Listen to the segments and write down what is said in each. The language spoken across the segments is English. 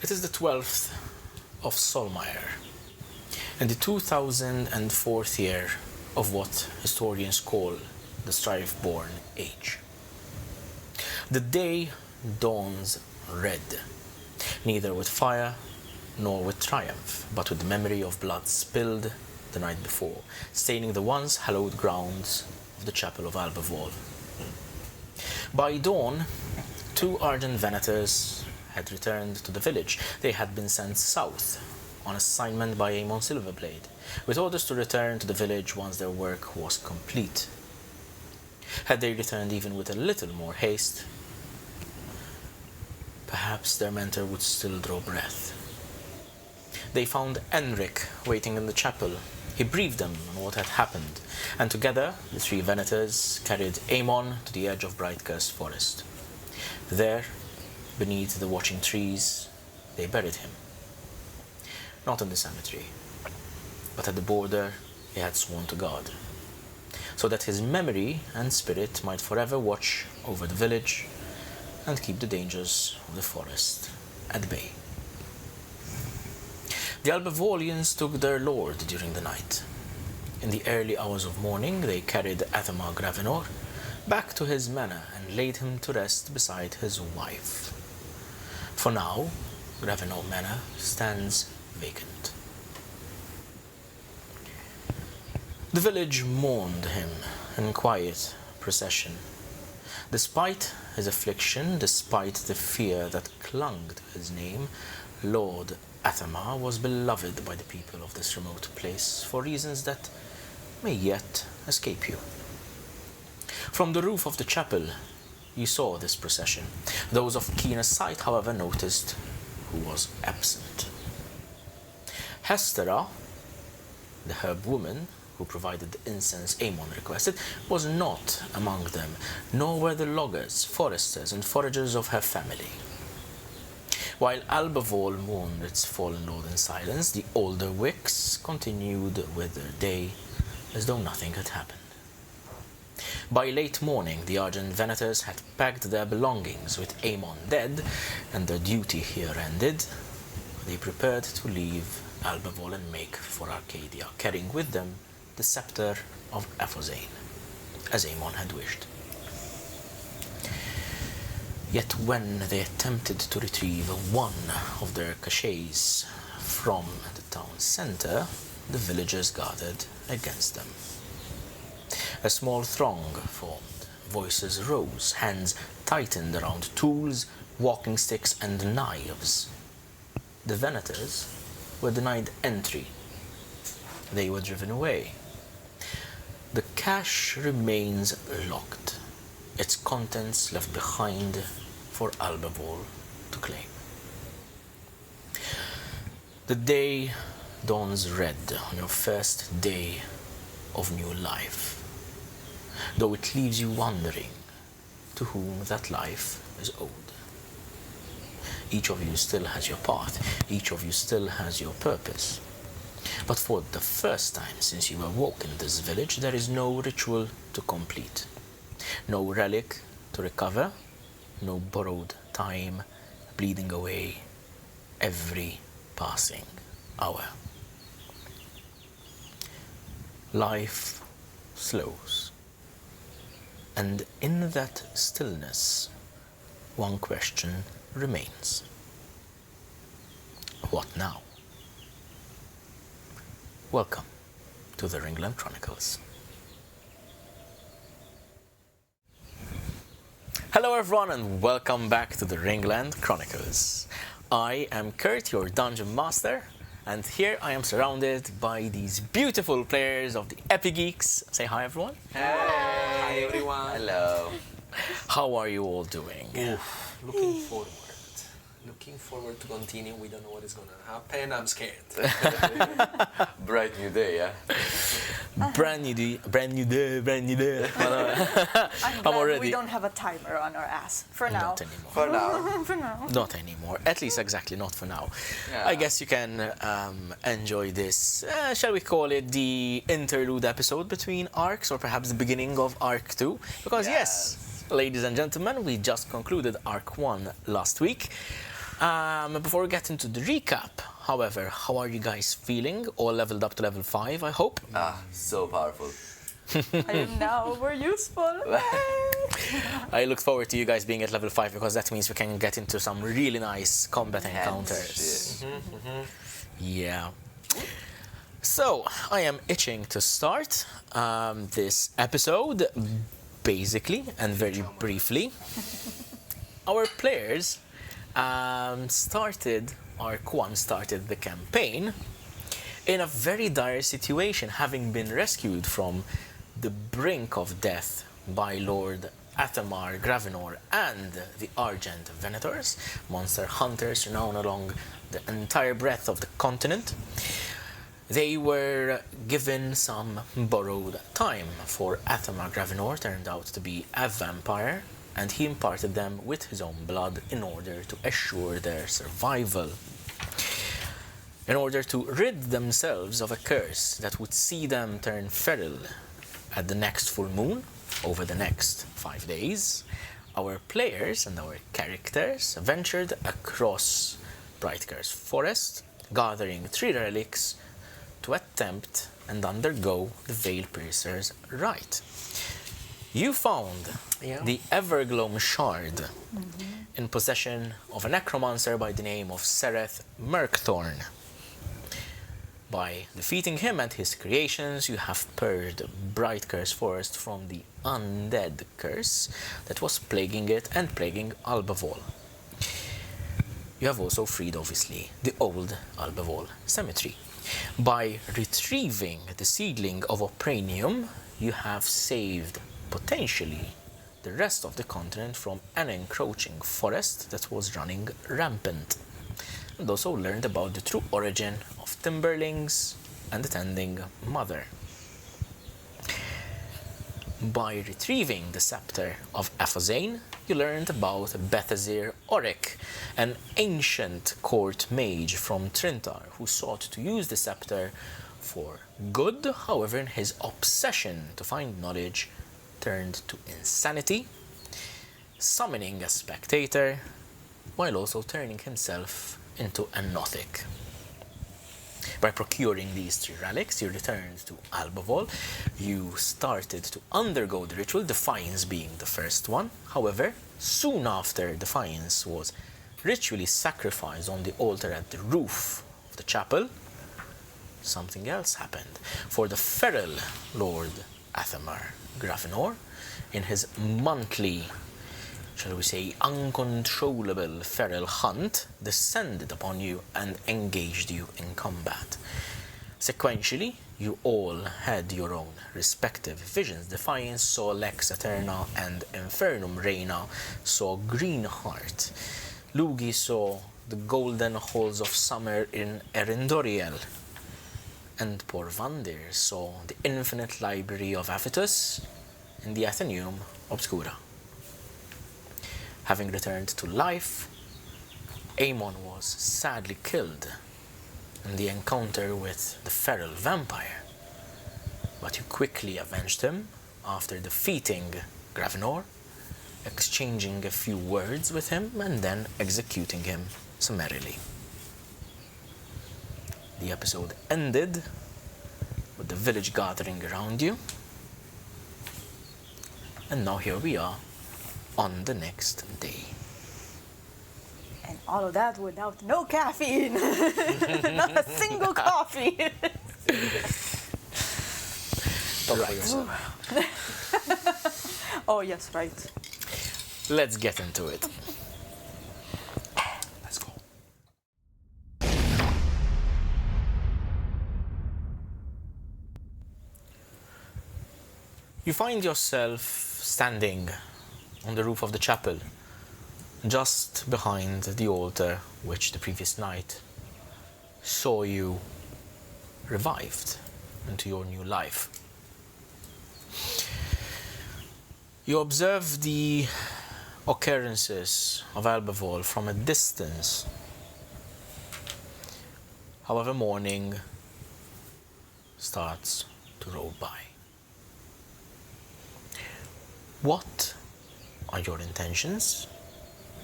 It is the 12th of Solmire, in the 2004th year of what historians call the Strife-born Age. The day dawns red, neither with fire nor with triumph, but with the memory of blood spilled the night before, staining the once hallowed grounds of the chapel of Albavaul. By dawn, 2 ardent venators had returned to the village. They had been sent south on assignment by Aemon Silverblade, with orders to return to the village once their work was complete. Had they returned even with a little more haste, perhaps their mentor would still draw breath. They found Enric waiting in the chapel. He briefed them on what had happened, and together the 3 venators carried Aemon to the edge of Brightcurse Forest. There, beneath the watching trees, they buried him. Not in the cemetery, but at the border he had sworn to guard, so that his memory and spirit might forever watch over the village and keep the dangers of the forest at bay. The Albavaulians took their lord during the night. In the early hours of morning, they carried Athema Gravenor back to his manor and laid him to rest beside his wife. For now, Gravenor Manor stands vacant. The village mourned him in quiet procession. Despite his affliction, despite the fear that clung to his name, Lord Athema was beloved by the people of this remote place for reasons that may yet escape you. From the roof of the chapel, you saw this procession. Those of keener sight, however, noticed who was absent. Hestera, the herb woman who provided the incense Aemon requested, was not among them, nor were the loggers, foresters, and foragers of her family. While Albavaul mourned its fallen lord in silence, the older wicks continued with their day as though nothing had happened. By late morning, the Argent Venators had packed their belongings. With Aemon dead and their duty here ended, they prepared to leave Albavaul and make for Arcadia, carrying with them the scepter of Aphosane, as Aemon had wished. Yet when they attempted to retrieve one of their caches from the town centre, the villagers gathered against them. A small throng formed, voices rose, hands tightened around tools, walking sticks, and knives. The Venators were denied entry. They were driven away. The cache remains locked, its contents left behind for Albavaul to claim. The day dawns red on your first day of new life, though it leaves you wondering to whom that life is owed. Each of you still has your path, each of you still has your purpose. But for the first time since you awoke in this village, there is no ritual to complete, no relic to recover, no borrowed time bleeding away every passing hour. Life slows, and in that stillness, one question remains. What now? Welcome to the Ringland Chronicles. Hello everyone and welcome back to the Ringland Chronicles. I am Kurt, your Dungeon Master, and here I am surrounded by these beautiful players of the Epigeeks. Say hi everyone. Hey. Hi everyone. Hello. How are you all doing? Oof, looking forward to continue. We don't know what is gonna happen. I'm scared. Bright new day, yeah? Brand new day. I'm glad already... we don't have a timer on our ass for now. Not anymore. For now. For now. Not anymore. At least exactly not for now. Yeah. I guess you can enjoy this, shall we call it the interlude episode between arcs, or perhaps the beginning of Arc 2? Because yes, ladies and gentlemen, we just concluded Arc 1 last week. Before we get into the recap, however, how are you guys feeling? All leveled up to level 5, I hope. So powerful. And now we're useful. I look forward to you guys being at level 5 because that means we can get into some really nice combat encounters. Yeah. So, I am itching to start this episode, basically, and very briefly. Our players started the campaign in a very dire situation, having been rescued from the brink of death by Lord Athamar Gravenor and the Argent Venators, monster hunters renowned along the entire breadth of the continent. They were given some borrowed time, for Athamar Gravenor turned out to be a vampire, and he imparted them with his own blood in order to assure their survival. In order to rid themselves of a curse that would see them turn feral at the next full moon, over the next 5 days, our players and our characters ventured across Brightcurse Forest, gathering 3 relics to attempt and undergo the Veil Piercer's rite. You found the Everglow Shard in possession of a necromancer by the name of Sereth Murkthorn. By defeating him and his creations, you have purged Brightcurse Forest from the undead curse that was plaguing it and plaguing Albavaul. You have also freed, obviously, the old Albavaul cemetery. By retrieving the seedling of Opranium, you have saved, potentially, the rest of the continent from an encroaching forest that was running rampant, and also learned about the true origin of Timberlings and the Tending Mother. By retrieving the scepter of Aphazane, you learned about Bethazir Oric, an ancient court mage from Trintar who sought to use the scepter for good, however in his obsession to find knowledge turned to insanity, summoning a spectator while also turning himself into a Nothic. By procuring these 3 relics, you returned to Albavaul. You started to undergo the ritual, Defiance being the first one. However, soon after Defiance was ritually sacrificed on the altar at the roof of the chapel, something else happened. For the feral Lord Athamar Gravenor, in his monthly, shall we say, uncontrollable feral hunt, descended upon you and engaged you in combat. Sequentially, you all had your own respective visions. Defiance saw Lex Aeterna and Infernum Reyna saw Greenheart. Lugii saw the golden halls of summer in Erindoriel. And Porvandir saw the infinite library of Avitus in the Athenaeum Obscura. Having returned to life, Aemon was sadly killed in the encounter with the feral vampire, but you quickly avenged him after defeating Gravenor, exchanging a few words with him and then executing him summarily. The episode ended with the village gathering around you, and now here we are on the next day. And all of that without no caffeine. Not a single coffee. Oh, yes, right. Let's get into it. Let's go. You find yourself standing on the roof of the chapel, just behind the altar which the previous night saw you revived into your new life. You observe the occurrences of Albavaul from a distance. However, morning starts to roll by. What are your intentions,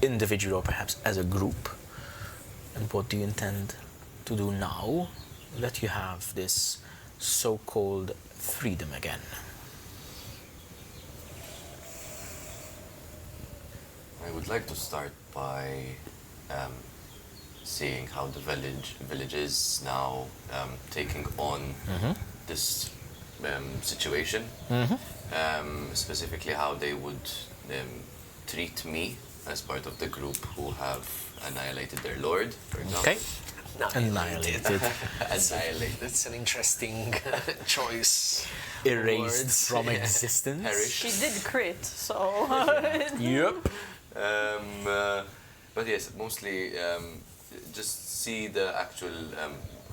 individual or perhaps as a group, And what do you intend to do now that you have this so-called freedom again? I would like to start by seeing how the village is now taking on this situation. Specifically, how they would treat me as part of the group who have annihilated their lord, for example. Okay. Annihilated. Annihilated. That's an interesting choice. Erased Words. from Yeah. existence. Perish. She did crit, so. Yep. But yes, mostly just see the actual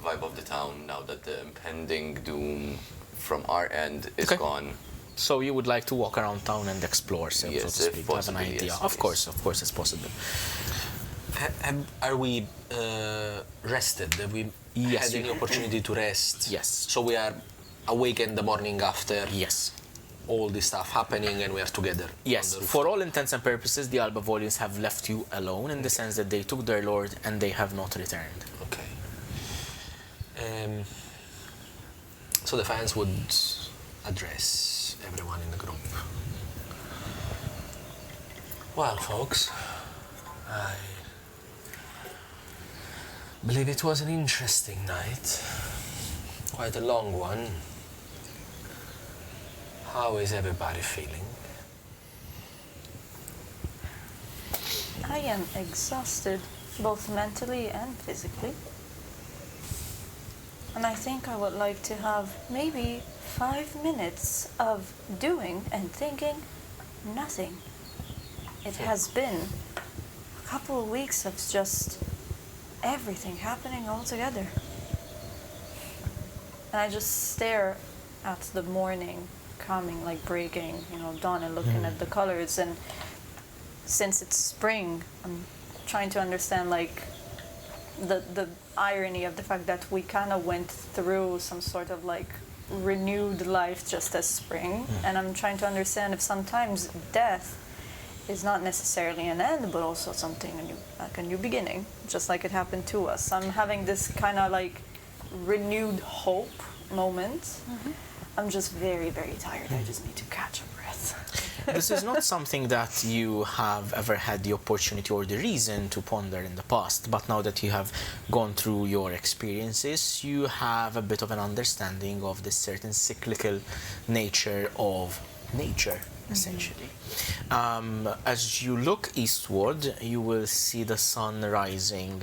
vibe of the town now that the impending doom from our end is Okay. gone. So you would like to walk around town and explore, so Yes, to if speak, to have an possible, idea. yes, Of please. course, it's possible. Are we rested? Have we Yes, had you- any opportunity to rest? Yes. So we are awakened the morning after Yes. all this stuff happening and we are together. Yes, on the for all intents and purposes, the Albavaulians have left you alone in the sense that they took their lord and they have not returned. Okay. So Defiance would address everyone in the group. Well, folks, I believe it was an interesting night. Quite a long one. How is everybody feeling? I am exhausted, both mentally and physically. And I think I would like to have maybe 5 minutes of doing and thinking nothing. It has been a couple of weeks of just everything happening all together. And I just stare at the morning coming, like breaking, dawn, and looking at the colors. And since it's spring, I'm trying to understand like the irony of the fact that we kind of went through some sort of like renewed life just as spring. And I'm trying to understand if sometimes death is not necessarily an end, but also something like a new beginning, just like it happened to us. I'm having this kind of like renewed hope moment. I'm just very, very tired. I just need to catch a breath. This is not something that you have ever had the opportunity or the reason to ponder in the past, but now that you have gone through your experiences, you have a bit of an understanding of this certain cyclical nature of nature, essentially. As you look eastward, you will see the sun rising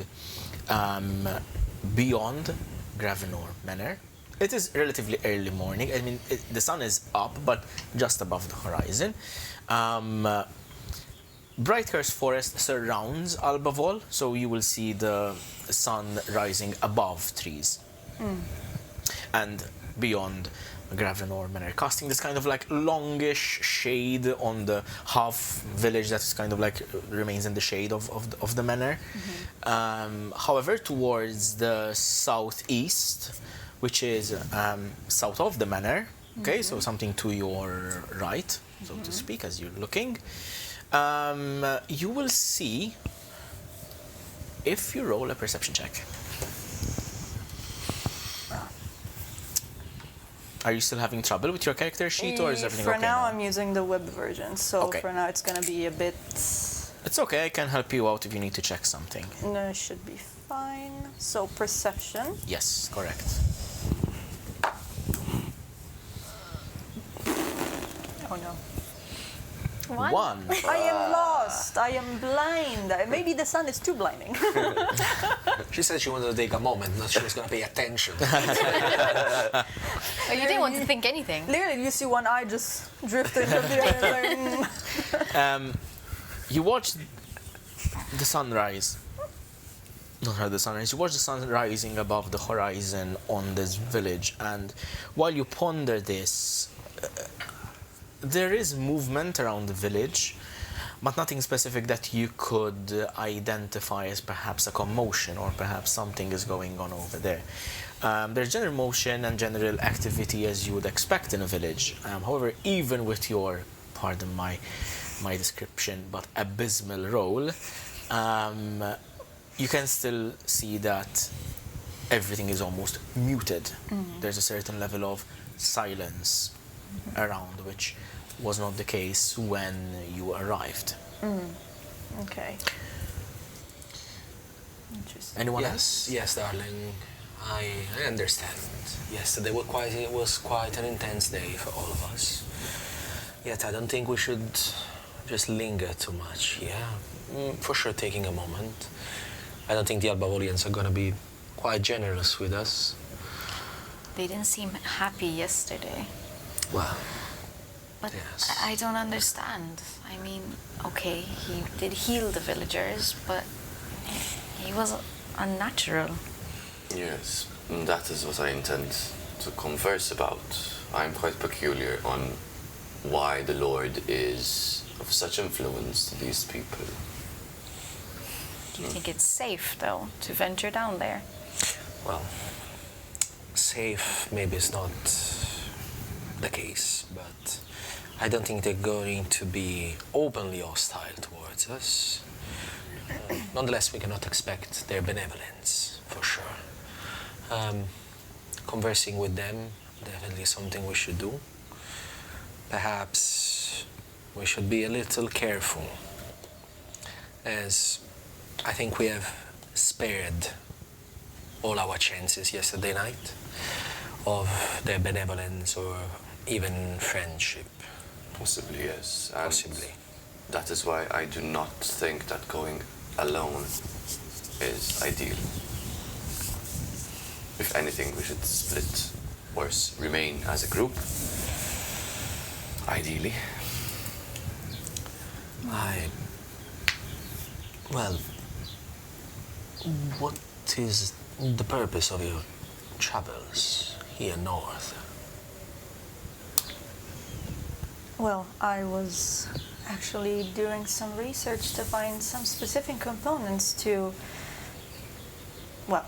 beyond Gravenor Manor. It is relatively early morning. I mean, the sun is up, but just above the horizon. Brighthurst Forest surrounds Albavaul, so you will see the sun rising above trees. And beyond Gravenor Manor, casting this kind of like longish shade on the half village that is kind of like remains in the shade of the manor. However, towards the southeast, which is south of the manor, okay, so something to your right, so to speak, as you're looking, you will see, if you roll a perception check. Are you still having trouble with your character sheet, or is everything For okay now, I'm using the web version, so Okay. for now it's gonna be a bit. It's okay, I can help you out if you need to check something. No, it should be fine. So perception. Yes, correct. Oh no. One. I am lost. I am blind. Maybe the sun is too blinding. She said she wanted to take a moment, not she was going to pay attention. Oh, you didn't want to think anything. Literally, you see one eye just drifted from the other. You watch the sunrise. Not the sunrise. You watch the sun rising above the horizon on this village, and while you ponder this, there is movement around the village, but nothing specific that you could identify as perhaps a commotion or perhaps something is going on over there. There's general motion and general activity as you would expect in a village. However, even with your, pardon my description, but abysmal roll, you can still see that everything is almost muted. There's a certain level of silence around, which was not the case when you arrived. Okay. Interesting. Anyone else? Yes, darling. I understand. Yesterday was quite an intense day for all of us. Yet I don't think we should just linger too much here. For sure, taking a moment. I don't think the Albavaulians are gonna be quite generous with us. They didn't seem happy yesterday. Well, But yes. I don't understand. I mean, okay, he did heal the villagers, but he was unnatural. Yes, that is what I intend to converse about. I'm quite peculiar on why the Lord is of such influence to these people. Do you think it's safe, though, to venture down there? Well, safe maybe is not the case, but I don't think they're going to be openly hostile towards us. Nonetheless, we cannot expect their benevolence, for sure. Conversing with them, definitely something we should do. Perhaps we should be a little careful, as I think we have spared all our chances yesterday night of their benevolence or even friendship. Possibly, yes. And Possibly. that is why I do not think that going alone is ideal. If anything, we should split or remain as a group. Ideally. Well, what is the purpose of your travels here north? Well, I was actually doing some research to find some specific components to, well,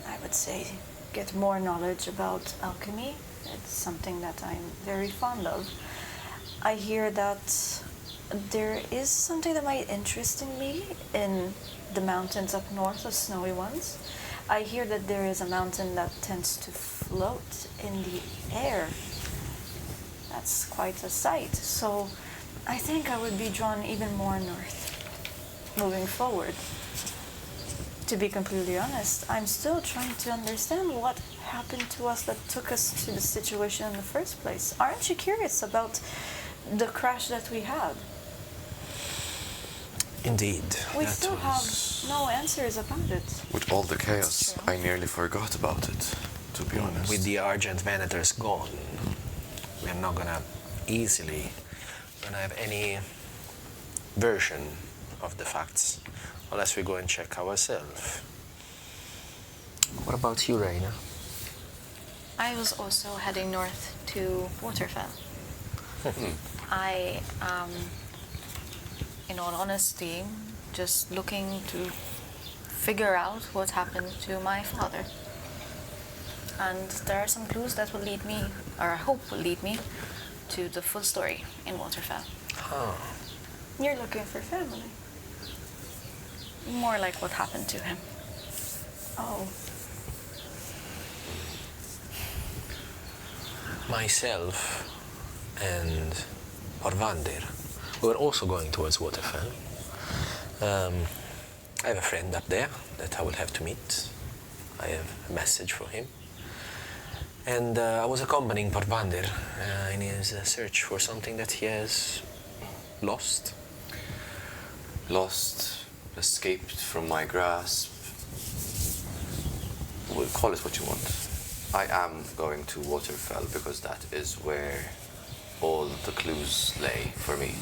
I would say get more knowledge about alchemy. It's something that I'm very fond of. I hear that there is something that might interest me in the mountains up north, the snowy ones. I hear that there is a mountain that tends to float in the air. That's quite a sight. So I think I would be drawn even more north moving forward. To be completely honest, I'm still trying to understand what happened to us that took us to the situation in the first place. Aren't you curious about the crash that we had? Indeed. We that still was- have no answers about it. With all the chaos, I nearly forgot about it, to be honest. With the Argent Venators gone, we're not gonna have any version of the facts unless we go and check ourselves. What about you, Reyna? I was also heading north to Waterfell. I, in all honesty, just looking to figure out what happened to my father. And there are some clues that will lead me, or I hope will lead me, to the full story in Waterfell. Huh. You're looking for family. More like what happened to him. Oh, Myself and Orvandir, we were also going towards Waterfell. I have a friend up there that I will have to meet. I have a message for him. And I was accompanying Orvandir in his search for something that he has lost. Lost, escaped from my grasp. Well, call it what you want. I am going to Waterfell because that is where all the clues lay for me.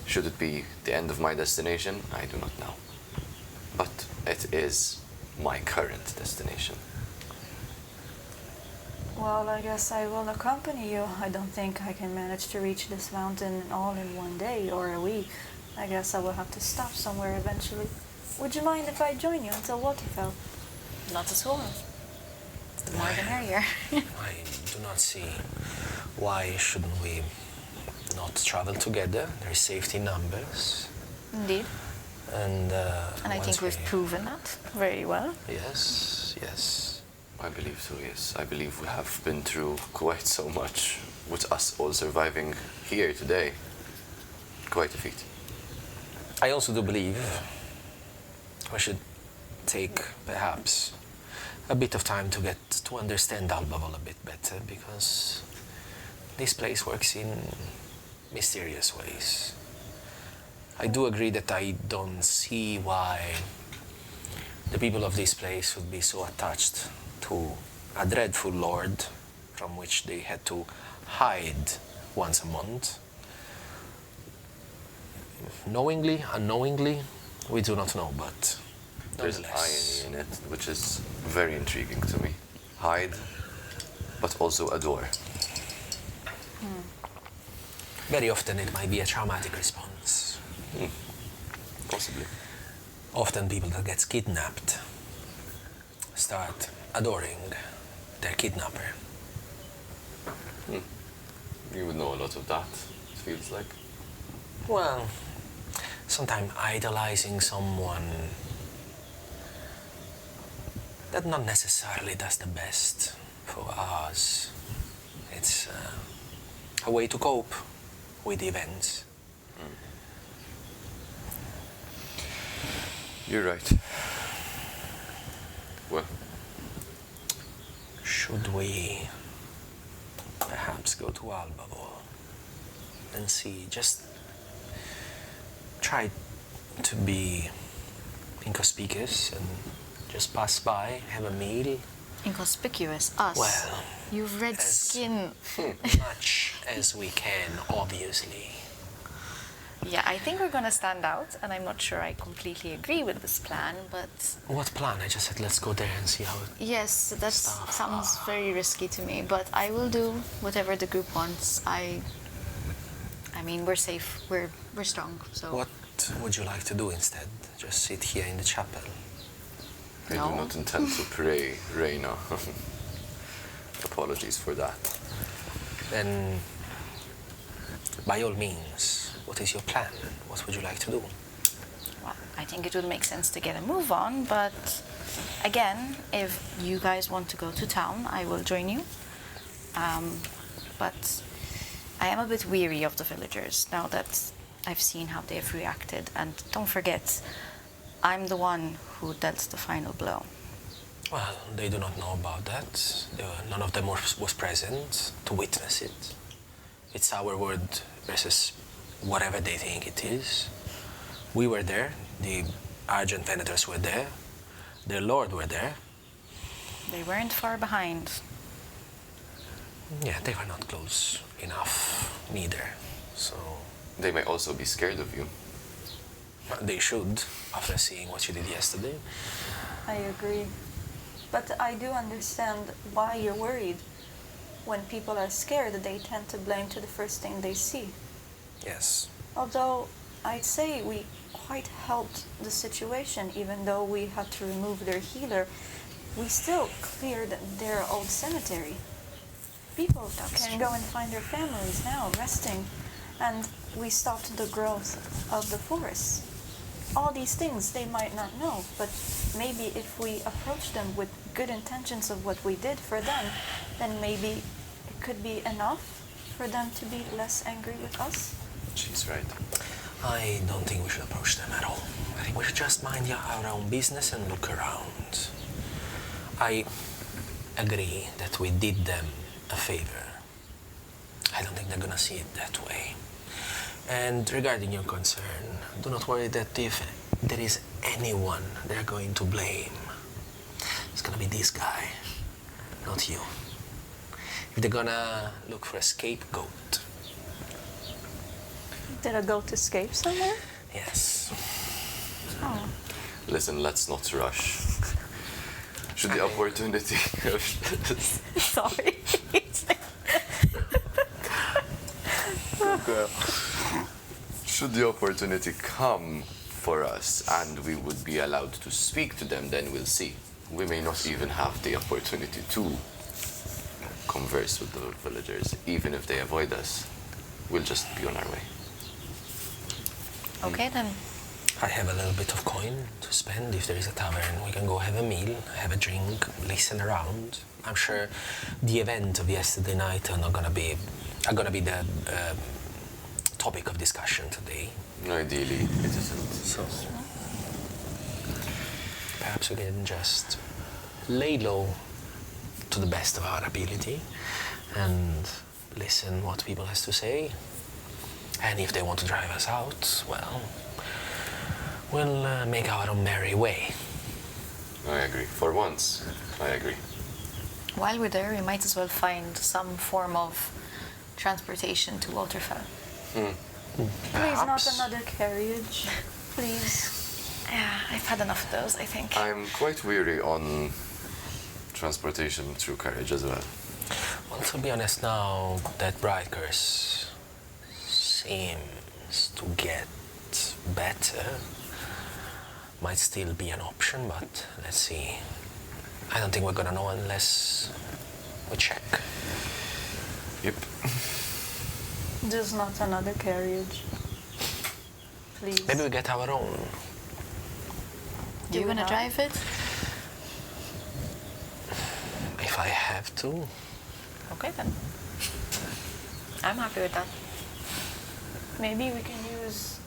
Should it be the end of my destination? I do not know. But it is my current destination. well, I guess I will accompany you. I don't think I can manage to reach this mountain all in one day or a week. I guess I will have to stop somewhere eventually. Would you mind if I join you until Waterfell? Not at all. The more the merrier. I do not see why shouldn't we not travel together. There is safety in numbers. Indeed. And And I once think we've we- proven that very well. Yes, yes. I believe so, yes. I believe we have been through quite so much, with us all surviving here today. Quite a feat. I also do believe we should take perhaps a bit of time to get to understand Albavaul a bit better, because this place works in mysterious ways. I do agree that I don't see why the people of this place would be so attached to a dreadful lord from which they had to hide once a month. Knowingly, unknowingly, we do not know, but There's nonetheless. irony in it, which is very intriguing to me. Hide, but also adore. Very often it might be a traumatic response. Possibly. Often people that gets kidnapped start adoring their kidnapper. You would know a lot of that, it feels like. Well, sometimes idolizing someone that not necessarily does the best for us. It's a way to cope with events. You're right. Well, Should we perhaps go to Albavaul and see, just try to be inconspicuous and just pass by, have a meal? Inconspicuous, us. Well, You've red as- skin. much as we can, obviously. Yeah, I think we're gonna stand out, and I'm not sure I completely agree with this plan, but What plan? I just said let's go there and see how it... yes, that Stuff. sounds very risky to me. But I will do whatever the group wants. I mean, we're safe. We're strong. So What would you like to do instead? Just sit here in the chapel? I No. do not intend to pray, Reyna. Apologies for that. Then, by all means, what is your plan? What would you like to do? well, I think it would make sense to get a move on. But again, if you guys want to go to town, I will join you. But I am a bit weary of the villagers now that I've seen how they've reacted. And don't forget, I'm the one who dealt the final blow. Well, they do not know about that. None of them was present to witness it. It's our word versus whatever they think it is. We were there. The Argent Venators were there. Their lord were there. They weren't far behind. Yeah, they were not close enough, neither. So They may also be scared of you. they should, after seeing what you did yesterday. I agree. But I do understand why you're worried. When people are scared, they tend to blame to the first thing they see. Yes. Although I'd say we quite helped the situation, even though we had to remove their healer, we still cleared their old cemetery. People can go and find their families now, resting, and we stopped the growth of the forest. All these things they might not know, but maybe if we approach them with good intentions of what we did for them, then maybe it could be enough for them to be less angry with us. She's right. I don't think we should approach them at all. I think we should just mind our own business and look around. I agree that we did them a favor. I don't think they're gonna see it that way. And regarding your concern, do not worry that if there is anyone they're going to blame, it's gonna be this guy, not you. If they're gonna look for a scapegoat, Did a goat escape somewhere? yes. Oh. Listen, let's not rush. Should the opportunity... Sorry. Should the opportunity come for us and we would be allowed to speak to them, then we'll see. We may not even have the opportunity to converse with the villagers. Even if they avoid us, we'll just be on our way. Okay then. I have a little bit of coin to spend. If there is a tavern, we can go have a meal, have a drink, listen around. I'm sure the event of yesterday night are gonna be the topic of discussion today. Ideally, it isn't. So perhaps we can just lay low to the best of our ability and listen what people has to say. And if they want to drive us out, well, we'll make our own merry way. I agree. For once, I agree. While we're there, we might as well find some form of transportation to Waterfell. Please, not another carriage. Please. Yeah, I've had enough of those, I think. I'm quite weary on transportation through carriage as well. Well, to be honest now, that Bright Curse seems to get better. Might still be an option, but let's see. I don't think we're gonna know unless we check. Yep. Just not another carriage. Please. Maybe we get our own. Do you want to drive it? If I have to. Okay, then. I'm happy with that. Maybe we can use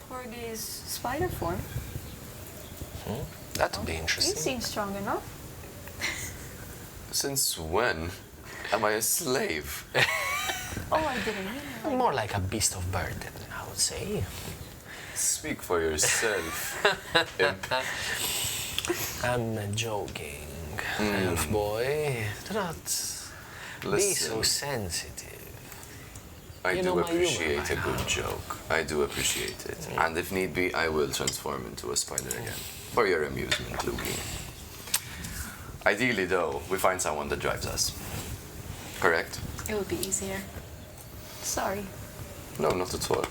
Porgy's spider form. That would be He interesting. seems strong enough. Since when am I a slave? Oh, I didn't mean it. More like a beast of burden, I would say. Speak for yourself, imp. I'm joking, elf boy. Do not be so Listen, sensitive. I You do know my humor appreciate by a good now. joke. I do appreciate it. And if need be, I will transform into a spider again. For your amusement, Lugii. Ideally, though, we find someone that drives us. Correct? It would be easier. Sorry. No, not at all.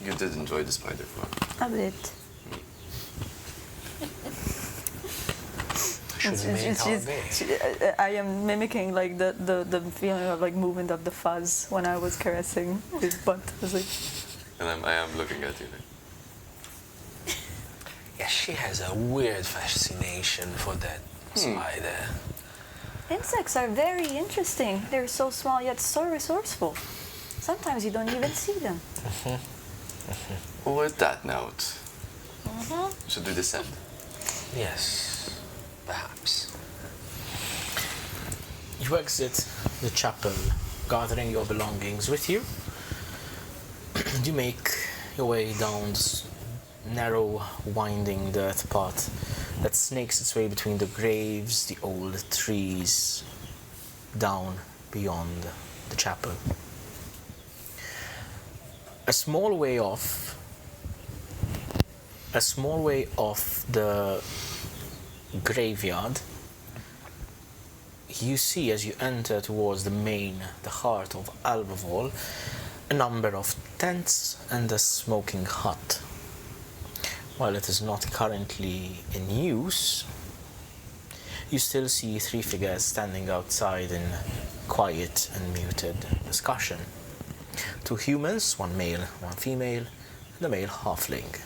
You did enjoy the spider form. A bit. Should we make our way? I am mimicking like the feeling of like movement of the fuzz when I was caressing his butt. I was like, And I am looking at you. Yeah, she has a weird fascination for that spider. insects are very interesting. They're so small yet so resourceful. Sometimes you don't even see them. With that note, should we descend? Yes, perhaps. You exit the chapel, gathering your belongings with you. You make your way down this narrow, winding dirt path that snakes its way between the graves, the old trees, down beyond the chapel. A small way off the graveyard, you see as you enter towards the heart of Albavaul, a number of tents and a smoking hut. While it is not currently in use, you still see three figures standing outside in quiet and muted discussion. Two humans, one male, one female, and a male halfling.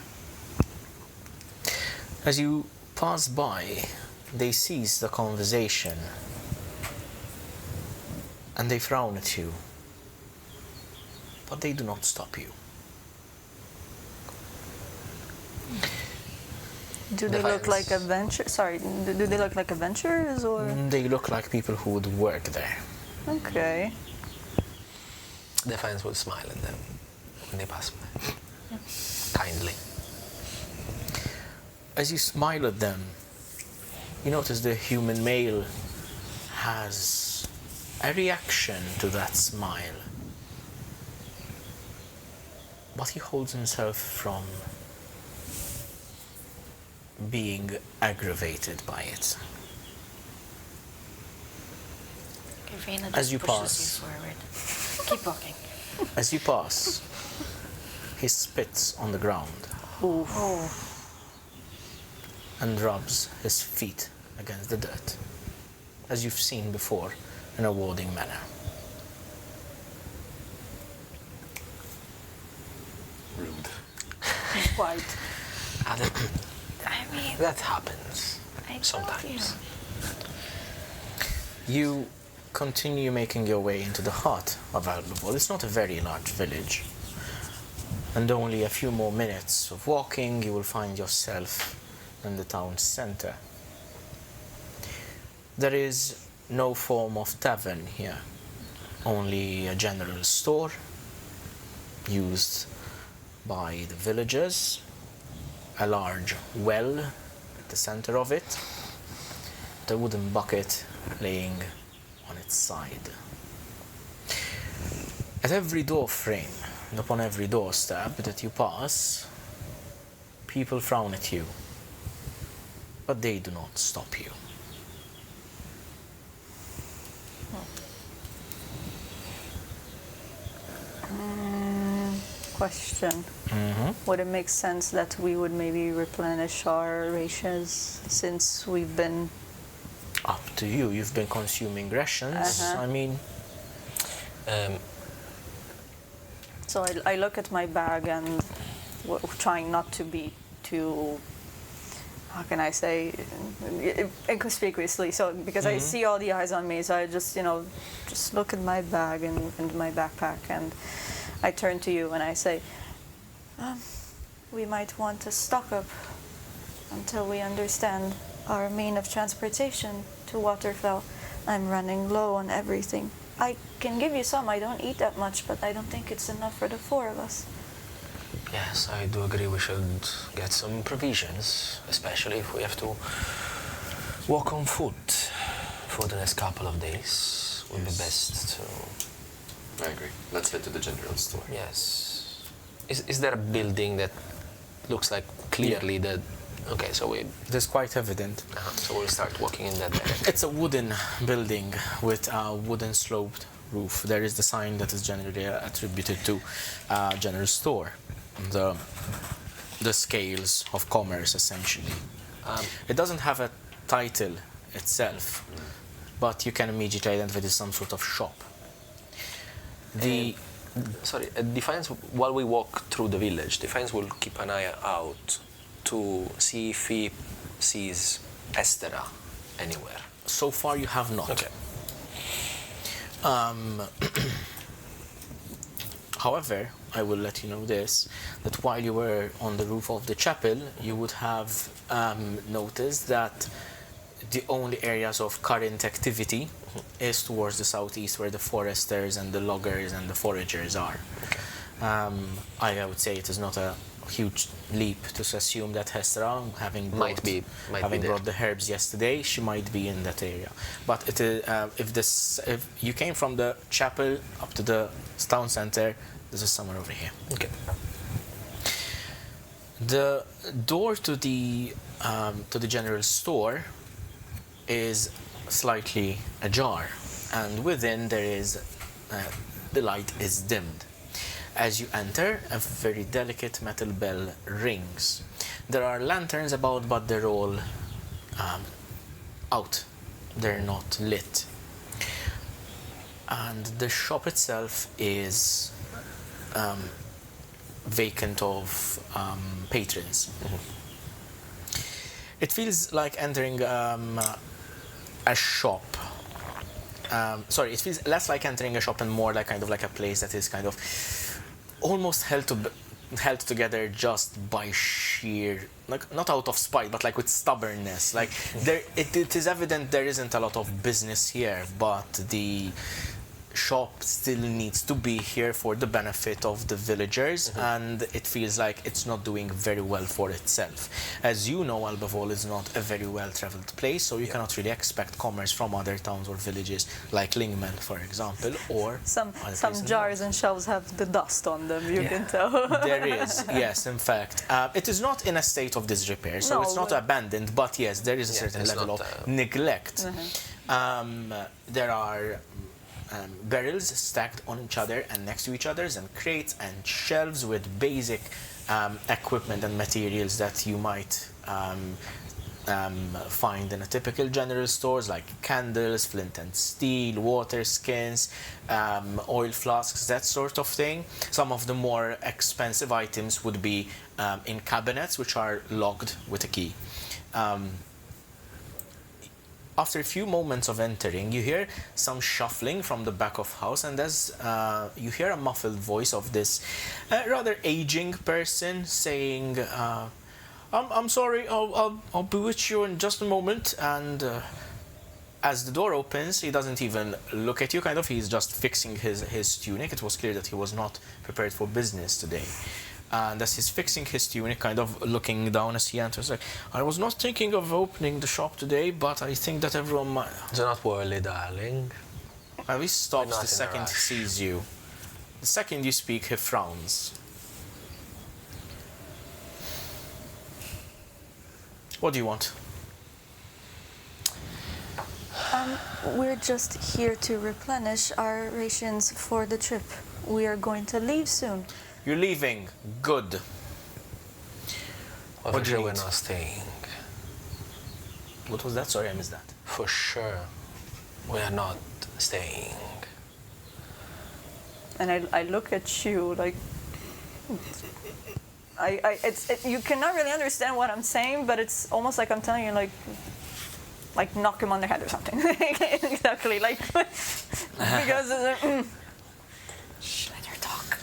As you pass by, they cease the conversation and they frown at you, but they do not stop you. Do they look like Defiance. adventurers? Sorry, do they look like adventurers or? They look like people who would work there. Okay. Defiance will smile at them when they pass by. Kindly. As you smile at them, you notice the human male has a reaction to that smile. But he holds himself from being aggravated by it. Reyna As just you pushes pass. you forward. Keep walking. As you pass, he spits on the ground and rubs his feet against the dirt, as you've seen before in a warding manner. Rude. Quite. I mean, That happens I told sometimes. You continue making your way into the heart of Albavaul. It's not a very large village. And only a few more minutes of walking, you will find yourself in the town center. There is no form of tavern here, only a general store used by the villagers, a large well at the center of it, the wooden bucket laying on its side. At every door frame and upon every doorstep that you pass, people frown at you, but they do not stop you. Question. Would it make sense that we would maybe replenish our rations since we've been... Up to you. You've been consuming rations. I mean, So I look at my bag and trying not to be too, how can I say, inconspicuously. So because I see all the eyes on me, so I just, just look at my bag and my backpack, and I turn to you and I say, we might want to stock up until we understand our mean of transportation to Waterfell. I'm running low on everything. I can give you some. I don't eat that much, but I don't think it's enough for the four of us. Yes, I do agree we should get some provisions, especially if we have to walk on foot for the next couple of days. Would be best to... I agree. Let's head to the general store. Yes. Is there a building that looks like clearly that... Okay, so it is quite evident. so we'll start walking in that direction. It's a wooden building with a wooden sloped roof. There is the sign that is generally attributed to general store. The scales of commerce, essentially. It doesn't have a title itself, but you can immediately identify it as some sort of shop. Defiance, while we walk through the village, Defiance will keep an eye out to see if he sees Estera anywhere. So far you have not. Okay. However, I will let you know this, that while you were on the roof of the chapel, you would have noticed that the only areas of current activity is towards the southeast, where the foresters and the loggers and the foragers are. Okay. I would say it is not a huge leap to assume that Hestra, having brought the herbs yesterday, she might be in that area. But if you came from the chapel up to the town center, this is somewhere over here. Okay. The door to the general store is slightly ajar, and within there is the light is dimmed. As you enter, a very delicate metal bell rings. There are lanterns about, but they're all out. They're not lit. And the shop itself is vacant of patrons. It feels like entering a shop. It feels less like entering a shop and more like kind of like a place that is kind of almost held together just by sheer, like, not out of spite, but like with stubbornness. Like it is evident there isn't a lot of business here, but the shop still needs to be here for the benefit of the villagers, and it feels like it's not doing very well for itself. As you know, Albavaul is not a very well-traveled place, so you cannot really expect commerce from other towns or villages like Lingman, for example, or some jars and shelves have the dust on them, you can tell. There is, yes, in fact. It is not in a state of disrepair, so it's not abandoned, but yes, there is a certain level of neglect. There are barrels stacked on each other and next to each other, and crates and shelves with basic equipment and materials that you might find in a typical general stores, like candles, flint and steel, water skins, oil flasks, that sort of thing. Some of the more expensive items would be in cabinets which are locked with a key. After a few moments of entering, you hear some shuffling from the back of house, and as you hear a muffled voice of this rather aging person saying, I'm sorry, I'll be with you in just a moment. And as the door opens, he doesn't even look at you, kind of. He's just fixing his tunic. It was clear that he was not prepared for business today. And as he's fixing his tunic, kind of looking down as he enters, like, I was not thinking of opening the shop today, but I think that everyone might... Do not worry, darling. And he stops We're not the in a second he rush. sees you. The second you speak, he frowns. What do you want? We're just here to replenish our rations for the trip. We are going to leave soon. You're leaving. Good. Well, What for do sure you we're need? not staying. What was that? Sorry, I missed that. For sure, we are not staying. And I look at you like... you cannot really understand what I'm saying, but it's almost like I'm telling you, like knock him on the head or something. Exactly, like... because... Shh, let her talk.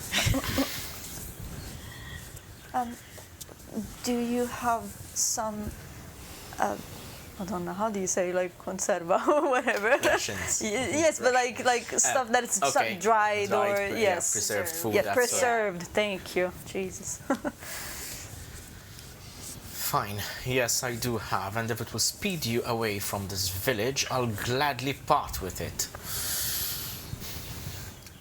Do you have some... I don't know, how do you say, like, conserva or whatever? Rations. Yes, but like stuff that's okay. dried or... Dried, yes. preserved food. Yeah, that's preserved. Thank you. Jesus. Fine. Yes, I do have. And if it will speed you away from this village, I'll gladly part with it.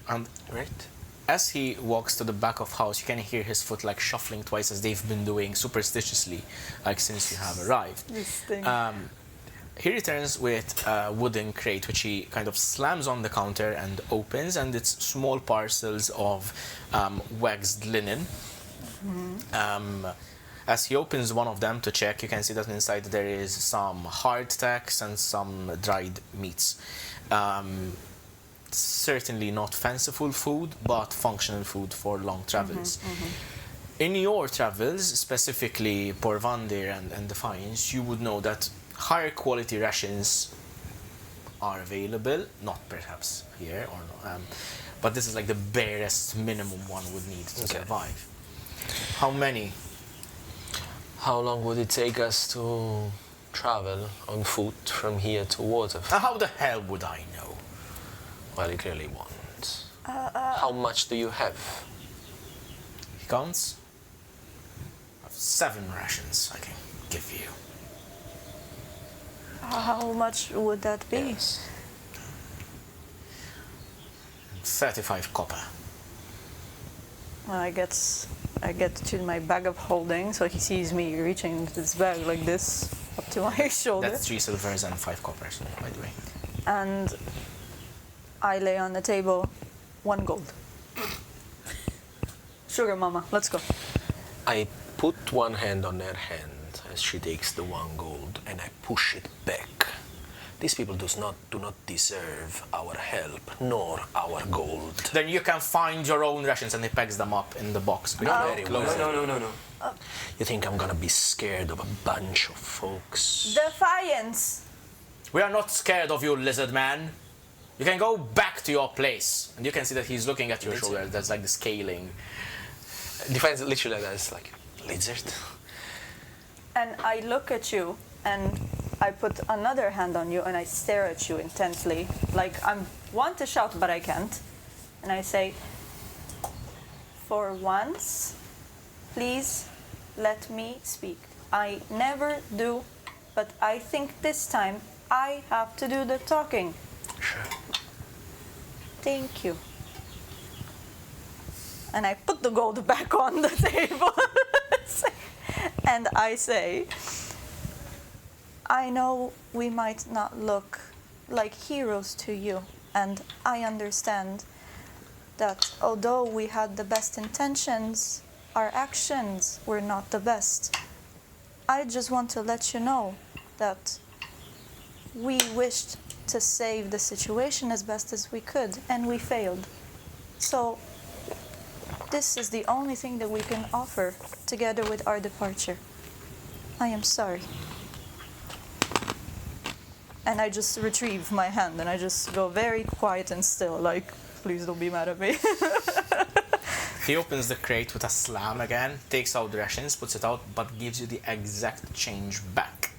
And Great. as he walks to the back of house, you can hear his foot like shuffling twice as they've been doing superstitiously, like since you have arrived. This thing. He returns with a wooden crate, which he kind of slams on the counter and opens, and it's small parcels of waxed linen. As he opens one of them to check, you can see that inside there is some hardtacks and some dried meats. Certainly not fanciful food, but functional food for long travels. In your travels, specifically Porvandir and Defiance, you would know that higher quality rations are available, not perhaps here, or but this is like the barest minimum one would need to Okay. survive. How many? How long would it take us to travel on foot from here to Waterfell? How the hell would I know? Well, you clearly won't. How much do you have? He counts. I have 7 rations I can give you. How much would that be? Yes. 35 copper. Well, I get to my bag of holding, so he sees me reaching this bag like this up to my shoulder. That's 3 silvers and 5 coppers, by the way. And I lay on the table 1 gold. Sugar mama, let's go. I put one hand on her hand as she takes the 1 gold, and I push it back. These people do not deserve our help, nor our gold. Then you can find your own rations, and he packs them up in the box. Very well. No. You think I'm gonna be scared of a bunch of folks? Defiance! We are not scared of you, lizard man. You can go back to your place. And you can see that he's looking at your shoulder. That's like the scaling. Defiance literally that's like lizard. And I look at you, and I put another hand on you, and I stare at you intensely, like I want to shout, but I can't. And I say, for once, please let me speak. I never do, but I think this time I have to do the talking. Sure. Thank you. And I put the gold back on the table. And I say, I know we might not look like heroes to you, and I understand that although we had the best intentions, our actions were not the best. I just want to let you know that we wished to save the situation as best as we could, and we failed. So This is the only thing that we can offer, together with our departure. I am sorry. And I just retrieve my hand and I just go very quiet and still, like, please don't be mad at me. He opens the crate with a slam again, takes out the rations, puts it out, but gives you the exact change back.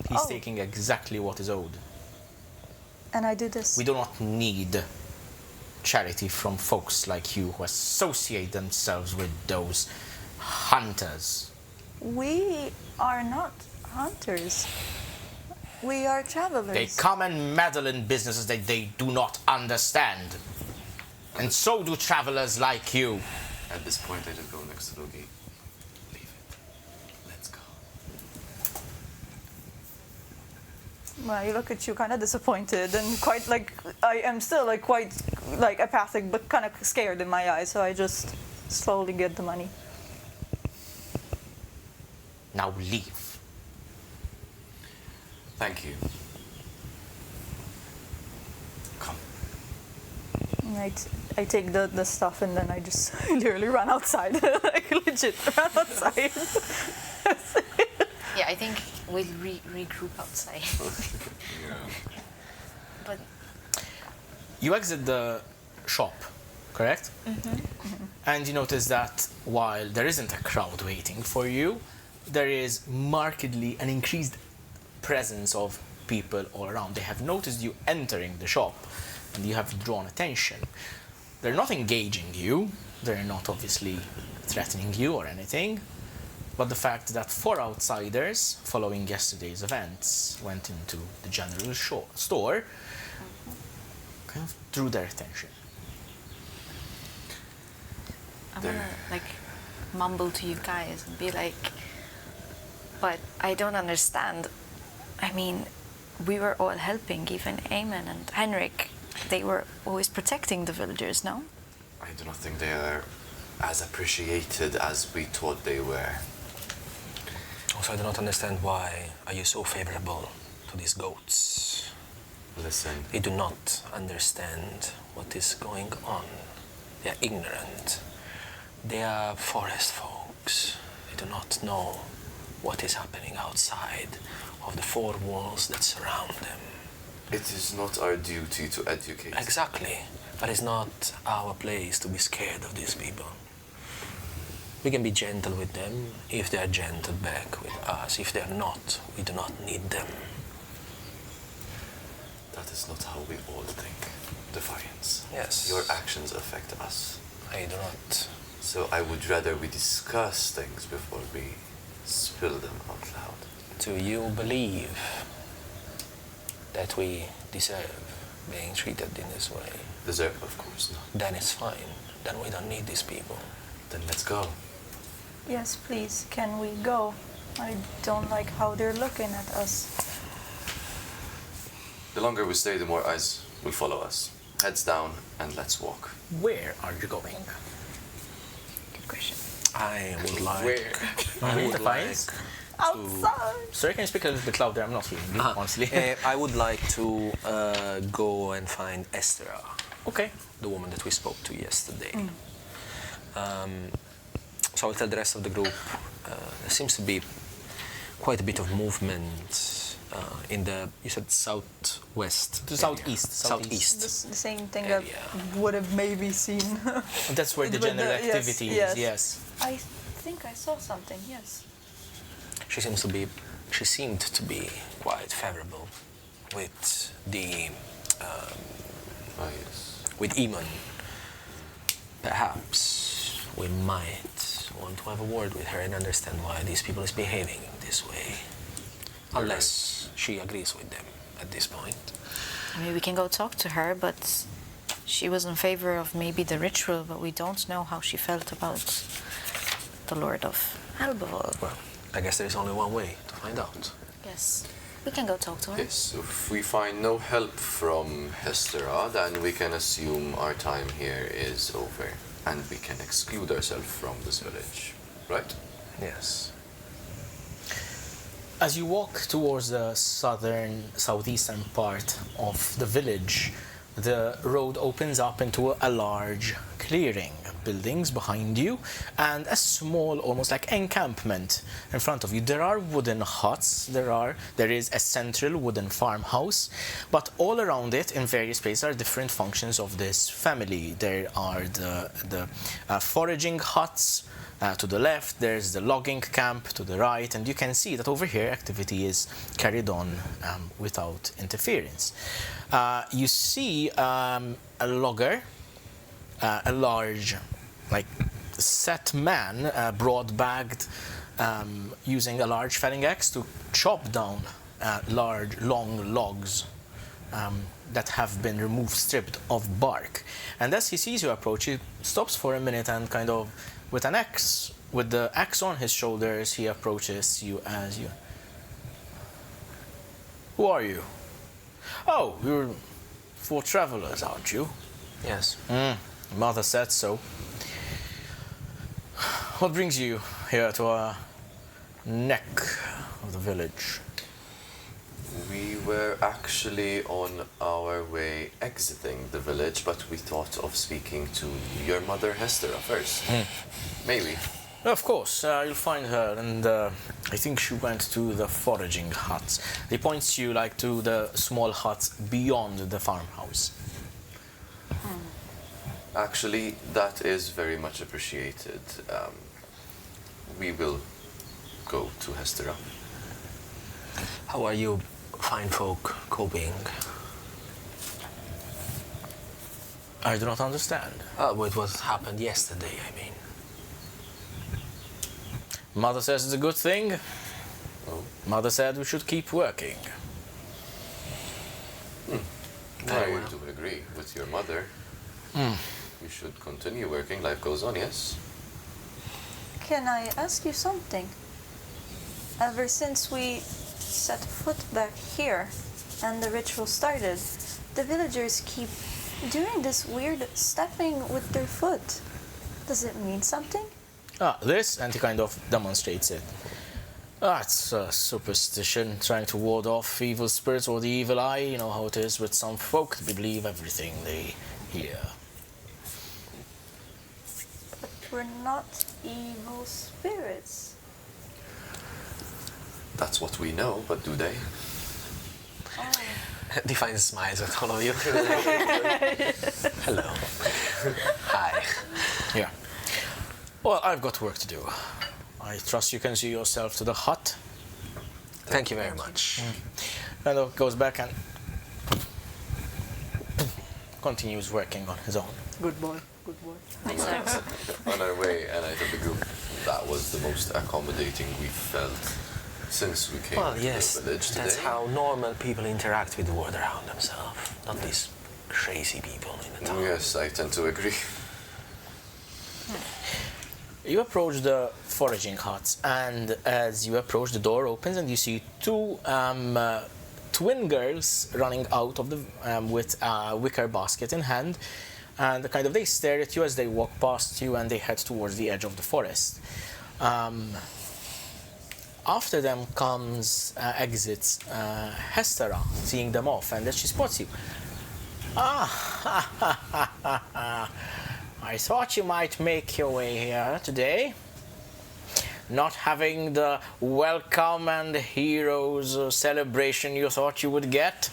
He's taking exactly what is owed. And I do this. We do not need charity from folks like you who associate themselves with those hunters. We are not hunters. We are travelers. They come and meddle in businesses that they do not understand. And so do travelers like you. At this point, I just go next to Lugii. Leave it. Let's go. Well, I look at you kind of disappointed and quite like, I am still like quite like apathic but kind of scared in my eyes, so I just slowly get the money. Now leave. Thank you. Come. Right. I take the stuff and then I just literally run outside. Like legit run outside. Yeah, I think we'll regroup outside. But You exit the shop, correct? And you notice that while there isn't a crowd waiting for you, there is markedly an increased presence of people all around. They have noticed you entering the shop and you have drawn attention. They're not engaging you, they're not obviously threatening you or anything, but the fact that 4 outsiders, following yesterday's events, went into the general store kind of drew their attention. I'm gonna like mumble to you guys and be like, but I don't understand. I mean, we were all helping, even Eamon and Henrik. They were always protecting the villagers, no? I do not think they are as appreciated as we thought they were. Also, I do not understand why are you so favorable to these goats. Listen, They do not understand what is going on. They are ignorant. They are forest folks. They do not know what is happening outside of the 4 walls that surround them. it is not our duty to educate. Exactly. But it's not our place to be scared of these people. We can be gentle with them if they are gentle back with us. If they are not, we do not need them. That is not how we all think. Defiance. Yes. Your actions affect us. I do not. So I would rather we discuss things before we spill them out loud. Do you believe that we deserve being treated in this way? Deserve, of course not. Then it's fine. Then we don't need these people. Then let's go. Yes, please, can we go? I don't like how they're looking at us. The longer we stay, the more eyes will follow us. Heads down and let's walk. Where are you going? Good question. I would like. Where? I would Defiance? like. Outside! Sorry, can you speak a little bit louder? I'm not hearing you, honestly. I would like to go and find Esther, Okay. the woman that we spoke to yesterday. So I'll tell the rest of the group. There seems to be quite a bit of movement in the, you said southwest? To area. southeast. Southeast. The same thing Area. I would have maybe seen. That's where the With general yes, activity yes. is, yes. I think I saw something, yes. She seemed to be quite favorable with the, Ah, yes. with Eamon. Perhaps we might want to have a word with her and understand why these people is behaving this way. Unless she agrees with them at this point. I mean, we can go talk to her, but she was in favor of maybe the ritual, but we don't know how she felt about the Lord of Albavaul. Well, I guess there is only one way to find out. Yes, we can go talk to her. Yes, if we find no help from Hestera, then we can assume our time here is over and we can exclude ourselves from this village, right? Yes. As you walk towards the southeastern part of the village, the road opens up into a large clearing, buildings behind you, and a small, almost like encampment in front of you. There are wooden huts. There is a central wooden farmhouse, but all around it, in various places, are different functions of this family. There are the foraging huts. To the left, there's the logging camp to the right, and you can see that over here activity is carried on without interference. You see a logger, a large, set man, broad-bagged, using a large felling axe to chop down large, long logs that have been removed, stripped of bark. And as he sees you approach, he stops for a minute and kind of, with the axe on his shoulders, he approaches you as you. Who are you? Oh, you're 4 travelers, aren't you? Yes. Mother said so. What brings you here to our neck of the village? We were actually on our way exiting the village, but we thought of speaking to your mother, Hester, first. Maybe. Of course, you'll find her, and I think she went to the foraging huts. He points you to the small huts beyond the farmhouse. Actually, that is very much appreciated. We will go to Hester. How are you fine folk coping? I do not understand. With what happened yesterday, I mean. Mother says it's a good thing. Oh. Mother said we should keep working. I do agree with your mother. We should continue working. Life goes on, yes? Can I ask you something? Ever since we set foot back here and the ritual started, the villagers keep doing this weird stepping with their foot. Does it mean something? This, and he kind of demonstrates it. It's a superstition, trying to ward off evil spirits or the evil eye. You know how it is with some folk. They believe everything they hear. But we're not evil spirits. That's what we know, but do they? Defiance smiles at all of you. Hello. Hi. Yeah. Well, I've got work to do. I trust you can see yourself to the hut. Thank you very much. And goes back and continues working on his own. Good boy, good boy. On our way, and I told the group that was the most accommodating we felt since we came to the village today. That's how normal people interact with the world around themselves. Not these crazy people in the town. Yes, I tend to agree. You approach the foraging huts, and as you approach, the door opens, and you see 2 twin girls running out of the with a wicker basket in hand, and they stare at you as they walk past you, and they head towards the edge of the forest. After them exits Hestera, seeing them off, and then she spots you. I thought you might make your way here today. Not having the welcome and heroes celebration you thought you would get.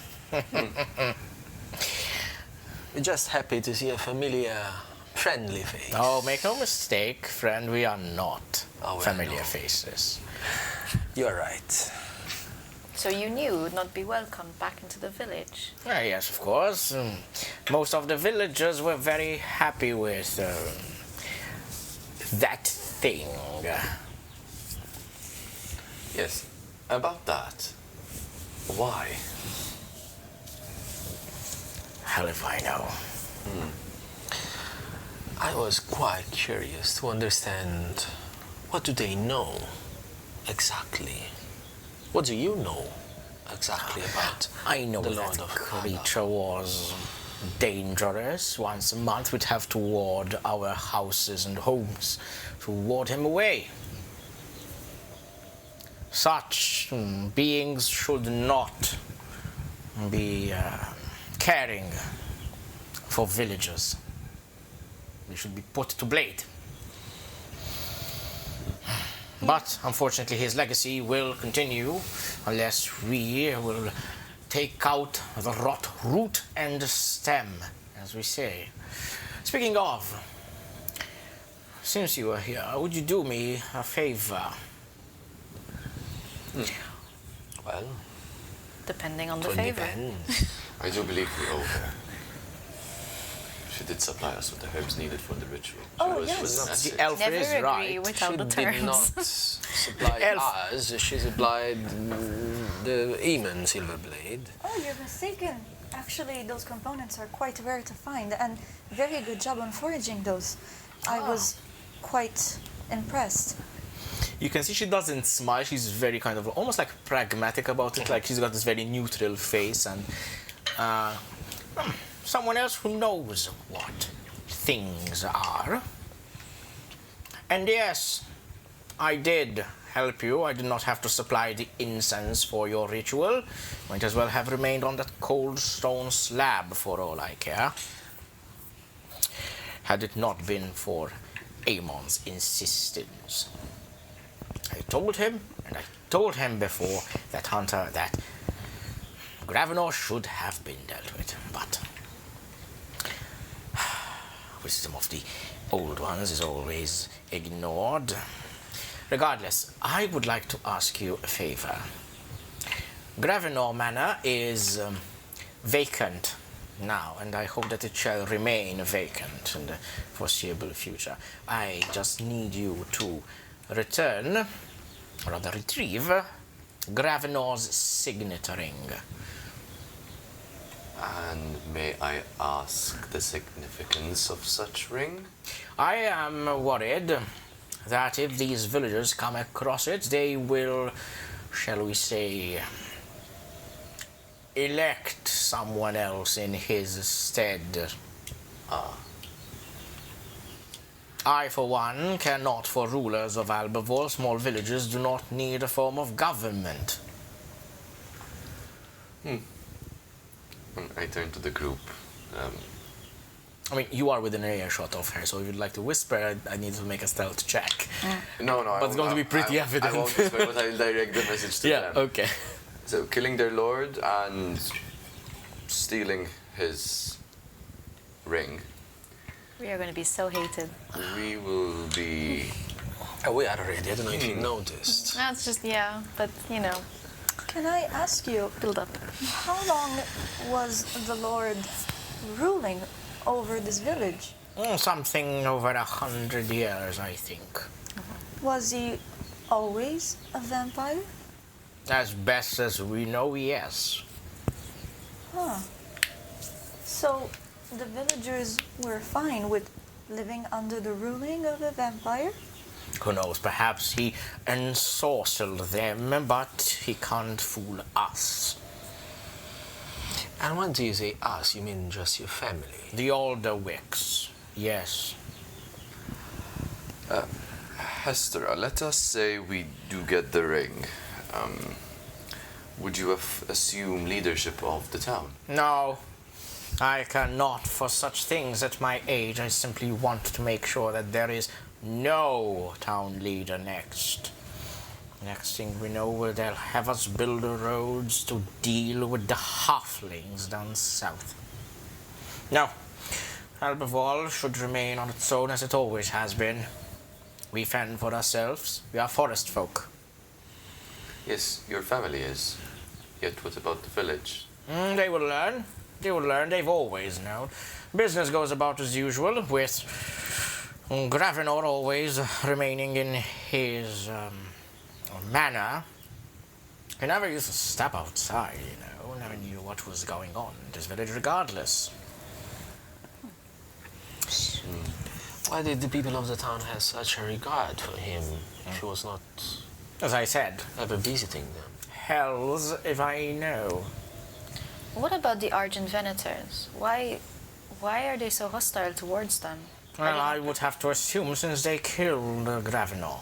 We're just happy to see a familiar, friendly face. Oh, make no mistake, friend, we are not familiar no. faces. You're right. So you knew you would not be welcomed back into the village? Yes, of course. Most of the villagers were very happy with that thing. Yes, about that. Why? Hell if I know. I was quite curious to understand, what do they know exactly? What do you know exactly about I know the that Lord of creature was dangerous. Once a month we'd have to ward our houses and homes to ward him away. Such beings should not be caring for villagers. They should be put to blade. But unfortunately, his legacy will continue unless we will take out the rot root and stem, as we say. Speaking of, since you are here, would you do me a favor? Well, Depending on the it favor. depends. I do believe we owe her. She did supply us with the herbs needed for the ritual. Oh, was yes. that's The it. elf Never is agree right. without She the did terms. not supply Elf. us, she supplied the Eamon Silverblade. Oh, you're mistaken. Actually, those components are quite rare to find, and very good job on foraging those. I was quite impressed. You can see she doesn't smile. She's very kind of almost like pragmatic about it. Like she's got this very neutral face, and someone else who knows what things are. And yes, I did help you. I did not have to supply the incense for your ritual. Might as well have remained on that cold stone slab for all I care. Had it not been for Amon's insistence. I told him, and I told him before, that Hunter, that Gravenor should have been dealt with, but wisdom of the old ones is always ignored. Regardless, I would like to ask you a favor. Gravenor Manor is vacant now, and I hope that it shall remain vacant in the foreseeable future. I just need you to return, or rather retrieve, Gravenor's signet ring. And may I ask the significance of such ring? I am worried that if these villagers come across it, they will, shall we say, elect someone else in his stead. I, for one, care not for rulers of Albavaul. Small villages do not need a form of government. I turn to the group. I mean, you are within an earshot of her, so if you'd like to whisper, I need to make a stealth check. No, But it's going to be pretty evident. I won't whisper, but I'll direct the message to Yeah, them. okay. So, killing their lord and stealing his ring, We are going to be so hated. we will be... Oh, we are already. I don't know if you noticed. That's just, yeah, but you know, Can I ask you, build up. how long was the Lord ruling over this village? Something over 100 years, I think. Was he always a vampire? As best as we know, yes. Huh. So the villagers were fine with living under the ruling of a vampire? Who knows, perhaps he ensorcelled them, but he can't fool us. And when do you say us, you mean just your family? The older Wicks, yes. Hester, let us say we do get the ring. Would you assume leadership of the town? No, I cannot for such things at my age. I simply want to make sure that there is no town leader next. Next thing we know, they'll have us build the roads to deal with the halflings down south. No, Albavaul should remain on its own as it always has been. We fend for ourselves. We are forest folk. Yes, your family is. Yet what about the village? They will learn. They will learn. They've always known. Business goes about as usual, with Gravenor always remaining in his manor. He never used to step outside, you know. Never knew what was going on in this village regardless. Why did the people of the town have such a regard for him if he was not As I said, ever visiting them? hells if I know. What about the Argent Venators? Why are they so hostile towards them? Well, I would have to assume since they killed Gravenor.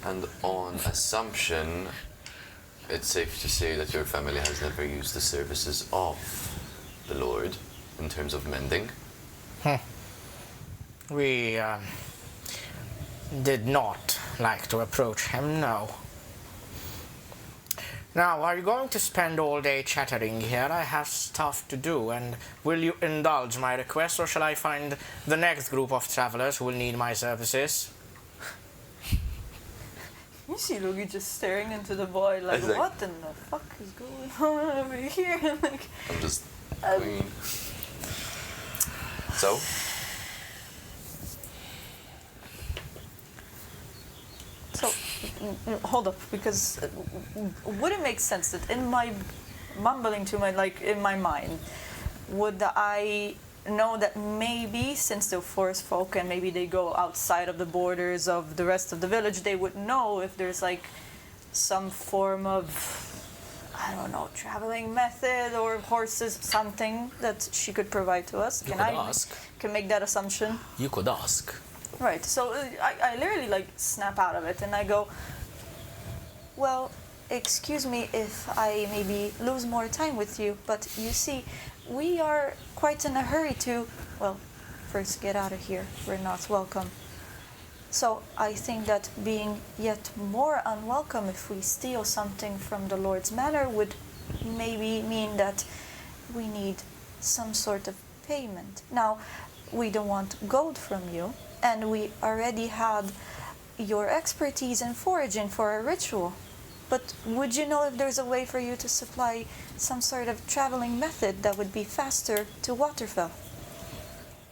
And on assumption, it's safe to say that your family has never used the services of the Lord in terms of mending. We did not like to approach him, no. Now, are you going to spend all day chattering here? I have stuff to do, and will you indulge my request, or shall I find the next group of travelers who will need my services? You see Lugii just staring into the void like, what in the fuck is going on over here? Like, I'm just queen. So? So, hold up, because would it make sense that in my mumbling to my, like, in my mind, would I know that maybe, since they're forest folk and maybe they go outside of the borders of the rest of the village, they would know if there's, like, some form of, I don't know, traveling method or horses, something that she could provide to us? You could ask. Can make that assumption? You could ask. Right, so I literally like snap out of it and I go, well, excuse me if I maybe lose more time with you, but you see, we are quite in a hurry to, well, first get out of here, we're not welcome. So I think that being yet more unwelcome if we steal something from the Lord's Manor would maybe mean that we need some sort of payment. Now, we don't want gold from you, and we already had your expertise in foraging for a ritual. But would you know if there's a way for you to supply some sort of traveling method that would be faster to Waterfell?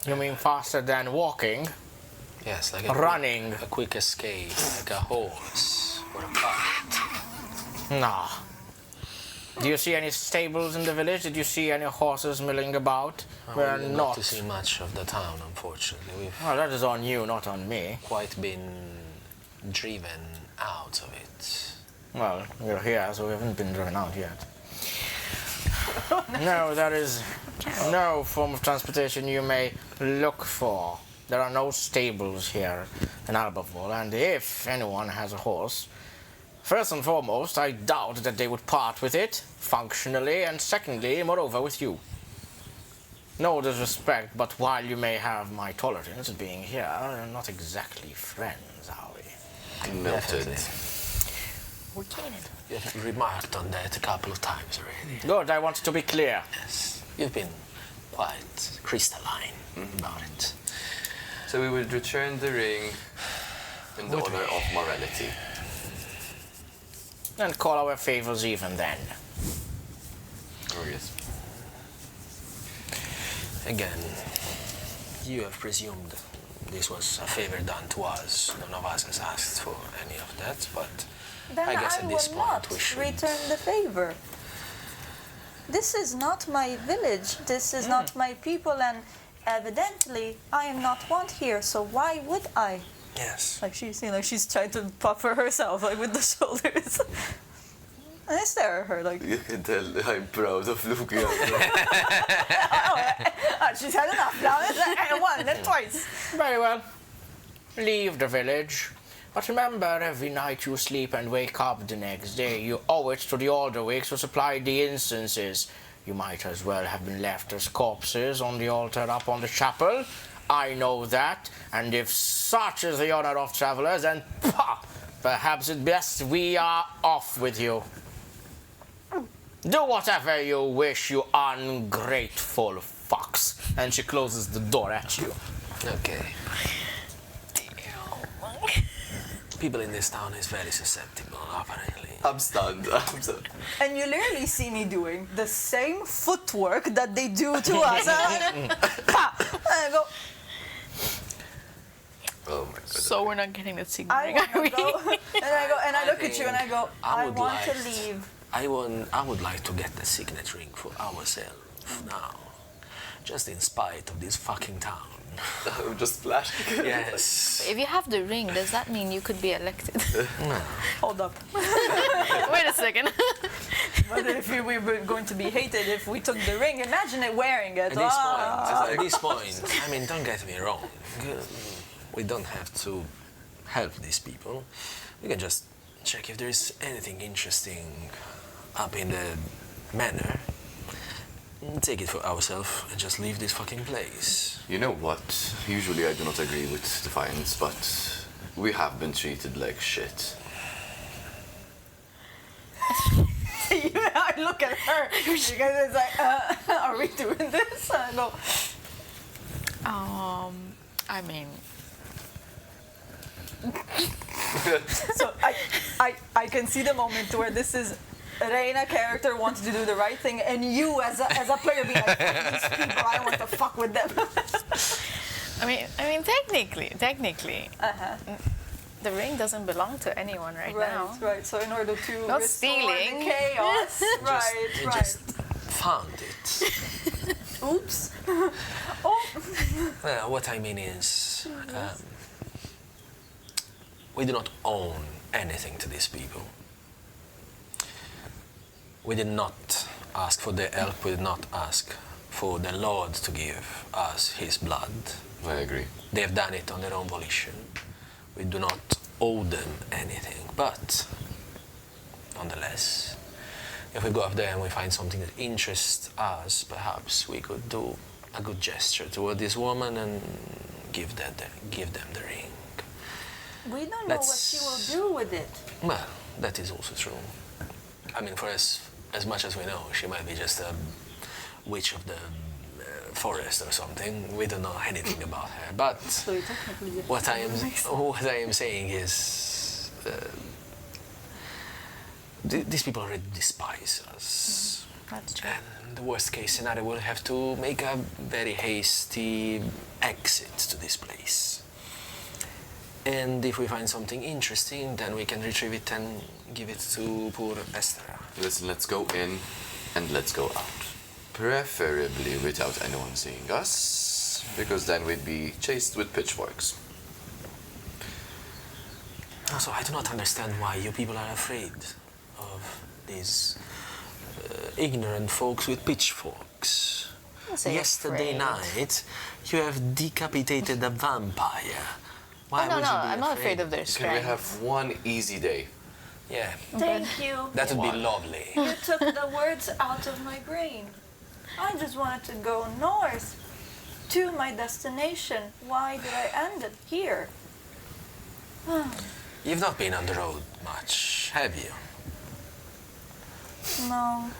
You mean faster than walking? Yes, like running. A quick escape, like a horse or a cart. Nah. Do you see any stables in the village? Did you see any horses milling about? We're not to see much of the town, unfortunately. Well, that is on you, not on me. Quite been driven out of it. Well, we're here, so we haven't been driven out yet. No, there is no form of transportation you may look for. There are no stables here in Albavaul, and if anyone has a horse, first and foremost, I doubt that they would part with it, functionally, and secondly, moreover, with you. No disrespect, but while you may have my tolerance at being here, we're not exactly friends, are we? Noted. We're kidding. You've remarked on that a couple of times already. Good, I want to be clear. Yes, you've been quite crystalline about it. So we would return the ring in the Would honor we? of morality. And call our favors even then. Oh yes. Again, you have presumed this was a favor done to us. None of us has asked for any of that, but Then I guess at this will point not we should return the favor. This is not my village. This is not my people, and evidently I am not wanted here. So why would I? Yes. Like she's trying to puffer herself, like with the shoulders. And I stare at her, like. You can tell I'm proud of Lugii. She's had enough now. And one, then twice. Very well. Leave the village. But remember, every night you sleep and wake up the next day, you owe it to the Alderwicks who supplied the incenses. You might as well have been left as corpses on the altar up on the chapel. I know that, and if such is the honor of travelers, then perhaps it's best we are off with you. Do whatever you wish, you ungrateful fucks. And she closes the door at you. Okay. People in this town is very susceptible, apparently. I'm stunned. And you literally see me doing the same footwork that they do to us. And I go, Oh my goodness. So we're not getting the signal, I are want we? to go. And I look at you and I go, I would want to like- leave. I would like to get the signet ring for ourselves now. Just in spite of this fucking town. I'm just flashing. Yes. If you have the ring, does that mean you could be elected? Hold up. Wait a second. But if we were going to be hated if we took the ring, imagine it wearing it. At this point, I mean, don't get me wrong. We don't have to help these people. We can just check if there is anything interesting up in the manor. take it for ourselves and just leave this fucking place. You know what? Usually I do not agree with Defiance, but we have been treated like shit. I look at her. She goes like, "Are we doing this?" And I go, I mean, so I can see the moment where this is Reyna character wants to do the right thing, and you as a player be like, "Fuck these people, I want to fuck with them." I mean, technically, the ring doesn't belong to anyone right now. Right. So in order to Not restore stealing. the chaos, They right. just found it. Oops. Oh. Well, what I mean is, we do not own anything to these people. We did not ask for their help. We did not ask for the Lord to give us his blood. I agree. They have done it on their own volition. We do not owe them anything, but nonetheless, if we go up there and we find something that interests us, perhaps we could do a good gesture toward this woman and give them the ring. We don't know what she will do with it. Well, that is also true. I mean, for as much as we know, she might be just a witch of the forest or something. We don't know anything about her. But So you technically what I am saying is, these people already despise us. That's true. And the worst case scenario, we'll have to make a very hasty exit to this place. And if we find something interesting, then we can retrieve it and give it to poor Esther. Listen, let's go in and let's go out. Preferably without anyone seeing us, because then we'd be chased with pitchforks. Also, I do not understand why you people are afraid of these ignorant folks with pitchforks. Yesterday night, you have decapitated a vampire. Why no, would you be I'm not afraid of their Can strength. we have one easy day? Yeah, Thank you. that would be lovely. You took the words out of my brain. I just wanted to go north to my destination. Why did I end it here? You've not been on the road much, have you? No.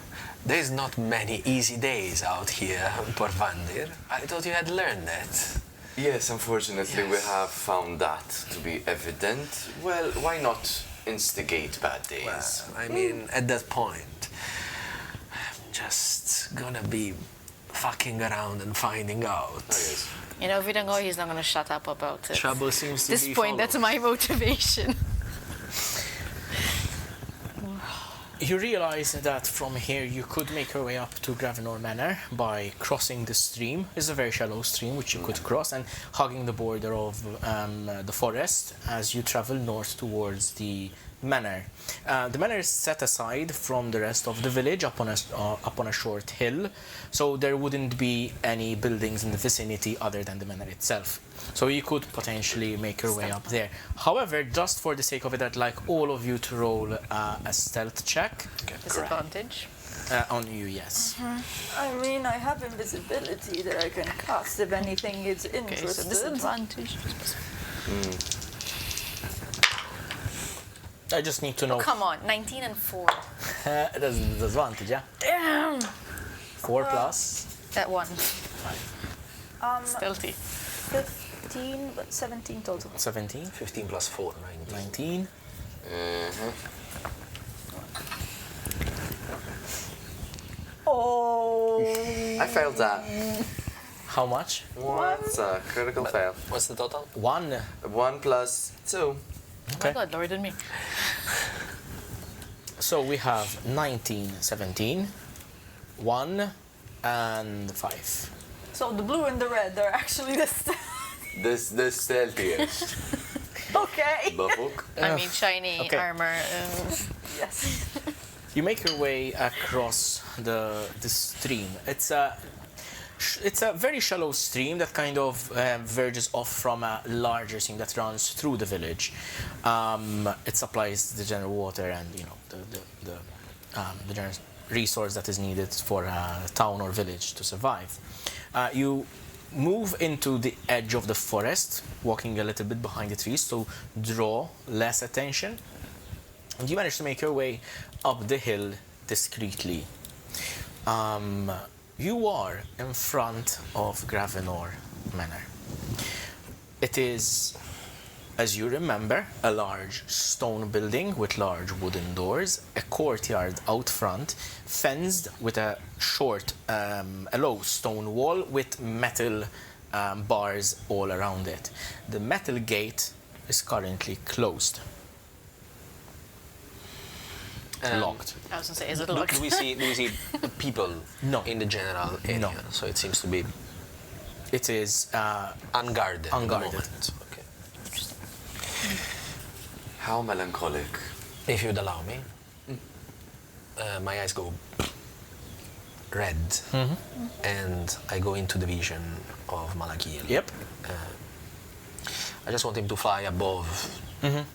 There's not many easy days out here, Borvandir. I thought you had learned that. Yes, unfortunately, we have found that to be evident. Well, why not instigate bad days? Well, I mean, at that point, I'm just gonna be fucking around and finding out. Oh, yes. You know, if we don't go, he's not going to shut up about it. Trouble seems to At this be point, that's my motivation. You realize that from here you could make your way up to Gravenor Manor by crossing the stream. It's a very shallow stream which you could cross and hugging the border of the forest as you travel north towards the manor. The manor is set aside from the rest of the village up on a short hill, so there wouldn't be any buildings in the vicinity other than the manor itself. So you could potentially make your way up there. However, just for the sake of it, I'd like all of you to roll a stealth check. Disadvantage. On you, yes. I mean, I have invisibility that I can cast if anything is Okay, so interested. disadvantage. I just need to know. Come on, 19 and 4. That's the disadvantage, yeah? Damn! 4 plus. That one. Um, Stealthy. 15, but 17 total. 17. 15 plus 4, 19. 19. Oh. I failed that. How much? What's a critical fail? What's the total? 1. 1 plus 2. Oh Okay. my god, lower than me. So we have 19, 17, 1, and 5. So the blue and the red are actually the This stealthiest. okay. Bafuk. I mean, shiny okay. armor. Yes. You make your way across the stream. It's a very shallow stream that kind of verges off from a larger stream that runs through the village. It supplies the general water and the general resource that is needed for a town or village to survive. You move into the edge of the forest, walking a little bit behind the trees to draw less attention, and you manage to make your way up the hill discreetly. You are in front of Gravenor Manor. It is, as you remember, a large stone building with large wooden doors, a courtyard out front, fenced with a low stone wall with metal bars all around it. The metal gate is currently closed. Locked. I was going to say, is it Do locked? we see people No. in the general area? No. So it seems to be It is unguarded. At Unguarded. the moment. Okay. How melancholic. If you'd allow me, my eyes go red, and I go into the vision of Malakil. Yep. I just want him to fly above,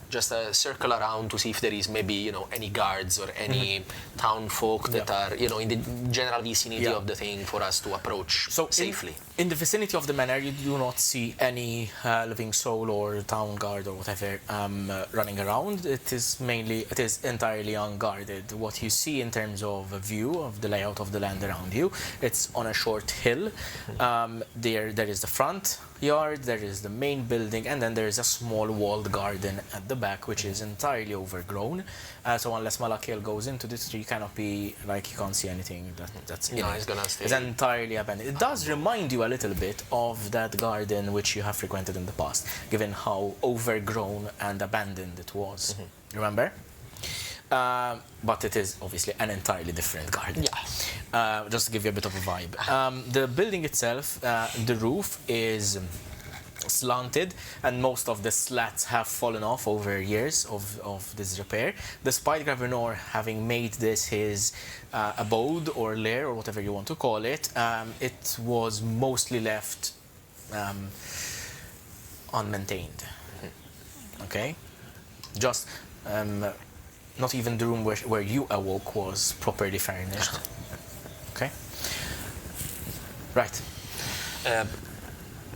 just circle around to see if there is maybe any guards or any town folk that are in the general vicinity Yeah. of the thing for us to approach safely. In the vicinity of the manor, you do not see any living soul or town guard or whatever running around. It is entirely unguarded. What you see in terms of a view of the layout of the land around you, it's on a short hill. There is the front yard, there is the main building, and then there is a small walled garden at the back, which is entirely overgrown. So unless Malakil goes into this, you cannot be you can't see anything that's in it. He's gonna stay. It's entirely abandoned. It does remind you a little bit of that garden which you have frequented in the past, given how overgrown and abandoned it was. Remember? But it is obviously an entirely different garden. Yeah. Just to give you a bit of a vibe. The building itself, the roof is slanted, and most of the slats have fallen off over years of this repair. Despite Gravenor having made this his abode or lair or whatever you want to call it, it was mostly left unmaintained. Okay? Just not even the room where you awoke was properly furnished. Okay? Right.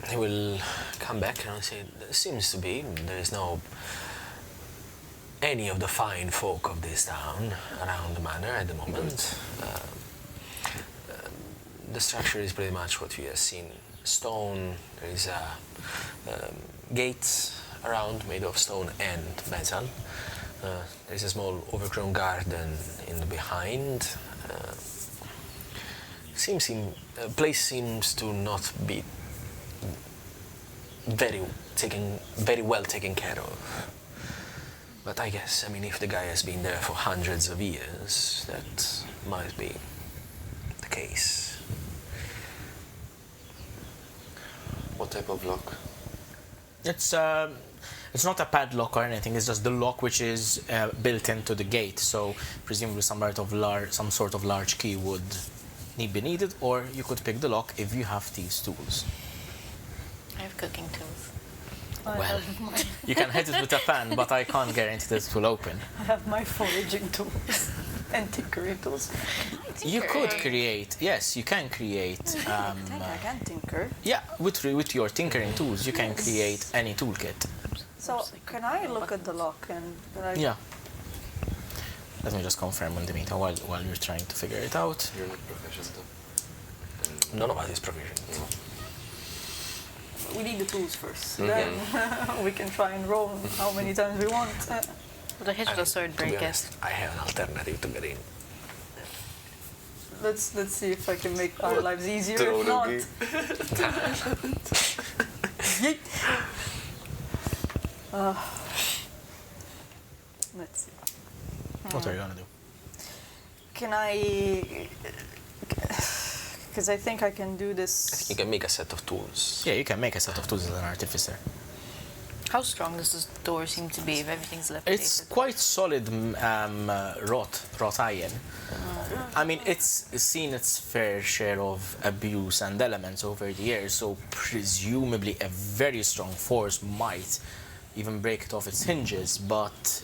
He will come back and say, there seems to be, there is no any of the fine folk of this town around the manor at the moment. The structure is pretty much what we have seen. Stone, there is a gate around made of stone and metal. There's a small overgrown garden in the behind. Place seems to not be very well taken care of. But I guess, if the guy has been there for hundreds of years, that might be the case. What type of lock? It's not a padlock or anything. It's just the lock which is built into the gate. So presumably some sort of large key would be needed, or you could pick the lock if you have these tools. I have cooking tools. Well, you can hit it with a pan, but I can't guarantee that it will open. I have my foraging tools and tinkering tools. You could create, yes, you can create. I can tinker. Yeah, with your tinkering tools, you can create any toolkit. So can I look at the lock and Yeah. Let me just confirm in the meantime while you're trying to figure it out. You're not proficient. None of us is proficient. we need the tools first. Then we can try and roll how many times we want. Would a hit with a sword To be break it? honest, I have an alternative to get in. Let's see if I can make our lives easier. Throw If not, Lugii. yeet. Let's see. What are you gonna do? Can I? Because I think I can do I think this. you can make a set of tools. Yeah, you can make a set of tools as an artificer. How strong does this door seem to be if everything's left? It's quite solid wrought iron. I mean, it's seen its fair share of abuse and elements over the years, so presumably a very strong force might even break it off its hinges, but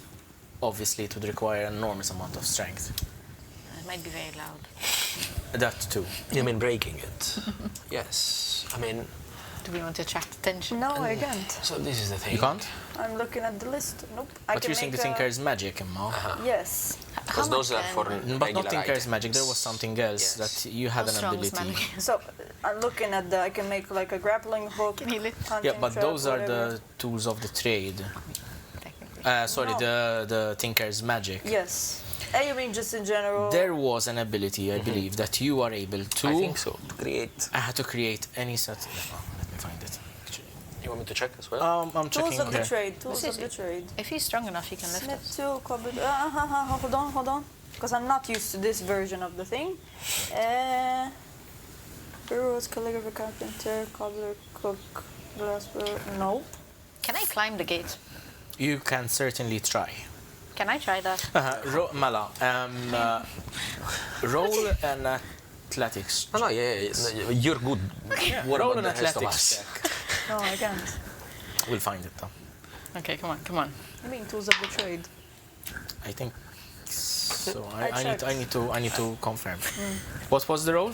obviously it would require an enormous amount of strength. might be very loud. That too. You mean breaking it? Yes. I mean, Do we want to attract attention? No, I can't. so this is the thing. You can't? I'm looking at the list. Nope. But using the Tinker's magic, Emma. Yes. Because those are for But not regular Tinker's items. magic, there was something else Yes. that you had How an strong is ability. magic? So I'm looking at I can make like a grappling hook. Can you lift? hunting Yeah, but trap, those are whatever. the tools of the trade. Technically. Sorry, No. the Tinker's magic. Yes. You mean just in general? There was an ability, I believe, that you are able to. I think so. To create. I had to create any set. Oh, let me find it. Actually. You want me to check as well? I'm checking Tools of the here. trade. Tools This of is the trade. If he's strong enough, he can lift Smith us. 2, Cobbler. Hold on. Because I'm not used to this version of the thing. Burrows, calligrapher, carpenter, cobbler, cook, glassblower. No. Can I climb the gate? You can certainly try. Can I try that? Mala, roll an athletics. No, yeah. You're good. What roll about an the rest of athletics us? check. No, I can't. We'll find it though. Okay, come on. I mean tools of the trade. I think so. I checked. I need to confirm. What was the roll?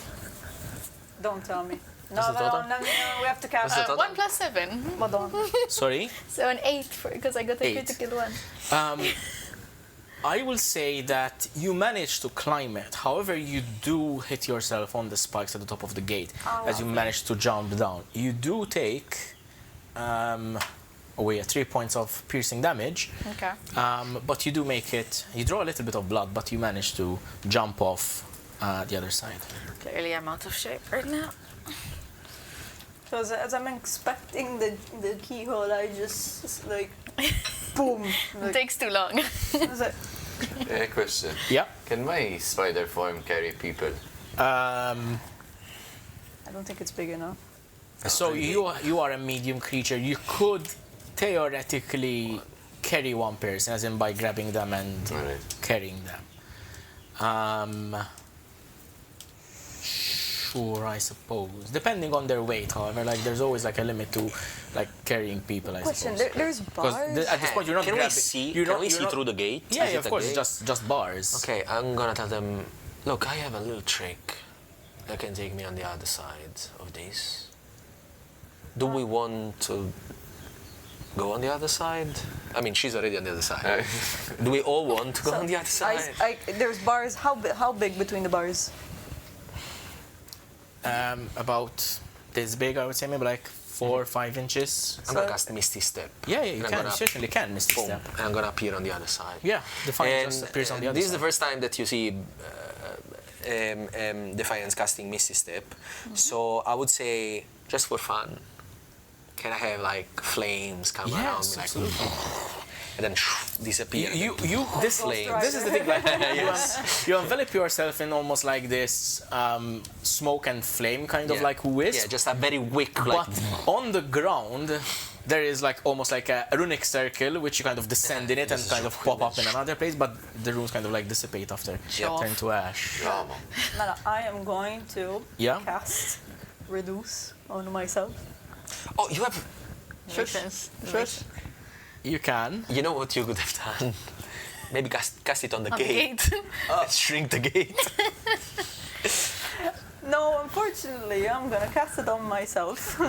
Don't tell me. No, What's the total? no, we have to count. What's the total? 1 plus 7. Hold on. Sorry. So an 8 because I got a 8. critical one. I will say that you manage to climb it. However, you do hit yourself on the spikes at the top of the gate as you manage to jump down. You do take 3 points of piercing damage. Okay. But you do make it. You draw a little bit of blood, but you manage to jump off the other side. Clearly I'm out of shape right now. So as I'm inspecting the keyhole, I just like boom. It Like, takes too long. it's like, Question. Yeah. Can my spider form carry people? I don't think it's big enough. So you are a medium creature. You could theoretically carry one person, as in by grabbing them and Alright. carrying them. Sure, I suppose. Depending on their weight, however, like there's always like a limit to like carrying people. I Question: suppose. there's bars. At this point, you're not Can grabbing. we see? You're Can not, we you're see not- through the gate? Yeah, Is yeah, it of a course, gate? just bars. Okay, I'm gonna tell them. Look, I have a little trick that can take me on the other side of this. Do we want to go on the other side? I mean, she's already on the other side. Do we all want to go on the other side? There's bars. How big between the bars? About this big, I would say, maybe like 4 or 5 inches. I'm gonna cast Misty Step. Yeah, you And I'm can. You gonna- certainly can, Mr. Boom, Step. and I'm gonna appear on the other side. Yeah, Defiance And just appears on the other this is side. the first time that you see Defiance casting Misty Step. So I would say, just for fun, can I have like flames come around Yes, me, like, absolutely. and then disappear? This Flames. this is the thing. Like, you envelop yourself in almost like this smoke and flame kind of like wisp. Yeah, just a very wick, like, But on the ground, there is like almost like a runic circle, which you kind of descend in it and kind of pop up in another place. But the runes kind of like dissipate after, turn to ash. Drama. No, I am going to Yeah. cast reduce on myself. oh, you have. Makes sense. Shush. You can. You know what you could have done? Maybe cast it on the On the gate. gate. And shrink the gate. No, unfortunately, I'm gonna cast it on myself.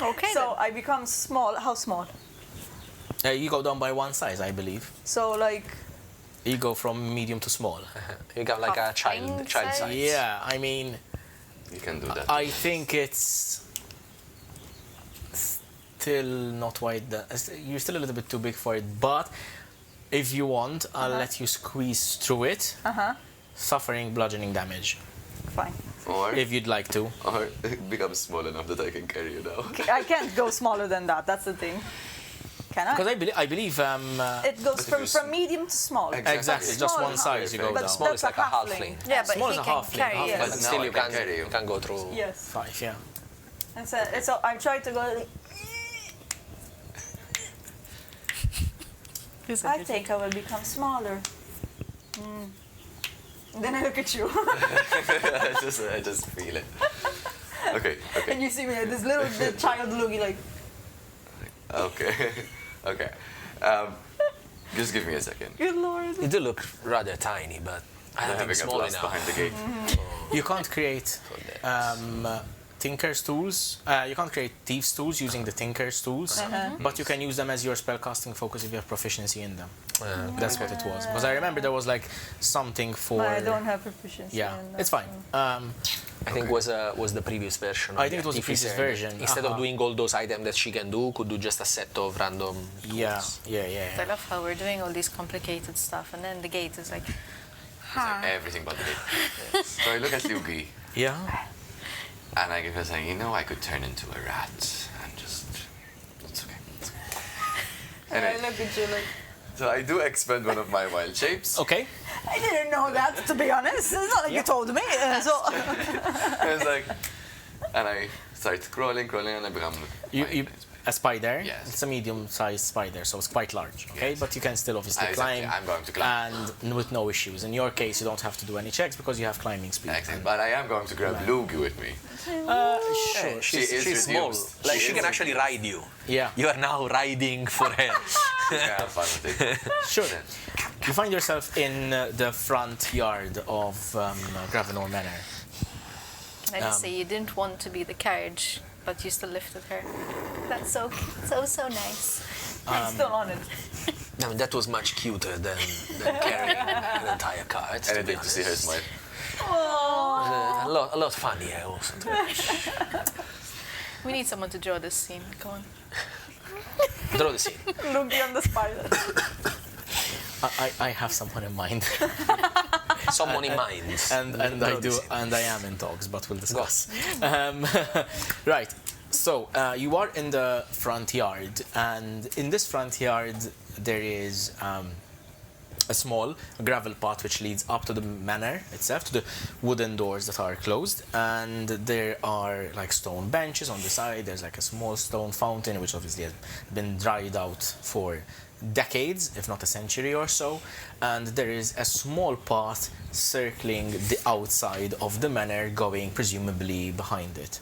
Okay. So I become small. How small? You go down by one size, I believe. So like, You go from medium to small. You got like a Half child thing size. size? Yeah, I mean, You can do that. I think it's still not quite that. You're still a little bit too big for it, but if you want, I'll let you squeeze through it, suffering bludgeoning damage, fine. Or if you'd like to. it becomes small enough that I can carry you now. I can't go smaller than that. That's the thing. Can I? Because I believe It goes from medium to small. exactly just Small one size you go but down. Small that's is like a halfling. Yeah, but Small he as a can halfling, carry halfling. it. But Now still, I you can can carry you. you can go through. Yes. 5, yeah. And so I try to go. I think I will become smaller. Then I look at you, I just feel it. Okay. and you see me like this little child Lugii, like. Okay. Okay. Just give me a second. Good lord. You do look rather tiny, but I don't think having it's a small blast enough. behind the gate. You can't create Tinker's tools. You can't create Thieves' tools using the Tinker's tools, but you can use them as your spellcasting focus if you have proficiency in them. That's what it was. Because I remember there was like something for. But I don't have proficiency. Yeah, in that, it's fine. I think was the previous version. I think it was the previous version. Instead of doing all those items that she can do, could do just a set of random tools. Yeah. I love how we're doing all these complicated stuff, and then the gate is like, Like everything but the gate. So I look at Lugii, Yeah. and I give her saying, you know, I could turn into a rat and just... It's okay. And I Anyway, look at you like, so I do expend one of my wild shapes. Okay. I didn't know that, to be honest. It's not like you told me. So I was like... And I start crawling, and I become... A spider. Yes. It's a medium-sized spider, so it's quite large. Okay, Yes. but you can still obviously Exactly, climb. I'm going to climb. And with no issues. In your case, you don't have to do any checks because you have climbing speed. Excellent. But I am going to grab Lugii with me. Sure. She is She's small. reduced. Like She she is can actually ride you. Yeah. You are now riding for her. Yeah, have fun with it. Sure. You find yourself in the front yard of Gravenor Manor. I just say you didn't want to be the carriage, but you still lifted her. That's so nice. I'm still on it. I mean, that was much cuter than carrying an entire cart. And I to be need to see her honest. smile. A lot funnier also. To watch. We need someone to draw this scene. Come on. Draw the scene. Lugii on the spider. I have someone in mind. Someone in mind. and I am in talks, but we'll discuss. Right. So you are in the front yard, and in this front yard there is a small gravel path which leads up to the manor itself, to the wooden doors that are closed, and there are like stone benches on the side. There's like a small stone fountain which obviously has been dried out for decades, if not a century or so, and there is a small path circling the outside of the manor, going presumably behind it.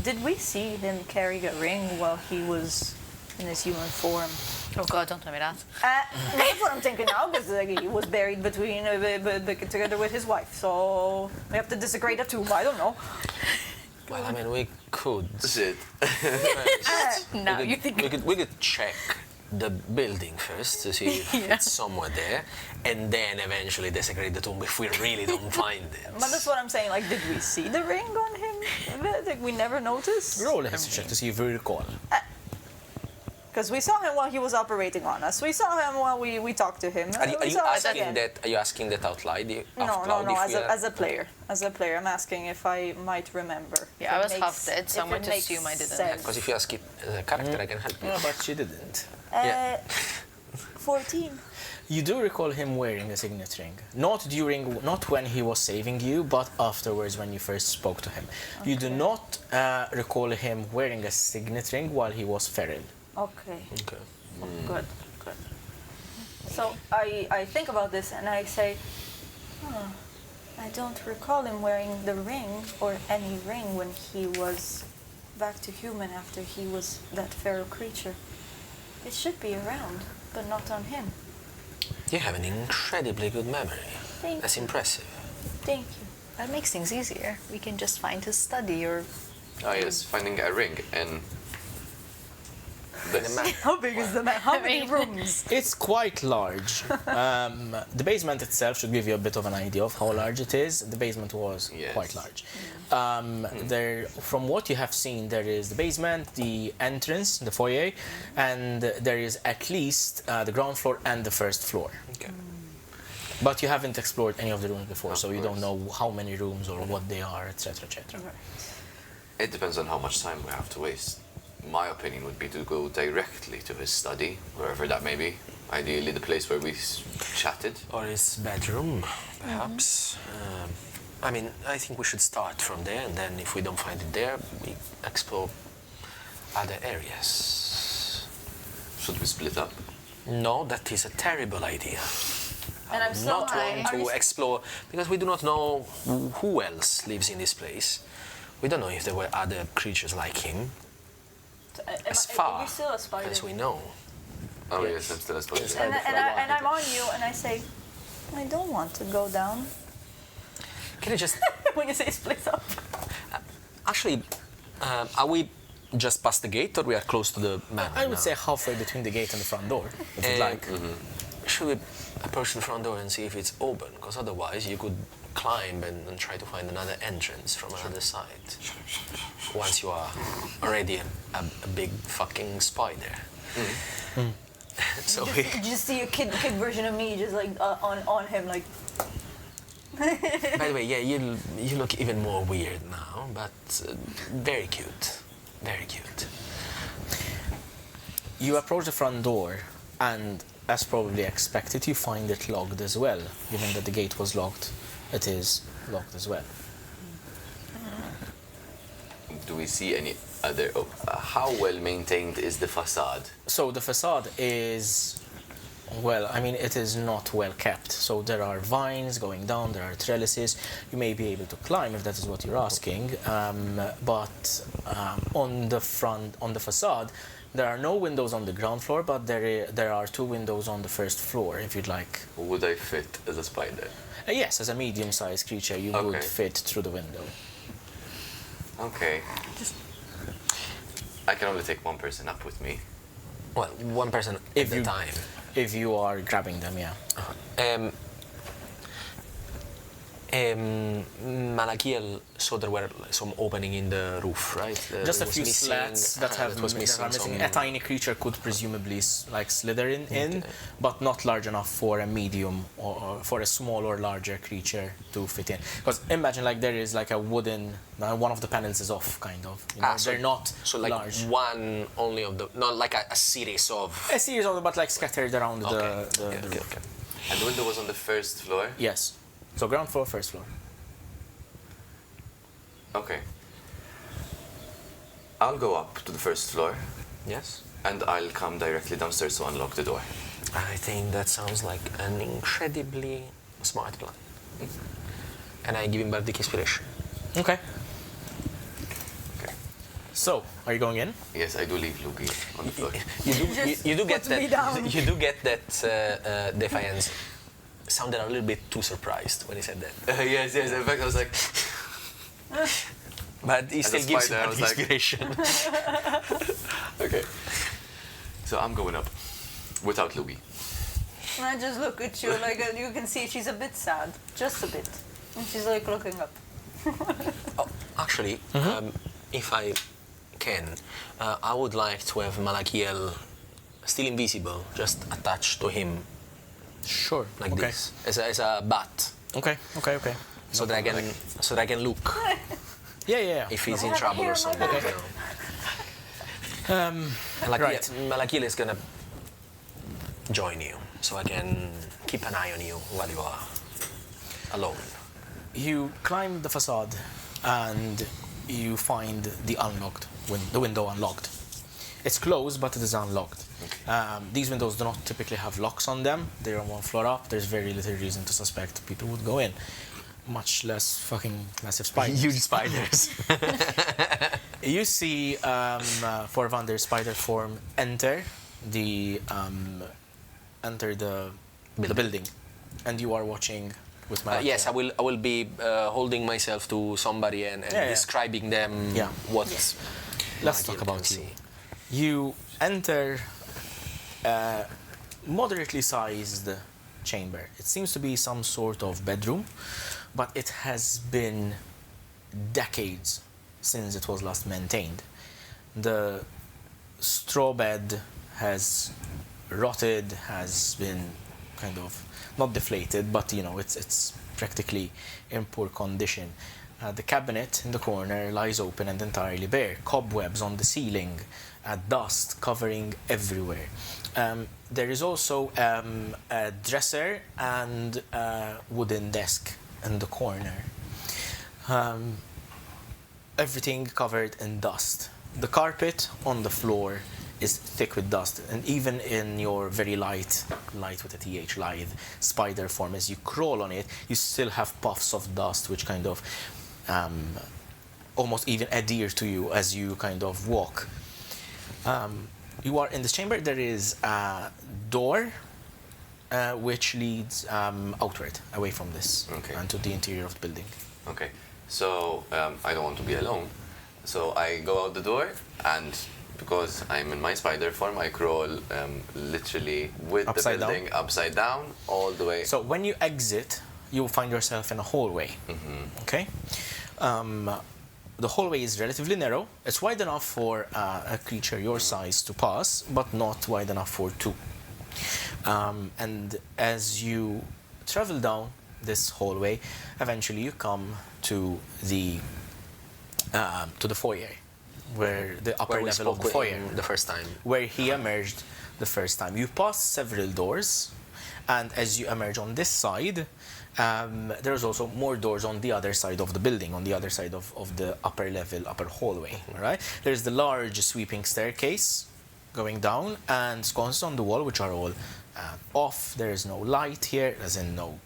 Did we see him carry a ring while he was in his human form? Oh God, don't tell me that. That's what I'm thinking now, because he was buried between together with his wife. So we have to disagree that too. I don't know. Well, I mean, we could. Shit. Now you think We could check the building first to see if it's somewhere there, and then eventually desecrate the tomb if we really don't find it. But that's what I'm saying. Like, did we see the ring on him? Like, we never noticed. Roll a history check to see if you recall. Because we saw him while he was operating on us. We saw him while we talked to him. Are We you saw it asking again. that? Are you asking that out loud? No. As a player, I'm asking if I might remember. Yeah, I If was it half makes- dead, so if I'm going it to makes assume I didn't. sense. Because if you ask it as a character, I can help you. No, but she didn't. Yeah. 14. You do recall him wearing a signet ring. Not when he was saving you, but afterwards when you first spoke to him. Okay. You do not recall him wearing a signet ring while he was feral. Okay. Okay. Good. So I think about this and I say, I don't recall him wearing the ring or any ring when he was back to human after he was that feral creature. It should be around, but not on him. You have an incredibly good memory. That's impressive. Thank you. That makes things easier. We can just find his study or... Oh yes, finding a ring in this. How big is the man? How many mean- rooms? It's quite large. The basement itself should give you a bit of an idea of how large it is. The basement was Yes. quite large. There, from what you have seen, there is the basement, the entrance, the foyer, and there is at least the ground floor and the first floor. Okay. But you haven't explored any of the rooms before, Of so you don't course. know how many rooms or what they are, etc., etc. It depends on how much time we have to waste. My opinion would be to go directly to his study, wherever that may be. Ideally, the place where we chatted. Or his bedroom, perhaps. I mean, I think we should start from there, and then if we don't find it there, we explore other areas. Should we split up? No, that is a terrible idea. And I'm so Not high. want to explore, because we do not know who else lives in this place. We don't know if there were other creatures like him, as far Are you still a spider? as we know. Oh yes, I'm still a spell. Inside. And I'm on you, and I say, I don't want to go down. Can you just... When you say split up. Actually, are we just past the gate, or we are close to the manor I would now? say halfway between the gate and the front door, if you'd like. Should we approach the front door and see if it's open? Because otherwise you could climb and try to find another entrance from another side. Once you are already a big fucking spider. So we... You just see a kid version of me, just like on him, like. By the way, yeah, you look even more weird now, but very cute. Very cute. You approach the front door, and as probably expected, you find it locked as well. Given that the gate was locked, it is locked as well. Do we see any other... how well maintained is the facade? So the facade is, well, I mean, it is not well kept. So there are vines going down, there are trellises. You may be able to climb if that is what you're asking. But on the front, on the facade, there are no windows on the ground floor, but there are 2 windows on the first floor, if you'd like. Would I fit as a spider? Yes, as a medium-sized creature, you Okay. would fit through the window. Okay. I can only take one person up with me. Well, one person If at a you- time. If you are grabbing them, yeah. Malakiel saw there were some opening in the roof, right? Just a It was few missing- slats that that was missing. missing. Some, A tiny creature could presumably like slither in, but not large enough for a medium or for a small or larger creature to fit in. Because imagine like there is like a wooden, one of the panels is off, kind of. You know, so- they're not so like large. one only of the, not like a series of. A series of them, but like scattered around the Okay, roof. okay. And the window was on the first floor? Yes. So ground floor, first floor. Okay. I'll go up to the first floor, Yes. and I'll come directly downstairs to unlock the door. I think that sounds like an incredibly smart plan. And I give him Bardic Inspiration. Okay. Okay. So, are you going in? Yes, I do leave Lugii on the floor. You do get puts me that. down. You do get that. Defiance sounded a little bit too surprised when he said that, Yes. In fact, I was like... but he As a still gives you spider, I Bardic was like- Inspiration. Okay. So I'm going up without Lugii. And I just look at you, like you can see she's a bit sad, just a bit, and she's like looking up. Oh, actually, if I can, I would like to have Malakiel still invisible, just attached to him Sure. like okay. this, as a bat, Okay. so that I can look Yeah. if he's in have a trouble hair or on my something. back. You know. right. Malakiel is gonna join you, so I can keep an eye on you while you are alone. You climb the facade and you find the window unlocked. It's closed, but it is unlocked. These windows do not typically have locks on them. They're on one floor up. There's very little reason to suspect people would go in, much less fucking massive spiders. Huge spiders. You see Forvander's spider form enter the building, and you are watching with Malakia. Yes, I will be holding myself to somebody and Yeah. describing them Yeah. what. Let's Malakiel talk can about you. see. You enter a moderately sized chamber. It seems to be some sort of bedroom, but it has been decades since it was last maintained. The straw bed has rotted, has been kind of not deflated, but you know it's practically in poor condition. The cabinet in the corner lies open and entirely bare. Cobwebs on the ceiling, dust covering everywhere. There is also a dresser and a wooden desk in the corner. Everything covered in dust. The carpet on the floor is thick with dust, and even in your very light with a TH, lithe spider form, as you crawl on it, you still have puffs of dust which kind of almost even adhere to you as you kind of walk. you are in this chamber. There is a door which leads outward, away from this, Okay. and to the interior of the building. Okay, so I don't want to be alone. So I go out the door, and because I'm in my spider form, I crawl literally with Upside the building upside down all the way. So when you exit, you will find yourself in a hallway. Okay? The hallway is relatively narrow. It's wide enough for a creature your size to pass, but not wide enough for two. And as you travel down this hallway, eventually you come to the foyer, where the upper Where we level of spoke the with foyer, him the first time. where he emerged the first time. You pass several doors, and as you emerge on this side, there's also more doors on the other side of the building, on the other side of the upper level, upper hallway. Right? There's the large sweeping staircase going down, and sconces on the wall, which are all off. There is no light here, as in no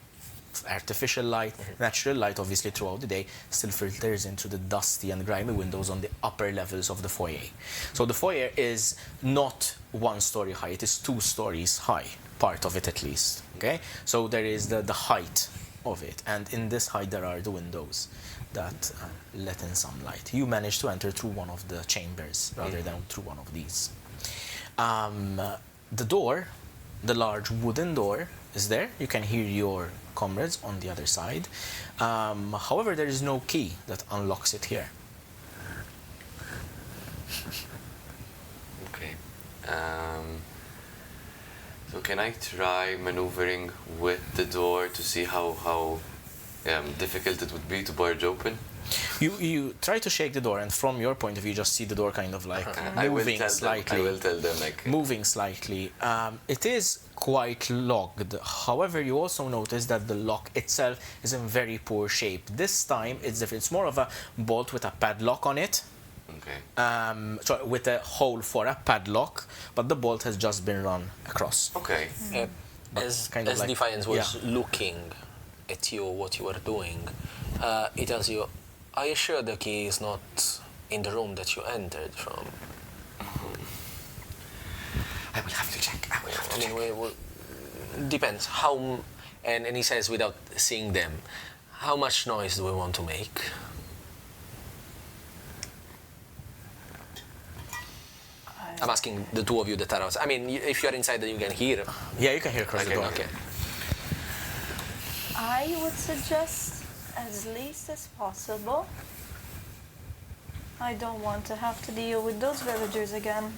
artificial light. Natural light, obviously, throughout the day still filters into the dusty and grimy windows on the upper levels of the foyer. So the foyer is not 1 story high, it is 2 stories high, part of it at least. Okay, so there is the height of it, and in this height there are the windows that let in some light. You manage to enter through one of the chambers rather than through one of these. The door, the large wooden door, is there. You can hear your comrades on the other side. However, there is no key that unlocks it here. Okay. So can I try maneuvering with the door to see how difficult it would be to barge open? You try to shake the door, and from your point of view, you just see the door kind of like moving slightly. I will tell them like Moving slightly. It is quite locked. However, you also notice that the lock itself is in very poor shape. This time, it's different. It's more of a bolt with a padlock on it. Okay. So with a hole for a padlock, but the bolt has just been run across. Okay. As kind of like- Defiance was looking at you, what you were doing, he tells you, are you sure the key is not in the room that you entered from? I will have to check. I mean, depends. How, and he says without seeing them, how much noise do we want to make? I'm asking the two of you that are outside. I mean, if you're inside, then you can hear. Yeah, you can hear across the door. Okay. I would suggest as least as possible. I don't want to have to deal with those villagers again.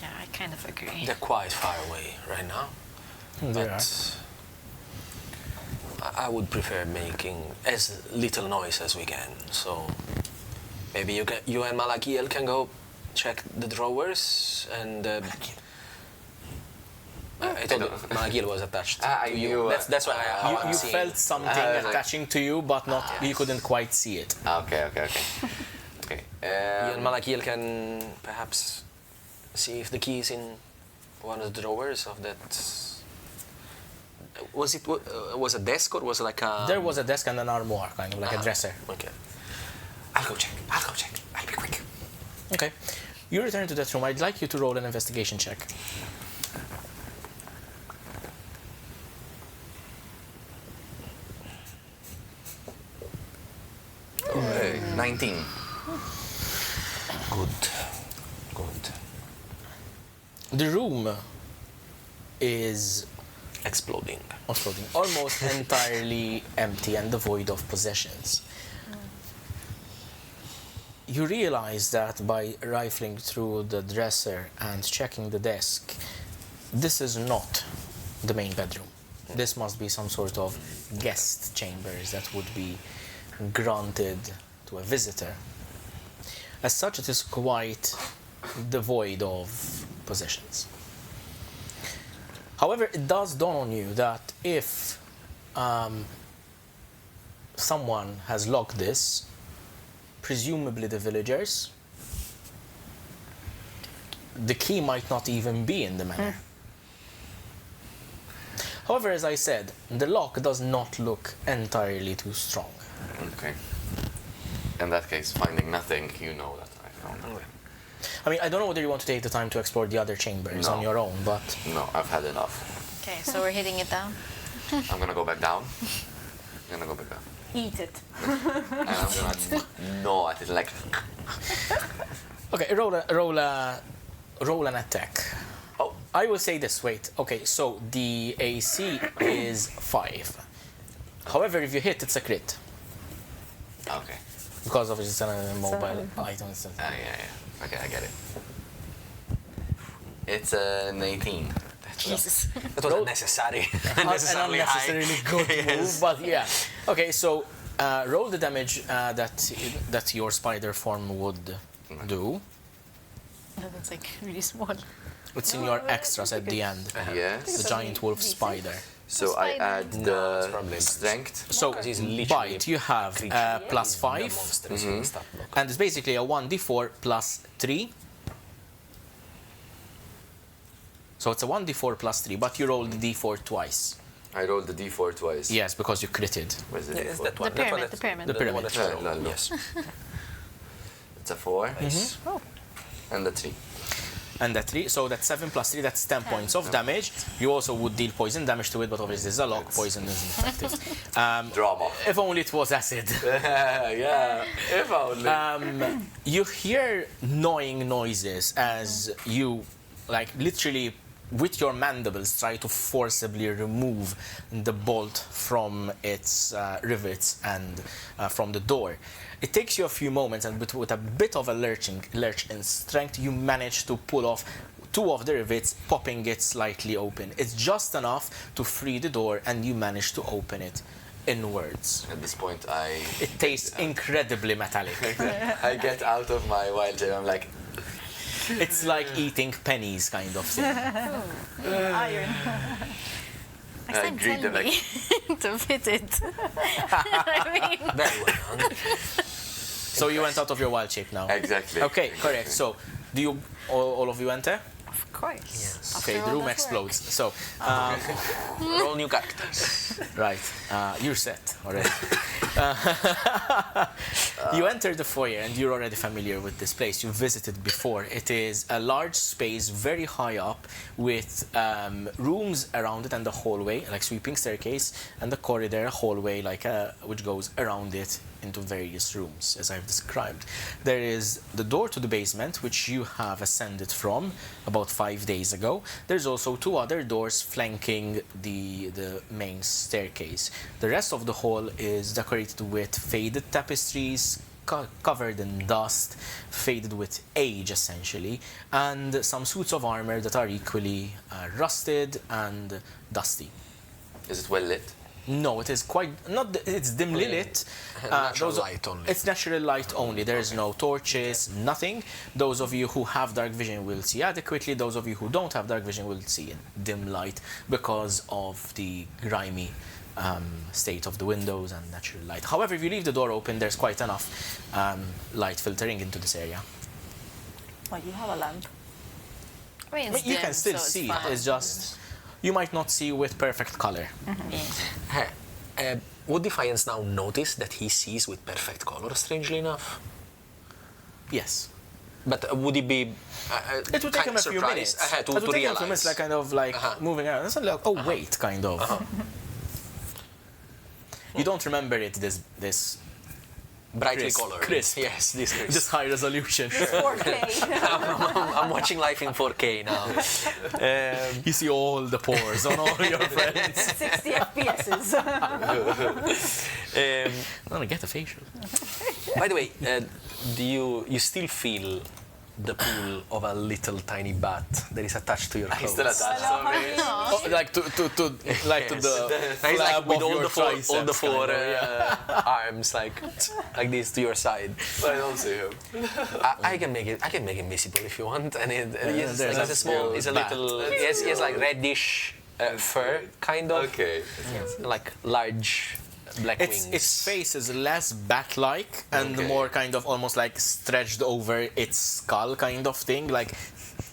Yeah, I kind of agree. They're quite far away right now. They are. But I would prefer making as little noise as we can. So maybe you and Malakiel can go check the drawers, and I told you Malakiel was attached to you. That's why I'm You seeing. felt something attaching to you, but not. You couldn't quite see it. Okay. Okay. You and Malakiel can perhaps see if the key is in one of the drawers of that. Was a desk, or was it like a? There was a desk and an armoire, kind of like a dresser. Okay. I'll go check. I'll be quick. Okay. You return to that room. I'd like you to roll an investigation check. Okay. 19. Good. The room is Exploding. almost entirely empty and devoid of possessions. You realize that by rifling through the dresser and checking the desk, this is not the main bedroom. This must be some sort of guest chambers that would be granted to a visitor. As such, it is quite devoid of possessions. However, it does dawn on you that if someone has locked this, presumably the villagers, the key might not even be in the manor. However, as I said, the lock does not look entirely too strong. Okay. In that case, finding nothing, you know that I found nothing. I mean, I don't know whether you want to take the time to explore the other chambers No. on your own, but No, I've had enough. Okay, so we're hitting it down. I'm gonna go back down. I'm gonna go back down. Eat it. And I'm gonna gnaw at it like. okay, roll an attack. Oh, I will say this. Wait. Okay, so the AC is 5. However, if you hit, it's a crit okay. because of it's a mobile item. Yeah. Okay, I get it. It's an 18. Jesus. That was unnecessary. An Unnecessarily high. unnecessarily good move, but yeah. Okay, so roll the damage that your spider form would do. That's like really small. It's in your extras at the end. Yes. The giant wolf spider. So I add No, it's the probably- strength. So Because he's literally bite, you have creature. plus The 5, monster is in stat block. and it's basically a 1d4 plus 3. So it's a 1d4 plus 3, but you roll the d4 twice. I rolled the d4 twice. Yes, because you critted. Where's the Yeah, it's d4? that one. The that pyramid, one the that- pyramid. The the one pyramid. that you Yeah, rolled. no. Yes. It's a 4 Nice. and a 3. And that 3, so that's 7 plus 3, that's 10 points of damage. You also would deal poison damage to it, but obviously it's a lock, poison isn't effective. Drama. If only it was acid. Yeah, if only. You hear gnawing noises as you, like, literally with your mandibles try to forcibly remove the bolt from its rivets and from the door. It takes you a few moments, and with a bit of a lurch in strength, you manage to pull off 2 of the rivets, popping it slightly open. It's just enough to free the door, and you manage to open it inwards. At this point, It tastes incredibly metallic. I get out of my wild shape. I'm like, It's like eating pennies kind of thing. Iron. Next time greet tell them me to fit it. I mean, Very well done. So you went out of your wild shape now. exactly. Okay, correct. So do you all of you enter? of course. Yes. Okay, After the all room that explodes. So Roll new characters. right, you're set already. You enter the foyer and you're already familiar with this place. You've visited before. It is a large space, very high up, with rooms around it and a hallway, like sweeping staircase, and the corridor, hallway, like which goes around it into various rooms, as I've described. There is the door to the basement, which you have ascended from about 5 days ago. There's also 2 other doors flanking the main staircase. The rest of the hall is decorated with faded tapestries, covered in dust, faded with age essentially, and some suits of armor that are equally rusted and dusty. Is it well lit? No, it is quite not. It's dimly lit. Natural those are- light only. It's natural light only. There is no torches, nothing. Those of you who have dark vision will see adequately. Those of you who don't have dark vision will see in dim light because of the grimy state of the windows and natural light. However, if you leave the door open, there's quite enough light filtering into this area. Well, you have a lamp. I mean, I mean, you dim, can still so see. fine. It's just you might not see with perfect color. Would Defiance now notice that he sees with perfect color, strangely enough? Yes. But would he be It would take him a few minutes. to It would take him a realize? few minutes, like kind of like moving around. It's like, oh wait, kind of. You don't remember it this Brightly crisp, colored. crisp. Yes, this crisp. this high resolution. 4K. I'm watching life in 4K now. You see all the pores on all your friends. 60 FPSs. I'm gonna get a facial. By the way, do you still feel the pull of a little tiny bat that is attached to your clothes? Still attached to me. Oh, like to the It's like flab with of all your the four, triceps, kind of, arms like this to your side. I don't see him. I can make him visible if you want, and it's there's like a a small, it's a bat. little, he has like reddish fur kind of, Okay. like large black wings. Its face is less bat-like and Okay. more kind of almost like stretched over its skull kind of thing, like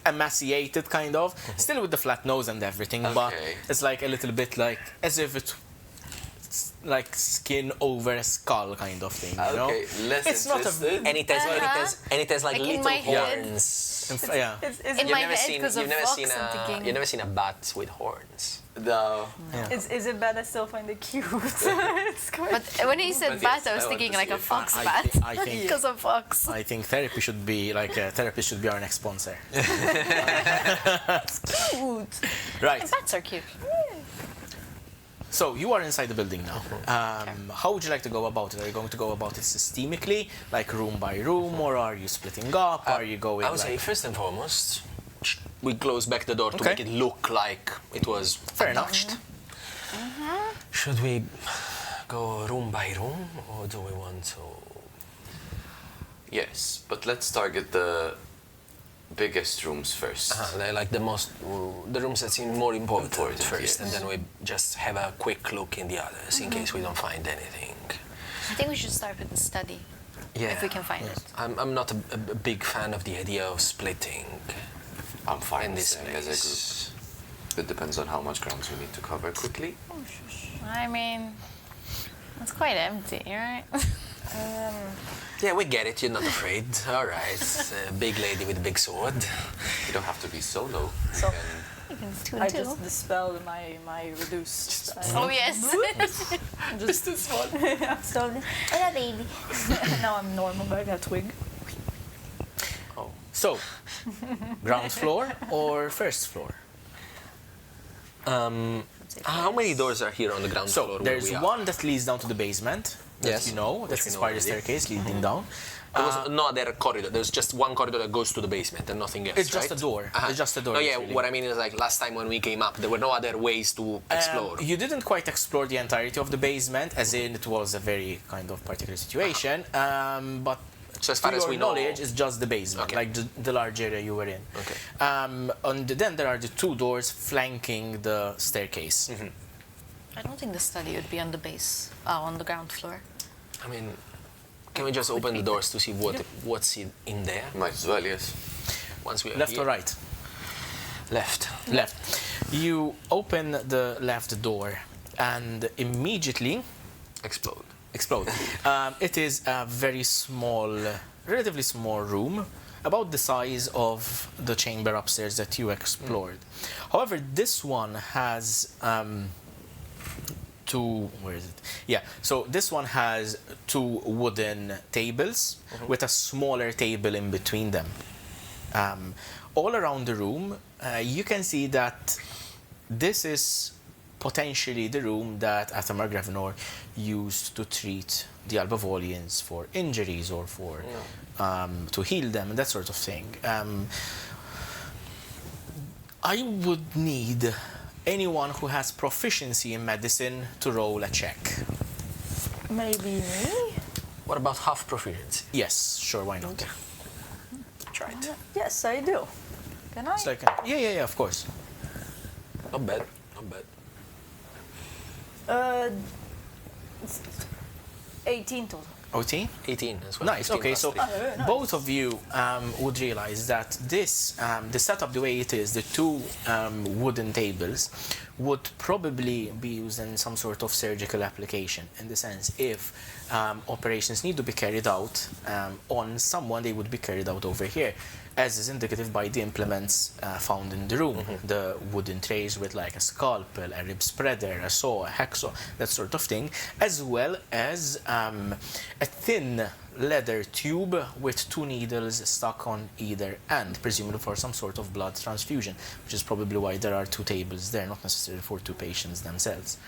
emaciated kind of. Still with the flat nose and everything, but Okay. it's like a little bit like as if it's like skin over a skull kind of thing, you know? Okay, less It's not a- interested. And it has like Like in little my head. horns. Yeah. In my head, because of fox, I'm thinking. You've never seen a bat with horns. No. Yeah. Is it bad? I still find it cute. It's quite. But when he said But bat, yes, I was I want thinking to like see a it. fox I bat. think- I think- Because of fox. I think therapy should be our next sponsor. Cute. Right. And bats are cute. So you are inside the building now. How would you like to go about it? Are you going to go about it systemically, like room by room, or are you splitting up? Are you going? I would say like... first and foremost, we close back the door to Okay. make it look like it was Fair enough. untouched. Should we go room by room, or do we want to? Yes, but let's target the biggest rooms first. They're like the rooms that seem more important, first, yes. and then we just have a quick look in the others in case we don't find anything. I think we should start with the study. If we can find it. I'm not a big fan of the idea of splitting I'm fine in with this staying as a group. place. It depends on how much grounds we need to cover quickly. I mean, it's quite empty, right? Yeah, we get it. You're not afraid. All right, big lady with a big sword. You don't have to be solo. So- You can Two I and two. just dispelled my reduced. Oh yes. Just this one. Yeah. So Oh, baby. now I'm normal. I got twig. So, ground floor or first floor? How many doors are here on the ground floor? So where there's we are? one that leads down to the basement. That Yes, you know. which That's we the know spiral already. staircase leading down. There was no other corridor. There's just one corridor that goes to the basement and nothing else. It's just right? a door. It's just a door, No, yeah. literally. What I mean is, like last time when we came up, there were no other ways to explore. You didn't quite explore the entirety of the basement, as in it was a very kind of particular situation. But So as far to as your we know, knowledge, it's just the basement, Okay. like the large area you were in. Okay. And then there are the two doors flanking the staircase. I don't think the study would be on the base, on the ground floor. I mean, can we just open the doors to see what's in there? Might as well, yes. Once we are Left here? or right? Left. Left. You open the left door, and immediately Explode. explode. It is a very small, relatively small room, about the size of the chamber upstairs that you explored. However, this one has two. Where is it? Yeah. So this one has two wooden tables with a smaller table in between them. All around the room, you can see that this is potentially the room that Atamar Gravenor used to treat the Albavaulians for injuries or for to heal them and that sort of thing. I would need anyone who has proficiency in medicine to roll a check. Maybe me? What about half proficiency? Yes, sure, why not? Try it. Yes, I do. Can I? It's like, yeah, of course. Not bad. Not bad. It's 18 total. OT? 18 as well. Nice. 15 Okay, plus so 3. very nice. both of you would realize that this, the setup the way it is, the two wooden tables, would probably be used in some sort of surgical application. In the sense, if operations need to be carried out on someone, they would be carried out over here, as is indicative by the implements found in the room. The wooden trays with like a scalpel, a rib spreader, a saw, a hacksaw, that sort of thing, as well as a thin leather tube with two needles stuck on either end, presumably for some sort of blood transfusion, which is probably why there are two tables there, not necessarily for two patients themselves.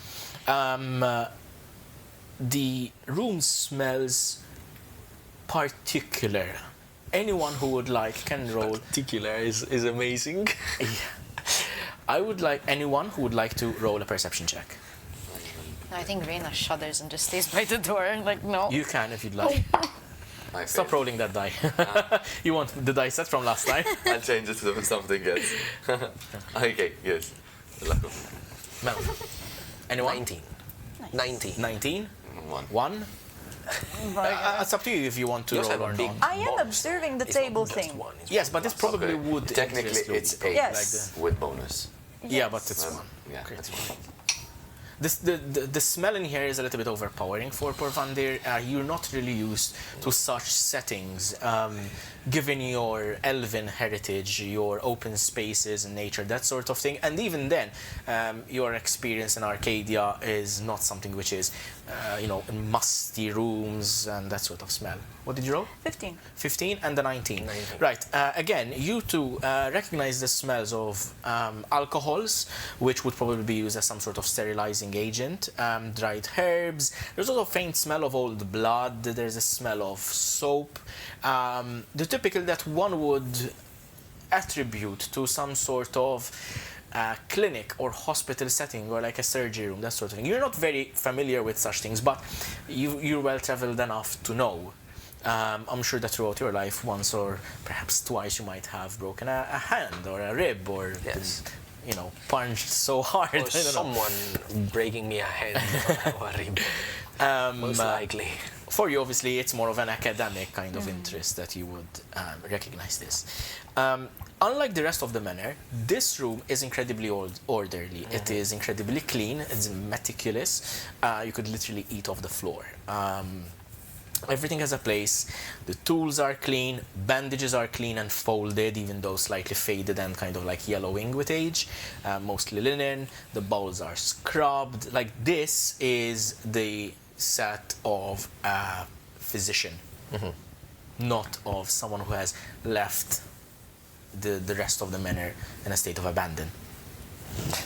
The room smells particular. Anyone who would like can roll. Particular is amazing. I would like anyone who would like to roll a perception check. No, I think Reyna shudders and just stays by the door. Like, no. You can if you'd like. I Stop failed. rolling that die. You want the die set from last time? I'll change it to something else. Okay, yes. Mel. Anyone? 19. 19. 19? One. 1? It's up to you if you want to You also roll have or a big not. I am bonus. observing the It's not table just thing. one, it's Yes, one but this plus. probably Okay. would. Technically, interest you. it's 8 Yes. with bonus. Yeah, but it's Um, one. Yeah, Great. that's fine. The smell in here is a little bit overpowering for Porvandir. You're not really used to such settings, given your elven heritage, your open spaces and nature, that sort of thing. And even then, your experience in Arcadia is not something which is, in musty rooms and that sort of smell. What did you roll? 15. 15 and the 19. 19. Right. Again, you two recognize the smells of alcohols, which would probably be used as some sort of sterilizing agent, dried herbs. There's also a faint smell of old blood. There's a smell of soap. The typical that one would attribute to some sort of clinic or hospital setting or like a surgery room, that sort of thing. You're not very familiar with such things, but you're well traveled enough to know. I'm sure that throughout your life, once or perhaps twice, you might have broken a hand or a rib or been, punched so hard. Or I don't know. someone breaking me a hand or a rib. Most likely. For you, obviously, it's more of an academic kind of interest that you would recognize this. Unlike the rest of the manor, this room is incredibly orderly. It is incredibly clean. It's meticulous. You could literally eat off the floor. Everything has a place. The tools are clean. Bandages are clean and folded, even though slightly faded and kind of like yellowing with age. Mostly linen. The bowls are scrubbed. Like, this is the set of a physician, not of someone who has left the rest of the manor in a state of abandon.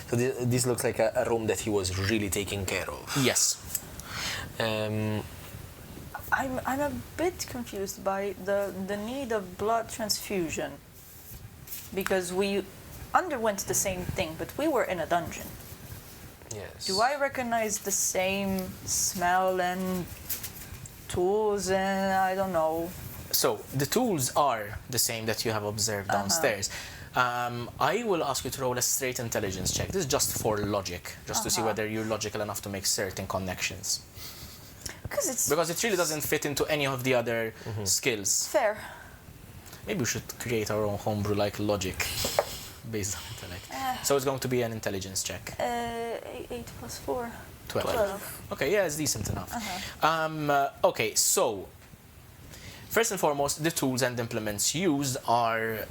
So this looks like a room that he was really taking care of. Yes. I'm a bit confused by the need of blood transfusion, because we underwent the same thing, but we were in a dungeon. Yes. Do I recognize the same smell and tools and I don't know? So the tools are the same that you have observed downstairs. I will ask you to roll a straight intelligence check. This is just for logic, just to see whether you're logical enough to make certain connections. Because it really doesn't fit into any of the other skills. Fair. Maybe we should create our own homebrew like logic based on intellect. So it's going to be an intelligence check. 8 plus 4. 12. Okay, yeah, it's decent enough. Okay, so first and foremost, the tools and implements used are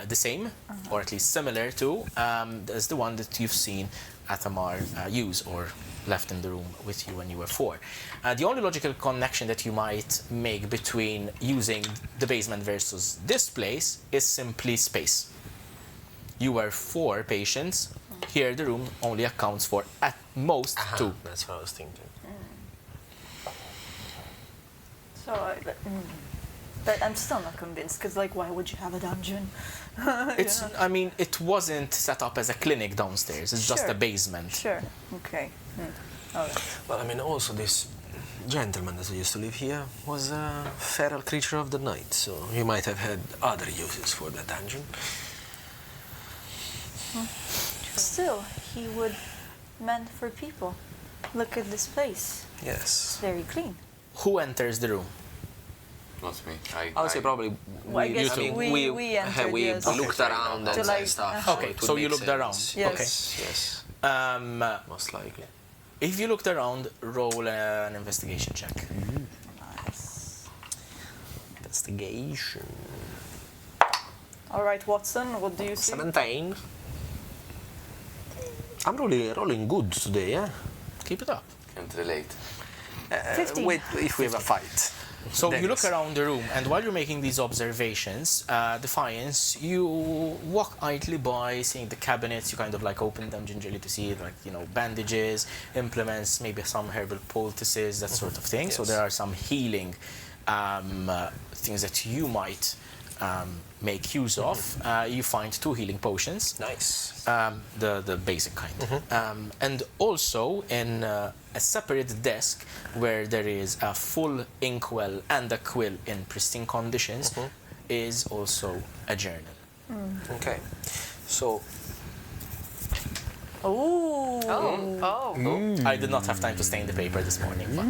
the same, or at least similar to, as the one that you've seen Athamar use or left in the room with you when you were 4. The only logical connection that you might make between using the basement versus this place is simply space. You were 4 patients. Here, the room only accounts for at most 2. That's what I was thinking. So, but I'm still not convinced, because, like, why would you have a dungeon? I mean, it wasn't set up as a clinic downstairs. It's just a basement. Sure. Okay. All right. Well, I mean, also this gentleman that used to live here was a feral creature of the night, so he might have had other uses for the dungeon. Still, he would meant for people. Look at this place. Yes. It's very clean. Who enters the room? Not me. I would say probably Well, I guess we entered, we yes. looked around To and like- stuff. Okay, It would so you make looked around. sense. Yes. Yes. Most likely. If you looked around, roll an investigation check. Nice. Investigation. All right, Watson, what do you see? 17. I'm rolling good today, yeah? Keep it up. Can't relate. 15. Wait, if we have a fight. So Then you look yes. around the room, and while you're making these observations, Defiance, you walk idly by, seeing the cabinets. You kind of like open them gingerly to see, like, bandages, implements, maybe some herbal poultices, that sort of thing. So Yes. there are some healing things that you might make use of. You find 2 healing potions. Nice. The basic kind. And also in a separate desk where there is a full inkwell and a quill in pristine conditions is also a journal. Okay. So, I did not have time to stain the paper this morning, but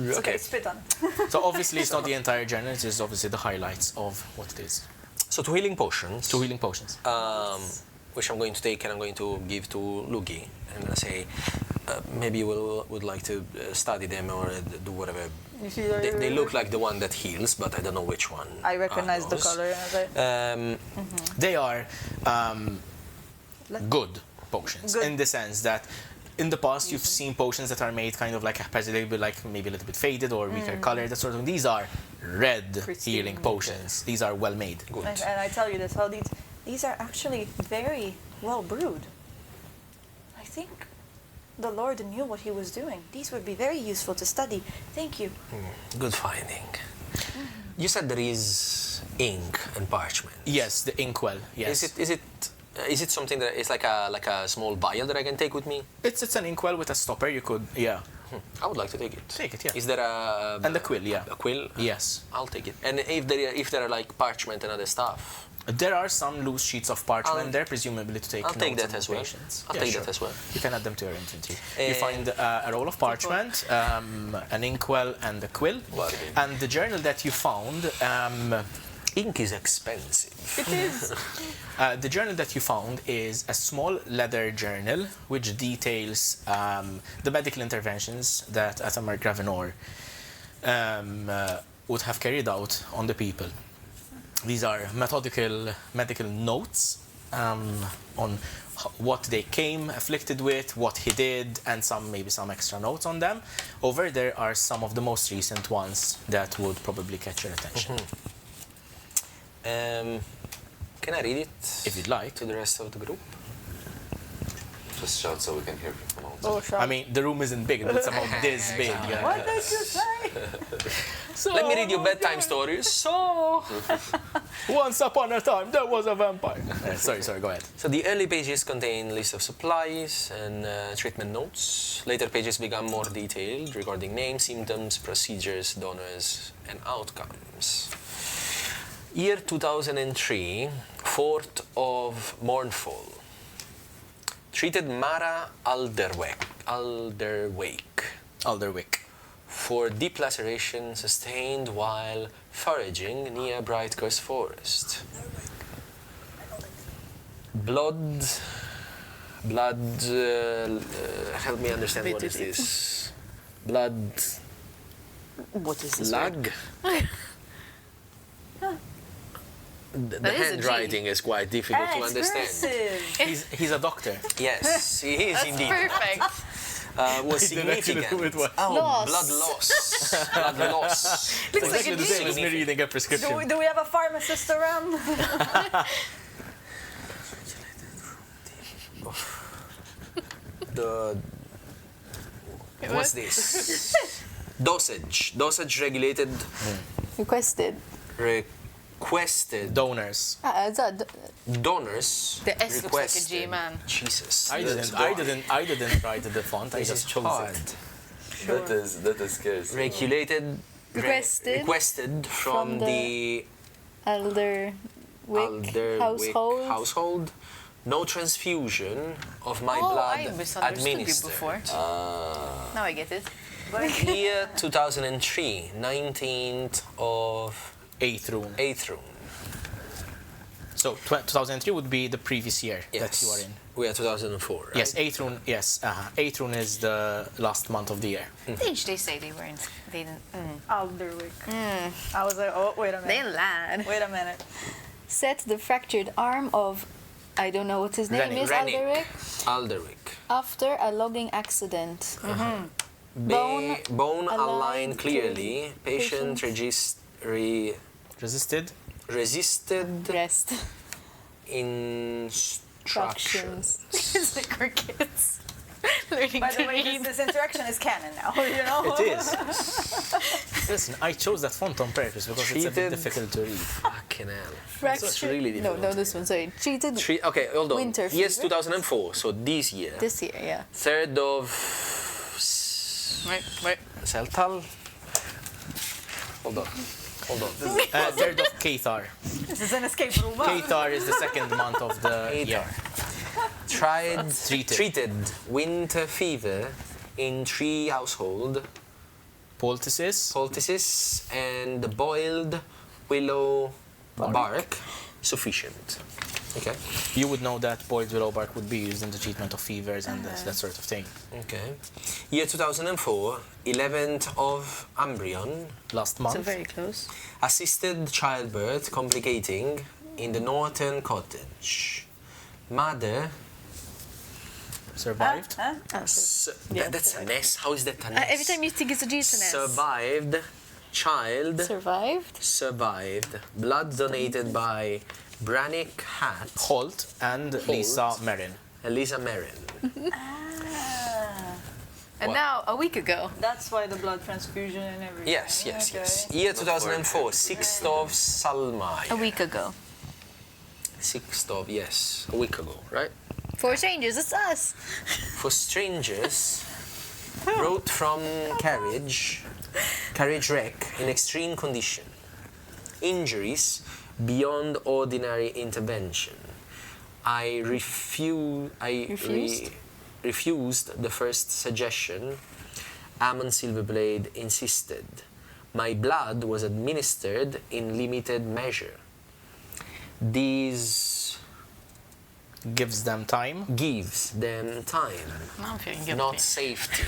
It's okay, spit on it. so obviously it's not the entire journal, it's just obviously the highlights of what it is. so 2 healing potions. 2 healing potions. Which I'm going to take and I'm going to give to Lugii. And I'm going to say, maybe you would like to study them or do whatever. You see, They look like the one that heals, but I don't know which one. I recognize the those. color. They are good potions Good. in the sense that in the past you've seen potions that are made kind of like haphazardly, like maybe a little bit faded or weaker color, that sort of thing. These are red Pristine. healing potions. These are well made. Good. And I tell you this, how these are actually very well brewed. I think the Lord knew what he was doing. These would be very useful to study. Thank you. Good finding. You said there is ink and parchment. Yes, the inkwell. Yes, Is it something that is like a small vial that I can take with me? it's an inkwell with a stopper. You could I would like to take it. take it. Yeah, Is there a and the quill. Yeah, a quill? yes. I'll take it. And if there are like parchment and other stuff, There are some loose sheets of parchment I'll- there, presumably to take I'll take notes that on as well. patients. I'll Yeah, take sure. that as well. You can add them to your inventory. You find a roll of parchment, an inkwell, and a quill. Bargain. And the journal that you found, Ink is expensive. It is. the journal that you found is a small leather journal which details the medical interventions that Atamar Gravenor would have carried out on the people. These are methodical medical notes on what they came afflicted with, what he did, and maybe some extra notes on them. Over there are some of the most recent ones that would probably catch your attention. Can I read it? If you'd like. To the rest of the group. Just shout so we can hear from outside. Oh, sure. I mean, the room isn't big, it's about this big. Yeah. What did you say? Let me read you bedtime stories. So, once upon a time, there was a vampire. Sorry, go ahead. So the early pages contain lists of supplies and treatment notes. Later pages become more detailed regarding names, symptoms, procedures, donors, and outcomes. Year 2003, 4th of Mournful. Treated Mara Alderwick. for deep laceration sustained while foraging near Brightcurse Forest. Blood, help me understand what is this? Blood What is this? lag? The That is a G. handwriting is quite difficult to understand. Expensive. He's a doctor. Yes, he is indeed. Perfect. Was He did actually significant. do it well. Oh, Loss. blood loss. Blood loss. It's like exactly a the same as me genie. reading a prescription. Do we have a pharmacist around? What's this? Dosage regulated. Requested. Requested. Donors. Donors. The S looks like a G, requested. man. Jesus. I didn't write the font. I This just is chose hard. it. That is scarce. Regulated. Requested from the Alderwick household. No transfusion of my Oh, blood I misunderstood you administered. before. Now I get it. Year 2003, 19th of 8th rune. 8th rune. So 2003 would be the previous year that Yes. you are in. We are 2004, right? Yes, 8th rune. Yes, 8th rune is the last month of the year. Didn't they say they weren't? They didn't. Alderwick. I was like, oh, wait a They minute. lied. Wait a minute. Set the fractured arm of, I don't know what his name is, Rennick. Alderwick, Alderic. after a logging accident. Bone Bone aligned aligned clearly. Patient Resisted. resisted Rest. instructions. It's like our kids learning By to the way, read. this interaction is canon now, you know? It is. Listen, I chose that font on purpose because it's a bit Treated. difficult to read. Fucking hell. Fractured. It's really no, difficult. this one. Sorry. Treated Okay, hold on. Winter Yes, fever? 2004. So this year. this year. Yeah. 3rd of Right. Seltal. Hold on. 3rd of Cathar. This is an escape room. huh? Cathar is the second month of the year. Treated winter fever in 3 household. Poultices and boiled willow bark sufficient. Okay. You would know that boiled willow bark would be used in the treatment of fevers and that sort of thing. Okay. Year 2004, 11th of Umbrian, Last So month, very close. assisted childbirth complicating in the northern cottage. Mother... survived. That's an S. How is that an S? Every time you think it's a G, it's an S. Survived. Child. Survived. Survived. Blood donated by Brannick Hat. Holt and Lisa Merrin. Elisa Merrin. And now, a week ago. That's why the blood transfusion and everything. Yes. Okay. Year 2004, 6th of Salmai. A week ago. 6th of, yes, a week ago, right? For strangers, it's us. For strangers, wrote from carriage wreck in extreme condition. Injuries beyond ordinary intervention. I refused the first suggestion. Ammon Silverblade insisted. My blood was administered in limited measure. These Gives them time. gives them time, I'm feeling guilty. not safety.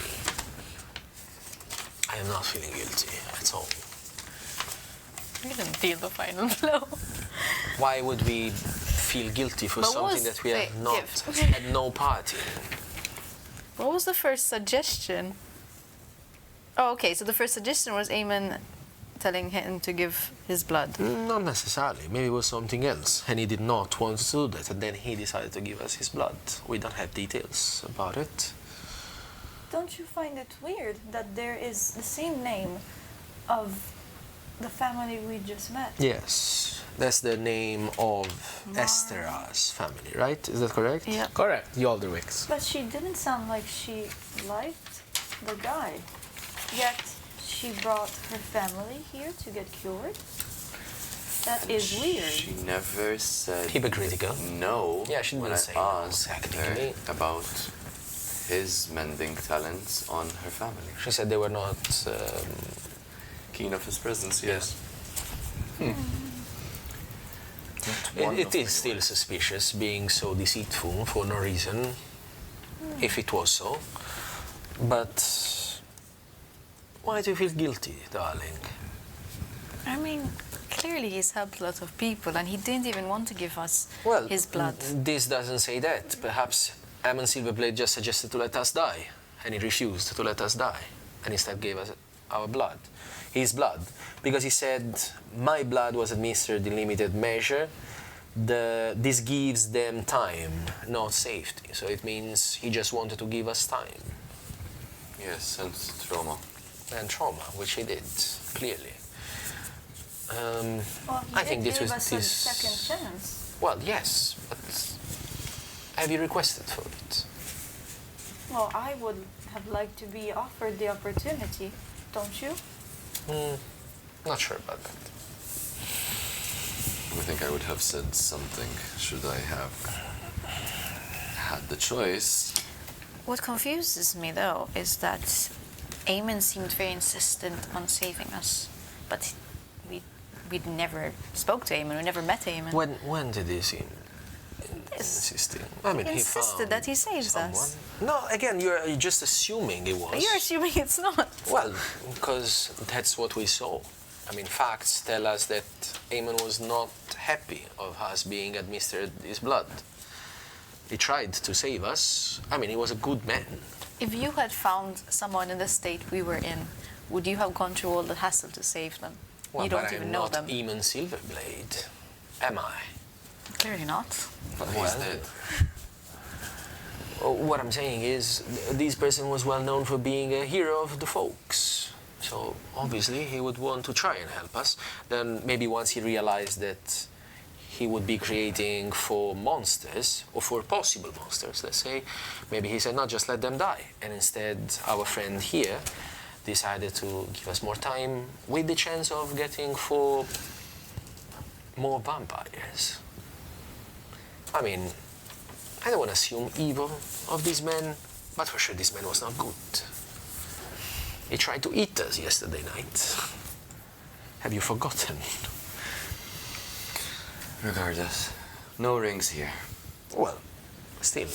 I am not feeling guilty at all. We didn't deal the final blow. Why would we feel guilty for But something was- that we have wait, not give. had no part in? What was the first suggestion? Oh, okay. So the first suggestion was Eamon telling him to give his blood. Not necessarily. Maybe it was something else, and he did not want to do that, and then he decided to give us his blood. We don't have details about it. Don't you find it weird that there is the same name of the family we just met? Yes, that's the name of Estera's family, right? Is that correct? Yeah. Correct, the Alderwicks. But she didn't sound like she liked the guy. Yet she brought her family here to get cured? That is weird. She never said Hypocritical. no Yeah, she when didn't I say no, asked technically. her about his mending talents on her family. She said they were not. Keen of his presence, yes. It is still suspicious being so deceitful for no reason, if it was so. But why do you feel guilty, darling? I mean, clearly he's helped a lot of people, and he didn't even want to give us Well, his blood. This doesn't say that. Perhaps Ammon Silverblade just suggested to let us die, and he refused to let us die, and instead gave us our blood, his blood, because he said, my blood was administered in limited measure. This gives them time, not safety. So it means he just wanted to give us time Yes, and trauma. and trauma, which he did, clearly. Well, he I think did this give was us a second chance. Well, yes, but have you requested for it? Well, I would have liked to be offered the opportunity, don't you? Not sure about that. I think I would have said something should I have had the choice. What confuses me, though, is that Eamon seemed very insistent on saving us, but we never spoke to Eamon. We never met Eamon. When did he seem insisting? I mean, He he insisted found that he saves someone. us. No, again, you're just assuming it was. You're assuming it's not. Well, because that's what we saw. I mean, facts tell us that Eamon was not happy of us being administered his blood. He tried to save us. I mean, he was a good man. If you had found someone in the state we were in, would you have gone through all the hassle to save them? Well, You don't but even I'm know not them. Eamon Silverblade, am I? Clearly not. But he's Well, dead. What I'm saying is, this person was well known for being a hero of the folks. So obviously he would want to try and help us. Then maybe once he realized that he would be creating for monsters, or for possible monsters, let's say, maybe he said, no, just let them die. And instead, our friend here decided to give us more time with the chance of getting for more vampires. I mean, I don't want to assume evil of these men, but for sure this man was not good. He tried to eat us yesterday night. Have you forgotten? Regardless, No rings here. Well, still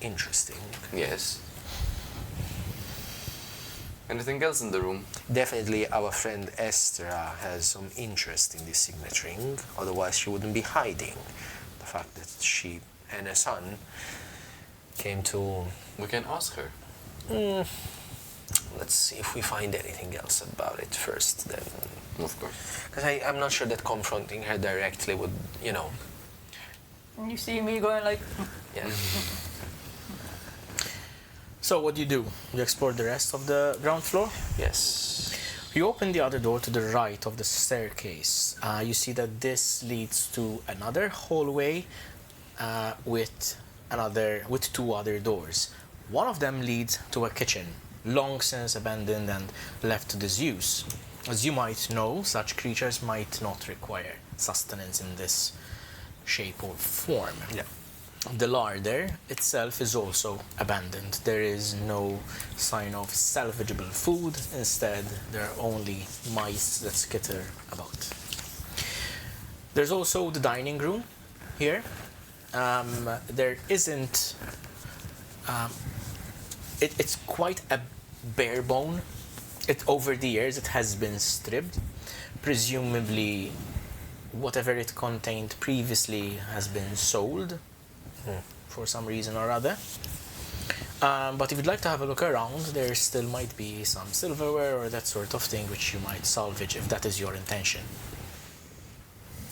interesting. Yes. Anything else in the room? Definitely our friend Esther has some interest in this signet ring, otherwise she wouldn't be hiding the fact that she and her son came to... We can ask her. Let's see if we find anything else about it first, then. Of course. Because I'm not sure that confronting her directly would, you know... And you see me going like, Yeah. So what do you do? You explore the rest of the ground floor? Yes. You open the other door to the right of the staircase. You see that this leads to another hallway with two other doors. One of them leads to a kitchen, long since abandoned and left to disuse. As you might know, such creatures might not require sustenance in this shape or form. Yeah. The larder itself is also abandoned. There is no sign of salvageable food. Instead, there are only mice that skitter about. There's also the dining room here. There isn't... it's quite a bare bone. Over the years, it has been stripped. Presumably, whatever it contained previously has been sold for some reason or other. But if you'd like to have a look around, there still might be some silverware or that sort of thing which you might salvage if that is your intention.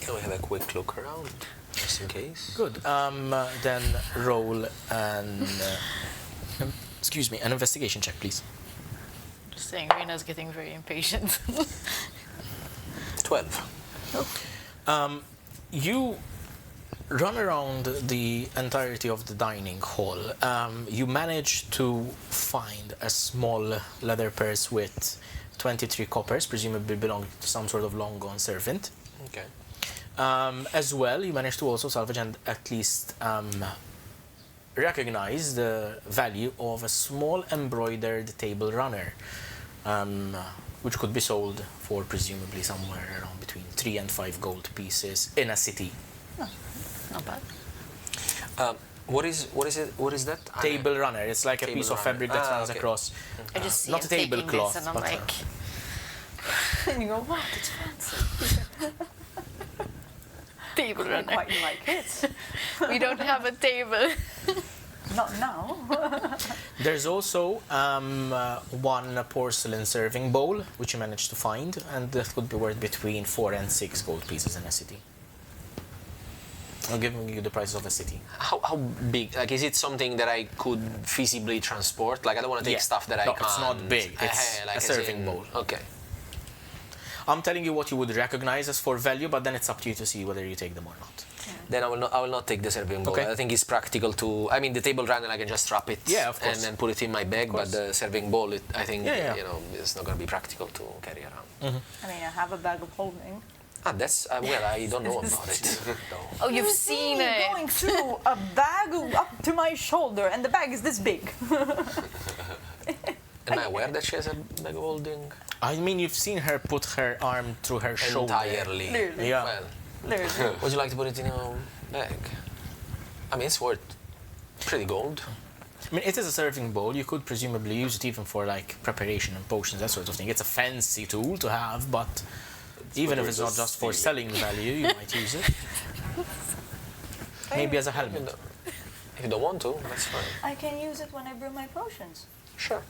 Can we have a quick look around, just in case? Good. Then roll an excuse me, an investigation check, please. Just saying, Reyna's getting very impatient. 12. You run around the entirety of the dining hall. You manage to find a small leather purse with 23 coppers, presumably belonging to some sort of long-gone servant. Okay. As well, you manage to also salvage and at least recognize the value of a small embroidered table runner, which could be sold for presumably somewhere around between 3 and 5 gold pieces in a city. Not bad. What is that? Table runner. It's like a Table piece of runner. fabric that runs Okay. across. I just see not him a tablecloth, taking this and I'm but like, and you go, what? It's fancy. table I runner. quite like it. We don't have a table. Not now. There's also one porcelain serving bowl, which you managed to find, and that would be worth between 4 and 6 gold pieces in a city. I'm giving you the prices of a city. How big? Like, is it something that I could feasibly transport? Like, I don't want to take Yeah. stuff that I No, can't... it's not big. It's like a as serving in- bowl. Okay. I'm telling you what you would recognize as for value, but then it's up to you to see whether you take them or not. Then I will not take the serving bowl. Okay. I think it's practical to... I mean, the table runner, I can just strap it Yeah, of course. and then put it in my bag, but the serving bowl, I think, Yeah. you know, it's not going to be practical to carry around. I mean, I have a bag of holding. That's... well, I don't know about it. No. Oh, you've seen Me it. going through a bag up to my shoulder, and the bag is this big. Am I aware that she has a bag of holding? I mean, you've seen her put her arm through her shoulder. Entirely. Clearly. Yeah. Well, Literally. would you like to put it in a bag? I mean, it's worth pretty gold. I mean, it is a serving bowl. You could presumably use it even for like preparation and potions, that sort of thing. It's a fancy tool to have, but even if it's not just for selling value, you might use it. Maybe as a helmet. If you don't want to, that's fine. I can use it when I brew my potions. Sure.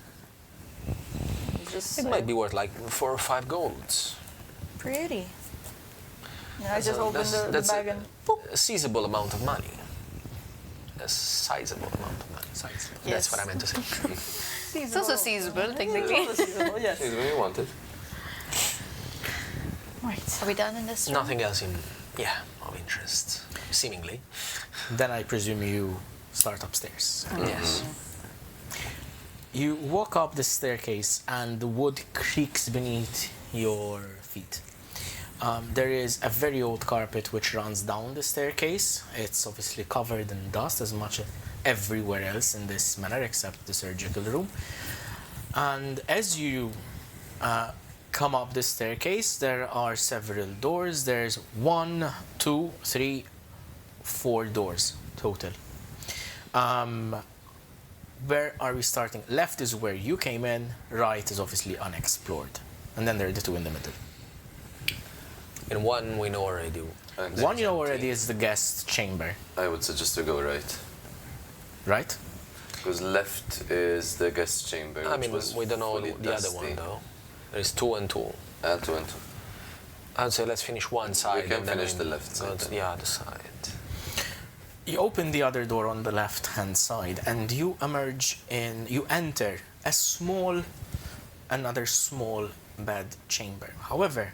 Just It might be worth like 4 or 5 golds. pretty. And I just So open the that's bag and boop. a seizable amount of money. A sizable amount of money. Sizable. That's Yes. what I meant to say. It's also seizable, technically. It's also seasonable, yes. Is what you wanted. Right. Are we done in this room? Nothing else of interest, seemingly. Then I presume you start upstairs. Yes. You walk up the staircase and the wood creaks beneath your feet. There is a very old carpet which runs down the staircase. It's obviously covered in dust as much as everywhere else in this manor except the surgical room. And as you come up the staircase, there are several doors. There's 1, 2, 3, 4 doors total. Where are we starting? Left is where you came in, right is obviously unexplored. And then there are the 2 in the middle. And one we know already. And One you know already is the guest chamber, I would suggest to go right. right? Because left is the guest chamber. I which mean, was we don't know fully the other one dusty. though. There's 2 and 2. 2 and 2. I'd say let's finish one side. can and then finish we the left go side to then. the other side. You open the other door on the left-hand side, and you enter another small bed chamber. However,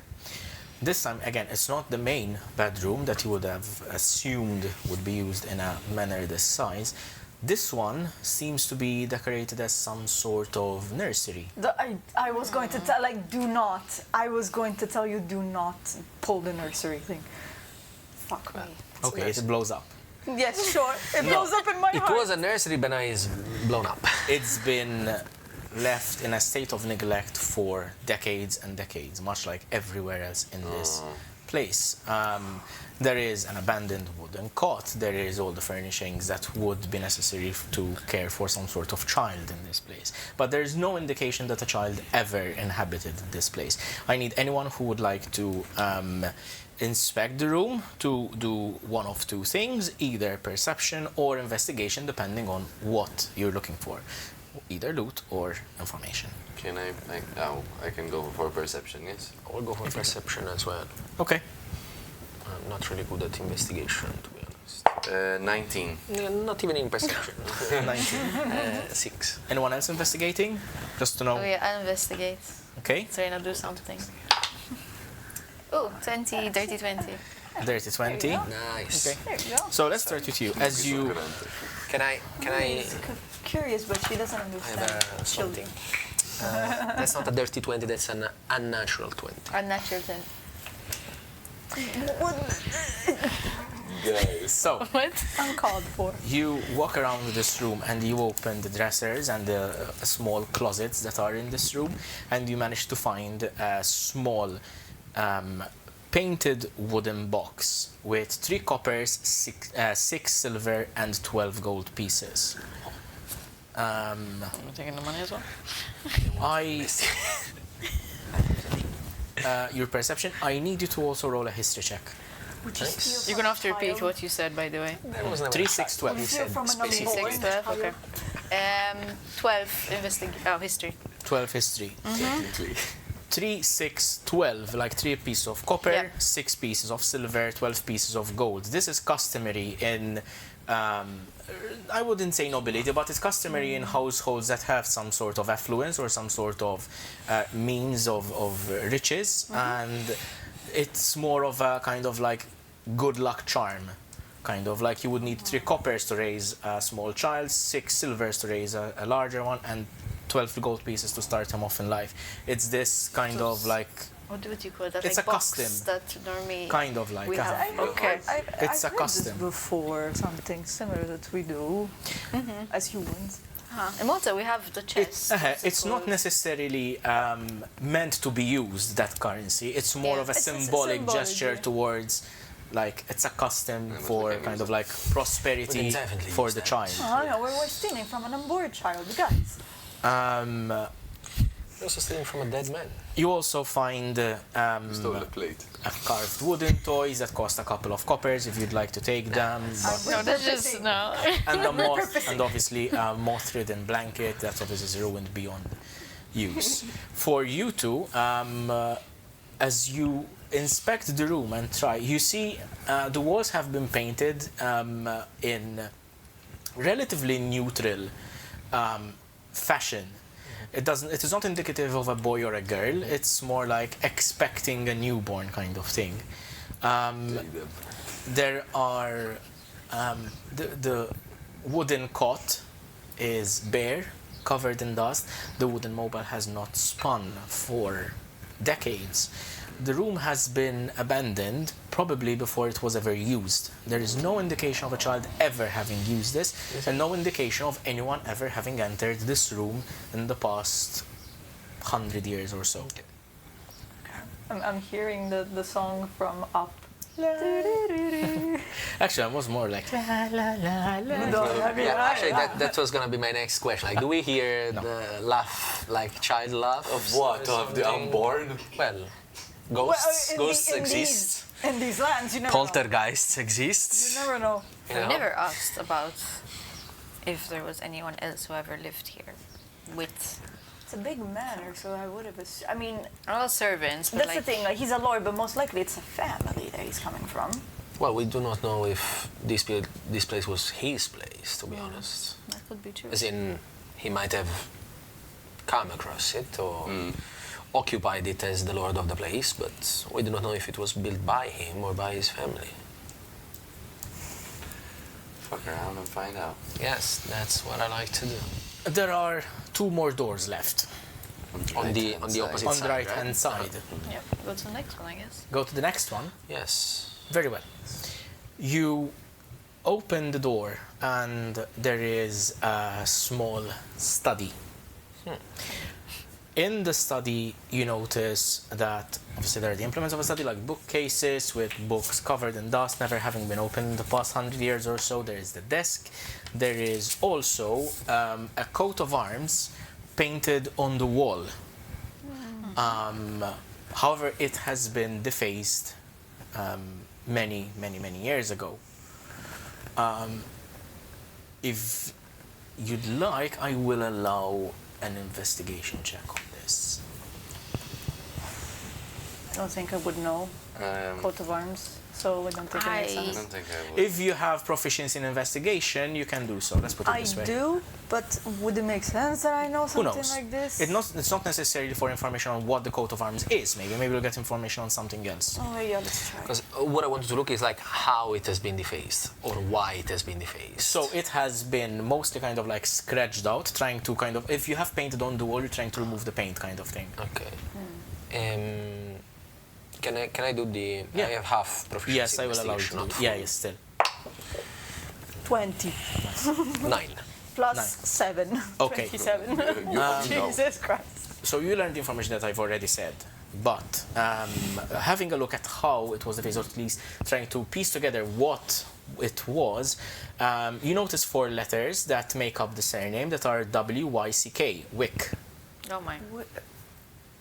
this time, again, it's not the main bedroom that you would have assumed would be used in a manor this size. This one seems to be decorated as some sort of nursery. I was going to tell, I was going to tell you, do not pull the nursery thing. Fuck me. Okay, it blows up. Yes, sure. It blows up in my It heart. was a nursery, but now it's blown up. It's been left in a state of neglect for decades and decades, much like everywhere else in this place. There is an abandoned wooden cot. There is all the furnishings that would be necessary to care for some sort of child in this place. But there is no indication that a child ever inhabited this place. I need anyone who would like to inspect the room to do one of 2 things, either perception or investigation, depending on what you're looking for. Either loot or information. Can I can go for perception, yes? I'll go for perception as well. Okay. I'm not really good at investigation, to be honest. 19. Yeah, not even in perception. 19. 6. Anyone else investigating? Just to know. Oh yeah, I'll investigate. Okay. Serena, do something. Oh, 20, dirty 20. Dirty 20. Nice. Okay. There you go. So let's start with you. As you Can I Curious, but she doesn't I understand. have something? That's not a dirty 20, that's an unnatural 20. Unnatural 10. so What? Uncalled for. you walk around this room and you open the dressers and the small closets that are in this room, and you manage to find a small painted wooden box with 3 coppers, 6 silver, and 12 gold pieces. I'm taking the money as well. Your perception. I need you to also roll a history check. Nice. You're gonna have to repeat what you said, by the way. That was never 3, a 6, fact. 12. We hear from an specific. unborn 6, 12, child. okay. 12 history. 12 history. 3, 6, 12, like 3 pieces of copper, Yeah. 6 pieces of silver, 12 pieces of gold. This is customary in, I wouldn't say nobility, but it's customary in households that have some sort of affluence or some sort of means of riches, and it's more of a kind of like good luck charm. Kind of like you would need 3 coppers to raise a small child, 6 silvers to raise a larger one, and 12 gold pieces to start him off in life. It's this kind of like, What do you call that? It's like a box custom. that normally kind of like. we have. Okay. It's I've a heard this custom. before, something similar that we do as humans. In Malta we have the chest. It's not necessarily meant to be used, that currency. It's more Yeah. of a It's a symbolic symbolic, gesture yeah. towards, like, it's a custom Yeah, but for we can kind use of like prosperity We can definitely for use the that. child. Oh, no, we're stealing from an unborn child, guys. You're also stealing from a dead man. You also find Stole the plate. carved wooden toys that cost a couple of coppers if you'd like to take them. But No, that's just no. and the moth, and obviously a moth-ridden blanket that obviously is ruined beyond use. For you two, as you inspect the room and try, you see the walls have been painted in relatively neutral fashion. It is not indicative of a boy or a girl. It's more like expecting a newborn kind of thing. There are the wooden cot is bare, covered in dust. The wooden mobile has not spun for decades. The room has been abandoned probably before it was ever used. There is no indication of a child ever having used this, and no indication of anyone ever having entered this room in the past 100 years or so. I'm hearing the song from Up. Actually, I was more like la la la la. Yeah, actually, that was gonna be my next question. Like, do we hear the laugh, like child laugh? Of what? Of the something? unborn? Well, ghosts exist. In these lands, you never Poltergeists know. exist. You never know. You We know? never asked about if there was anyone else who ever lived here with It's a big manor, so I would have assumed. I mean, all servants. But that's like, the thing. Like, he's a lord, but most likely it's a family that he's coming from. Well, we do not know if this place was his place, to be honest. that could be true. As in, he might have come across it or occupied it as the lord of the place, but we do not know if it was built by him or by his family. Fuck around and find out. Yes, that's what I like to do. There are 2 more doors left On the opposite on side, the right right? hand side. Yeah, go to the next one, I guess. Go to the next one. Yes. Very well. You open the door, and there is a small study. In the study, you notice that obviously there are the implements of a study, like bookcases with books covered in dust, never having been opened in the past 100 years or so. There is the desk. There is also a coat of arms painted on the wall. However, it has been defaced many years ago. If you'd like, I will allow an investigation check on this. I don't think I would know coat of arms, so I don't think it makes I- I sense. don't think I would. If you have proficiency in investigation, you can do so. Let's put it I this way. do, but would it make sense that I know Who something knows? like this? It's not necessarily for information on what the coat of arms is. Maybe we'll get information on something else. Oh yeah, let's try. Because what I wanted to look is like how it has been defaced or why it has been defaced. So it has been mostly kind of like scratched out, trying to kind of, if you have painted on the wall, you're trying to remove the paint kind of thing. Okay. Can I do the? Yeah. I have half proficiency. Yes, I will allow you to investigation, do. not Yeah, full. yes, still. 20 9. plus Nine. 7. Okay. 27. You know. Jesus Christ. So you learned the information that I've already said, but having a look at how it was defaced, or at least trying to piece together what it was, you notice 4 letters that make up the surname that are W-Y-C-K, Wick. Oh my.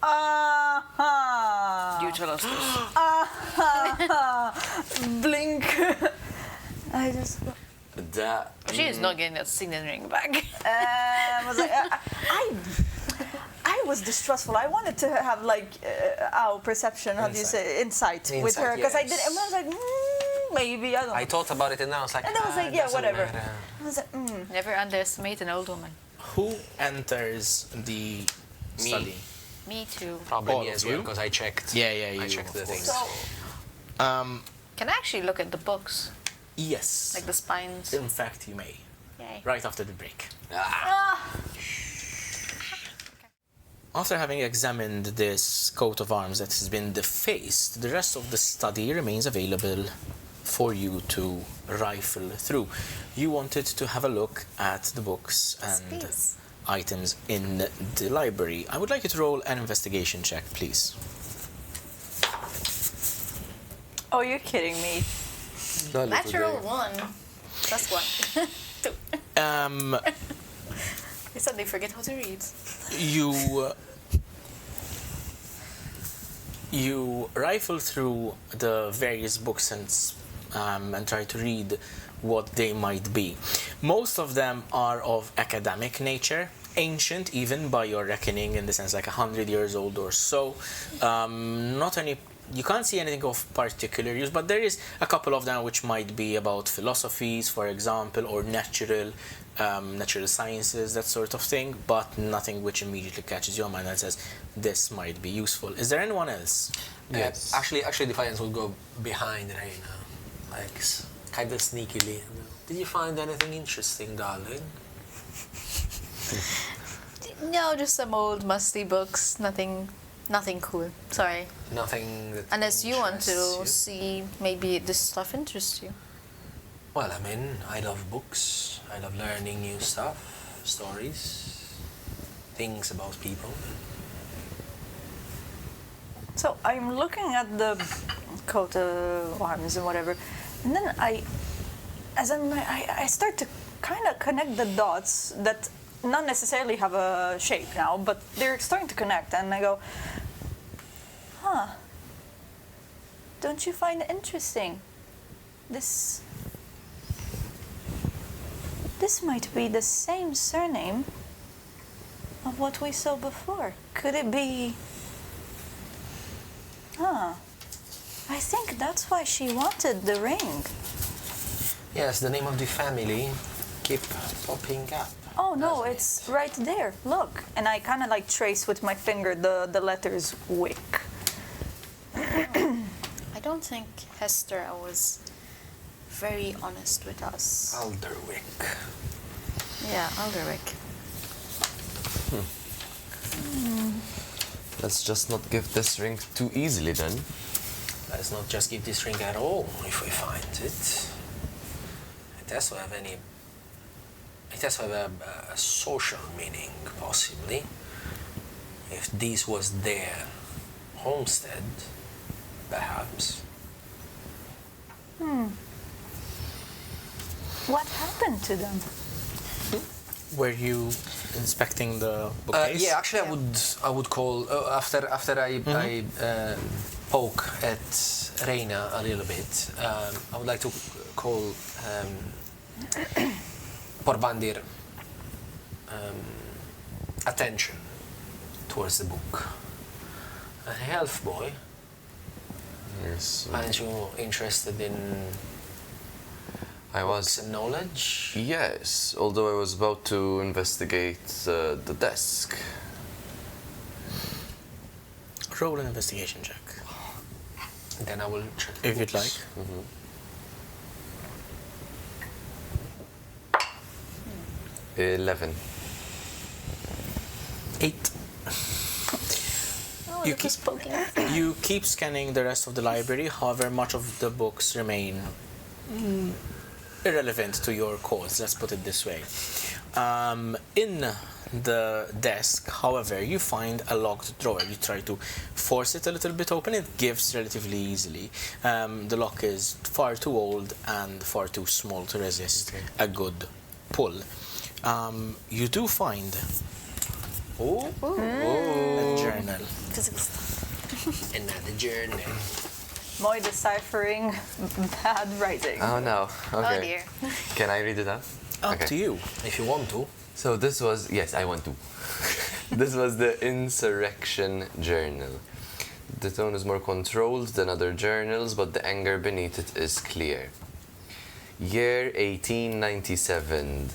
Aha! You tell us this. Blink. I just. That. She is not getting that signet ring back. Was like, I was distrustful. I wanted to have like our perception, how do you say, insight with her, because I did. Yes. And I was like, maybe I don't. I thought about it and then I was like, And I was like, yeah, doesn't whatever. matter. I was like, Never underestimate an old woman. Who enters the study? Me too. Probably All me of as well you? because I checked. Yeah, I you, checked the of things. course. So- Can I actually look at the books? Yes. Like the spines? In fact, you may. Yay. Right after the break. ah, After having examined this coat of arms that has been defaced, the rest of the study remains available for you to rifle through. You wanted to have a look at the books and Space. items in the library. I would like you to roll an investigation check, please. oh, you're kidding me. Natural 1. Plus 1. 2. They said they forget how to read. You rifle through the various books and try to read what they might be. Most of them are of academic nature, ancient even by your reckoning, in the sense like 100 years old or so. Not any. You can't see anything of particular use, but there is a couple of them which might be about philosophies, for example, or natural sciences, that sort of thing, but nothing which immediately catches your mind and says, this might be useful. Is there anyone else? Yes. Actually, Defiance will go behind Reyna, like kind of sneakily. Did you find anything interesting, darling? No, just some old musty books. Nothing cool. Sorry. Nothing that Unless you want to interests you? see maybe this stuff interests you. Well, I mean, I love books. I love learning new stuff, stories, things about people. So I'm looking at the coat of arms and whatever. And then I start to kind of connect the dots that not necessarily have a shape now, but they're starting to connect. And I go, don't you find it interesting? This might be the same surname of what we saw before. Could it be? I think that's why she wanted the ring. Yes, the name of the family keep popping up. Oh no, doesn't it's it? right there. Look. And I kind of like trace with my finger the letters Wick. I don't think Hester was very honest with us. Alderwick. Yeah, Alderwick. Let's just not give this ring too easily then. Let's not just give this ring at all if we find it. It has to have any. It has to have a social meaning, possibly. If this was their homestead, perhaps. What happened to them? Were you inspecting the bookcase? Yeah, actually, I would call after I poke at Reyna a little bit. I would like to call Borbandir attention towards the book. Hey, elf boy, Yes. aren't you interested in I books was. and knowledge? Yes, although I was about to investigate the desk. Roll an investigation check, Then I will check. if you'd like. Mhm. 11. 8. Oh, You that was keep- poking. You keep scanning the rest of the library, however, much of the books remain irrelevant to your cause, let's put it this way. In the desk, however, you find a locked drawer. You try to force it a little bit open, it gives relatively easily. The lock is far too old and far too small to resist a good pull. You do find a journal. Physical stuff. Another journey. Moi deciphering bad writing. Oh no. Okay. Oh dear. Can I read it out? Up Okay. to you. If you want to. So this was, yes, I want to. This was the Insurrection Journal. The tone is more controlled than other journals, but the anger beneath it is clear. Year 1897,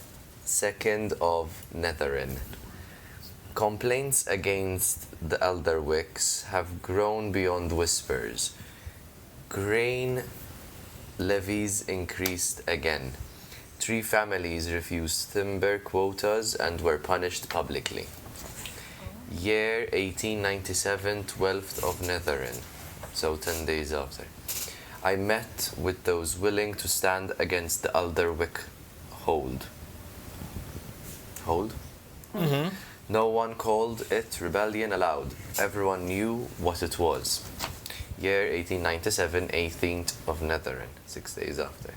2nd of Netherin. Complaints against the Elderwicks have grown beyond whispers. Grain levies increased again. 3 families refused timber quotas and were punished publicly. Year 1897, 12th of Netherin, so 10 days after. I met with those willing to stand against the Alderwick hold. Hold? Mm-hmm. No one called it rebellion aloud. Everyone knew what it was. Year 1897, 18th of Netherin, 6 days after.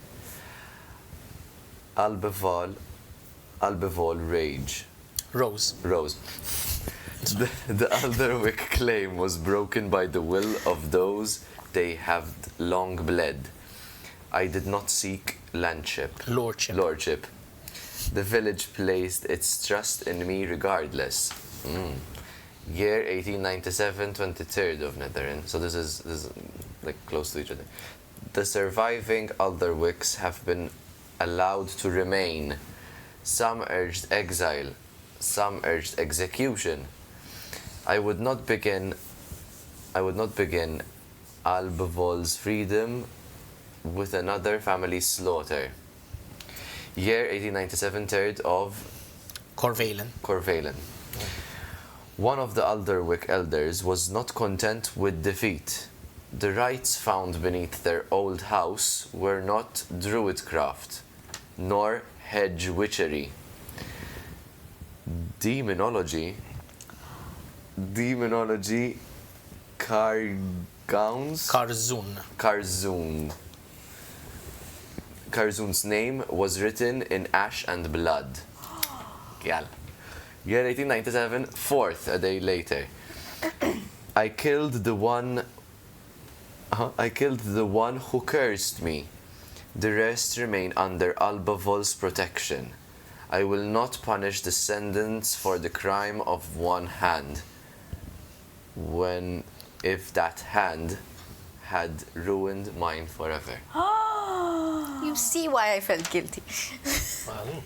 Albavaul rage. Rose. Rose. The Alderwick claim was broken by the will of those they have long bled. I did not seek Lordship. lordship. The village placed its trust in me regardless. Year 1897, 23rd of Netherin. So this is like close to each other. The surviving Alderwicks have been allowed to remain. Some urged exile, some urged execution. I would not begin Albavaul's freedom with another family's slaughter. Year 1897, 3rd of Corvalen. One of the Alderwick elders was not content with defeat. The rites found beneath their old house were not druidcraft, nor hedge witchery. Demonology Gowns? Karzun. Karzun. Karzun's name was written in ash and blood. Year 1897, 4th, a day later. I killed the one who cursed me. The rest remain under Albavaul's protection. I will not punish descendants for the crime of one hand, if that hand had ruined mine forever. You see why I felt guilty. Well,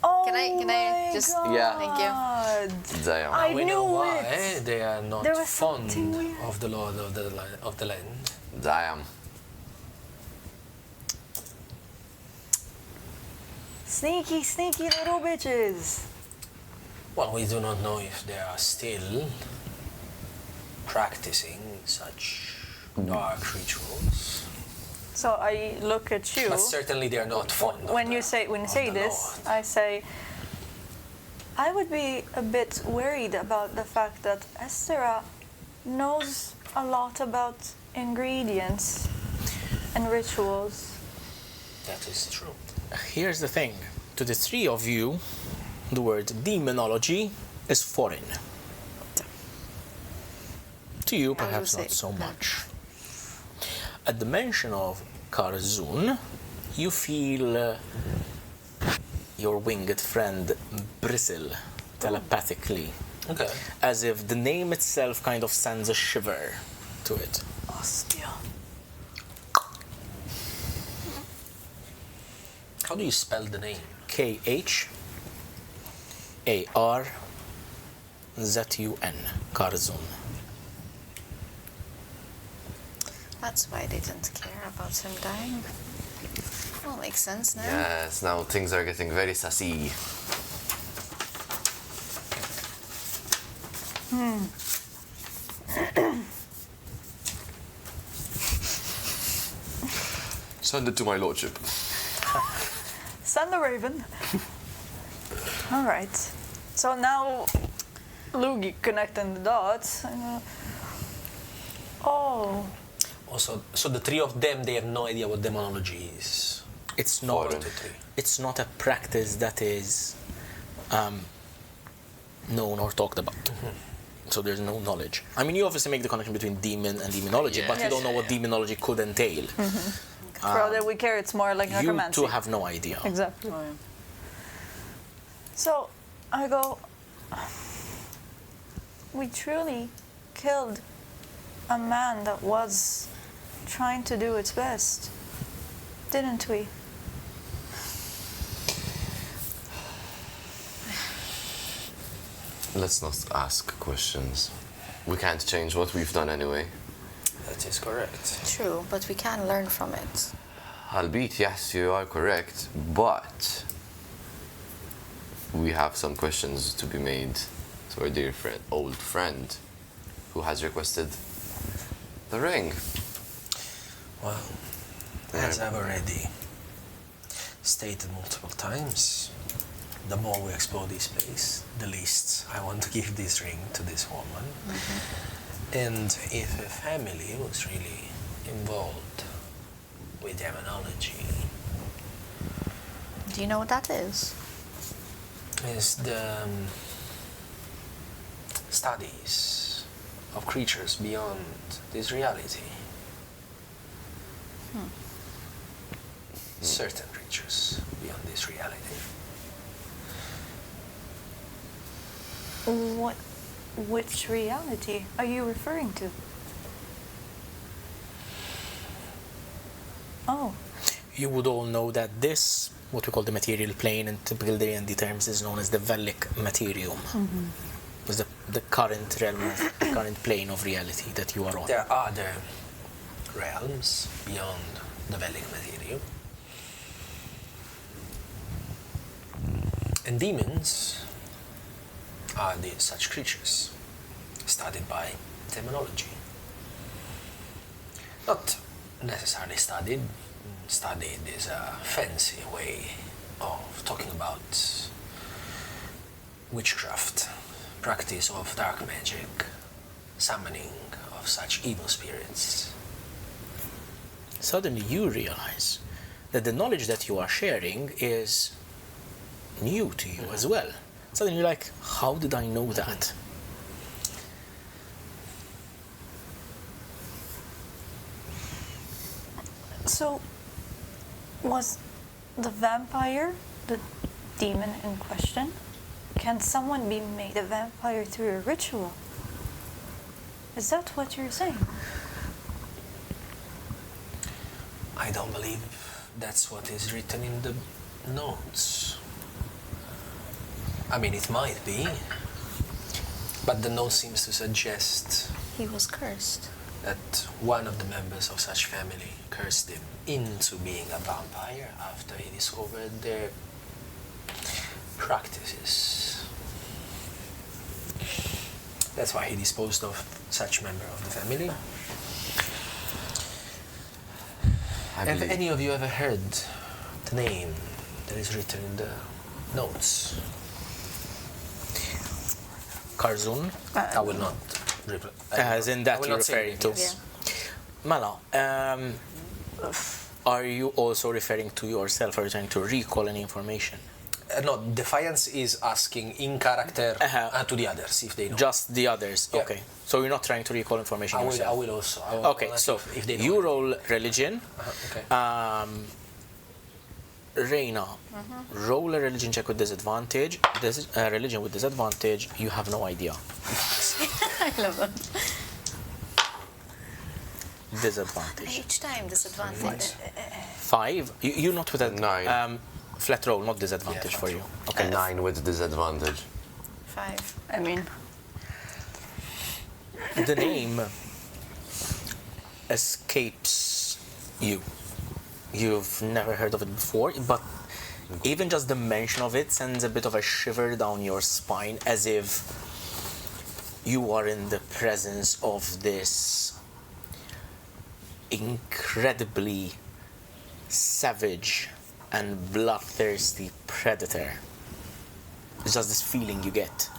Oh Can I just- God. Yeah. Thank you. Damn. I we know knew why it. they are not There was fond something weird. of the Lord of the Land. Damn. Sneaky, sneaky little bitches. Well, we do not know if they are still practicing such dark rituals. So I look at you. But certainly they are not fond When of you the- say of the this, Lord. I say I would be a bit worried about the fact that Estera knows a lot about ingredients and rituals. That is true. Here's the thing. To the three of you, the word demonology is foreign. To you, perhaps say not so no. much. At the mention of Karzun, you feel your winged friend bristle telepathically, Okay. as if the name itself kind of sends a shiver to it. Ostia. How do you spell the name? K-H-A-R-Z-U-N, Karzun. That's why they didn't care about him dying. Well, makes sense now. Yes, now things are getting very sassy. Send it to my lordship. Send the raven. All right. So now, Lugii connecting the dots. Oh, Also, so the three of them, they have no idea what demonology is. It's not. Foreign. The three. It's not a practice that is known or talked about. So there's no knowledge. I mean, you obviously make the connection between demon and demonology, but you Yes. don't know what demonology could entail. for all that we care, it's more like You necromancy. two have no idea. Exactly. So I go, we truly killed a man that was trying to do its best, didn't we? Let's not ask questions. We can't change what we've done anyway. That is correct. True, but we can learn from it. Albeit, yes, you are correct, but we have some questions to be made to our dear friend, old friend, who has requested the ring. Well, as I've already stated multiple times, the more we explore this place, the least I want to give this ring to this woman. And if a family was really involved with demonology, Do you know what that is? is the studies of creatures beyond this reality. Certain creatures beyond this reality. Which reality are you referring to? Oh, You would all know that this, what we call the material plane in typical D&D terms, is known as the Relic materium. It's the current realm, current plane of reality that you are on. There are other realms beyond the Relic material. And demons are such creatures studied by demonology. Not necessarily studied. Studied is a fancy way of talking about witchcraft, practice of dark magic, summoning of of such evil spirits. Suddenly you realize that the knowledge that you are sharing is new to you as well. Suddenly you're like, how did I know that? So, was the vampire the demon in question? Can someone be made a vampire through a ritual? Is that what you're saying? I don't believe that's what is written in the notes. I mean, it might be, but the note seems to suggest He was cursed. that one of the members of such family cursed him into being a vampire after he discovered their practices. That's why he disposed of such member of the family. Have any of you ever heard the name that is written in the notes? Karzun, I will not reply. as in that you're referring to. Yes. Mala, are you also referring to yourself? Are you trying to recall any information? No, Defiance is asking in character to the others if they know. Just the others, Yeah. okay. So you're not trying to recall information I yourself? will also. Okay, so if they know. you roll religion. Okay. Reyna, roll a religion check with disadvantage. Religion with disadvantage, you have no idea. I love it. Disadvantage. Each time disadvantage. 5. You not with a 9. Flat roll, not disadvantage Yeah, for you. Okay. 9 with disadvantage. 5. I mean, The name escapes you. You've never heard of it before, but even just the mention of it sends a bit of a shiver down your spine, as if you are in the presence of this incredibly savage and bloodthirsty predator. It's just this feeling you get.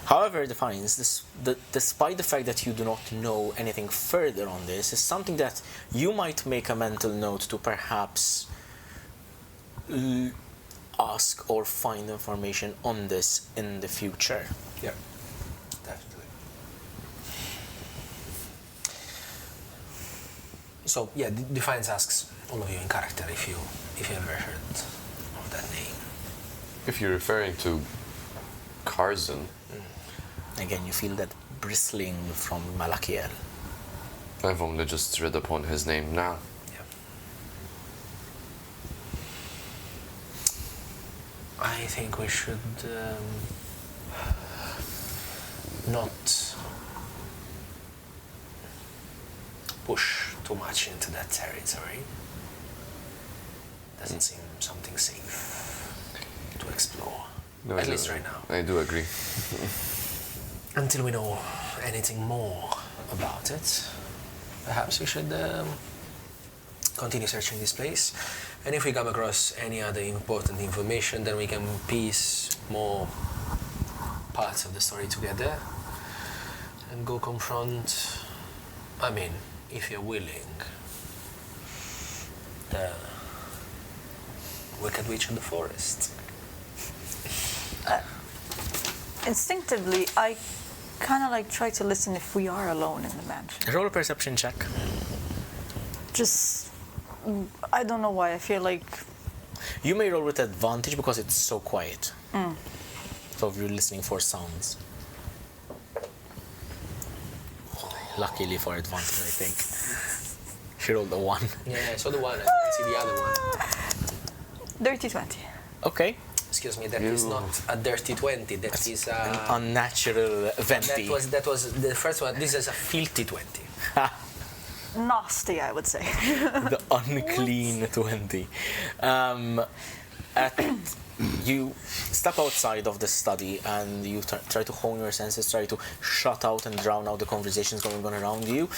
However, Defiance, despite the fact that you do not know anything further on this, is something that you might make a mental note to perhaps ask or find information on this in the future. Yeah, definitely. So yeah, Defiance asks all of you in character if you ever heard of that name. If you're referring to Karzun, Again, you feel that bristling from Malakiel. I've only just read upon his name now. Yeah. I think we should not push too much into that territory. Doesn't seem something safe to explore. No, At least right now. I do agree. Until we know anything more about it, perhaps we should continue searching this place. And if we come across any other important information, then we can piece more parts of the story together and go confront, I mean, if you're willing, the Wicked Witch in the forest. instinctively, I kind of like try to listen if we are alone in the mansion. Roll a perception check. Just, I don't know why, I feel like, You may roll with advantage because it's so quiet. So if you're listening for sounds. Luckily for advantage, I think. She rolled a 1. Yeah, I saw the one, I didn't see the other one. dirty 20. Okay. Excuse me, that is not a dirty 20, that is An a... unnatural venti. That was the first one, this is a filthy 20. Nasty, I would say. The unclean 20. You step outside of the study and you try to hone your senses, try to shut out and drown out the conversations going on around you.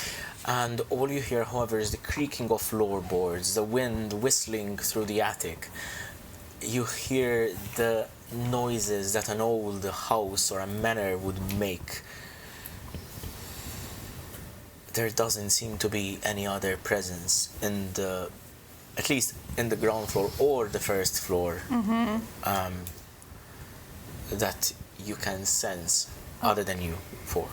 And all you hear, however, is the creaking of floorboards, the wind whistling through the attic. You hear the noises that an old house or a manor would make. there doesn't seem to be any other presence in the, at least in the ground floor or the first floor, that you can sense other than you four.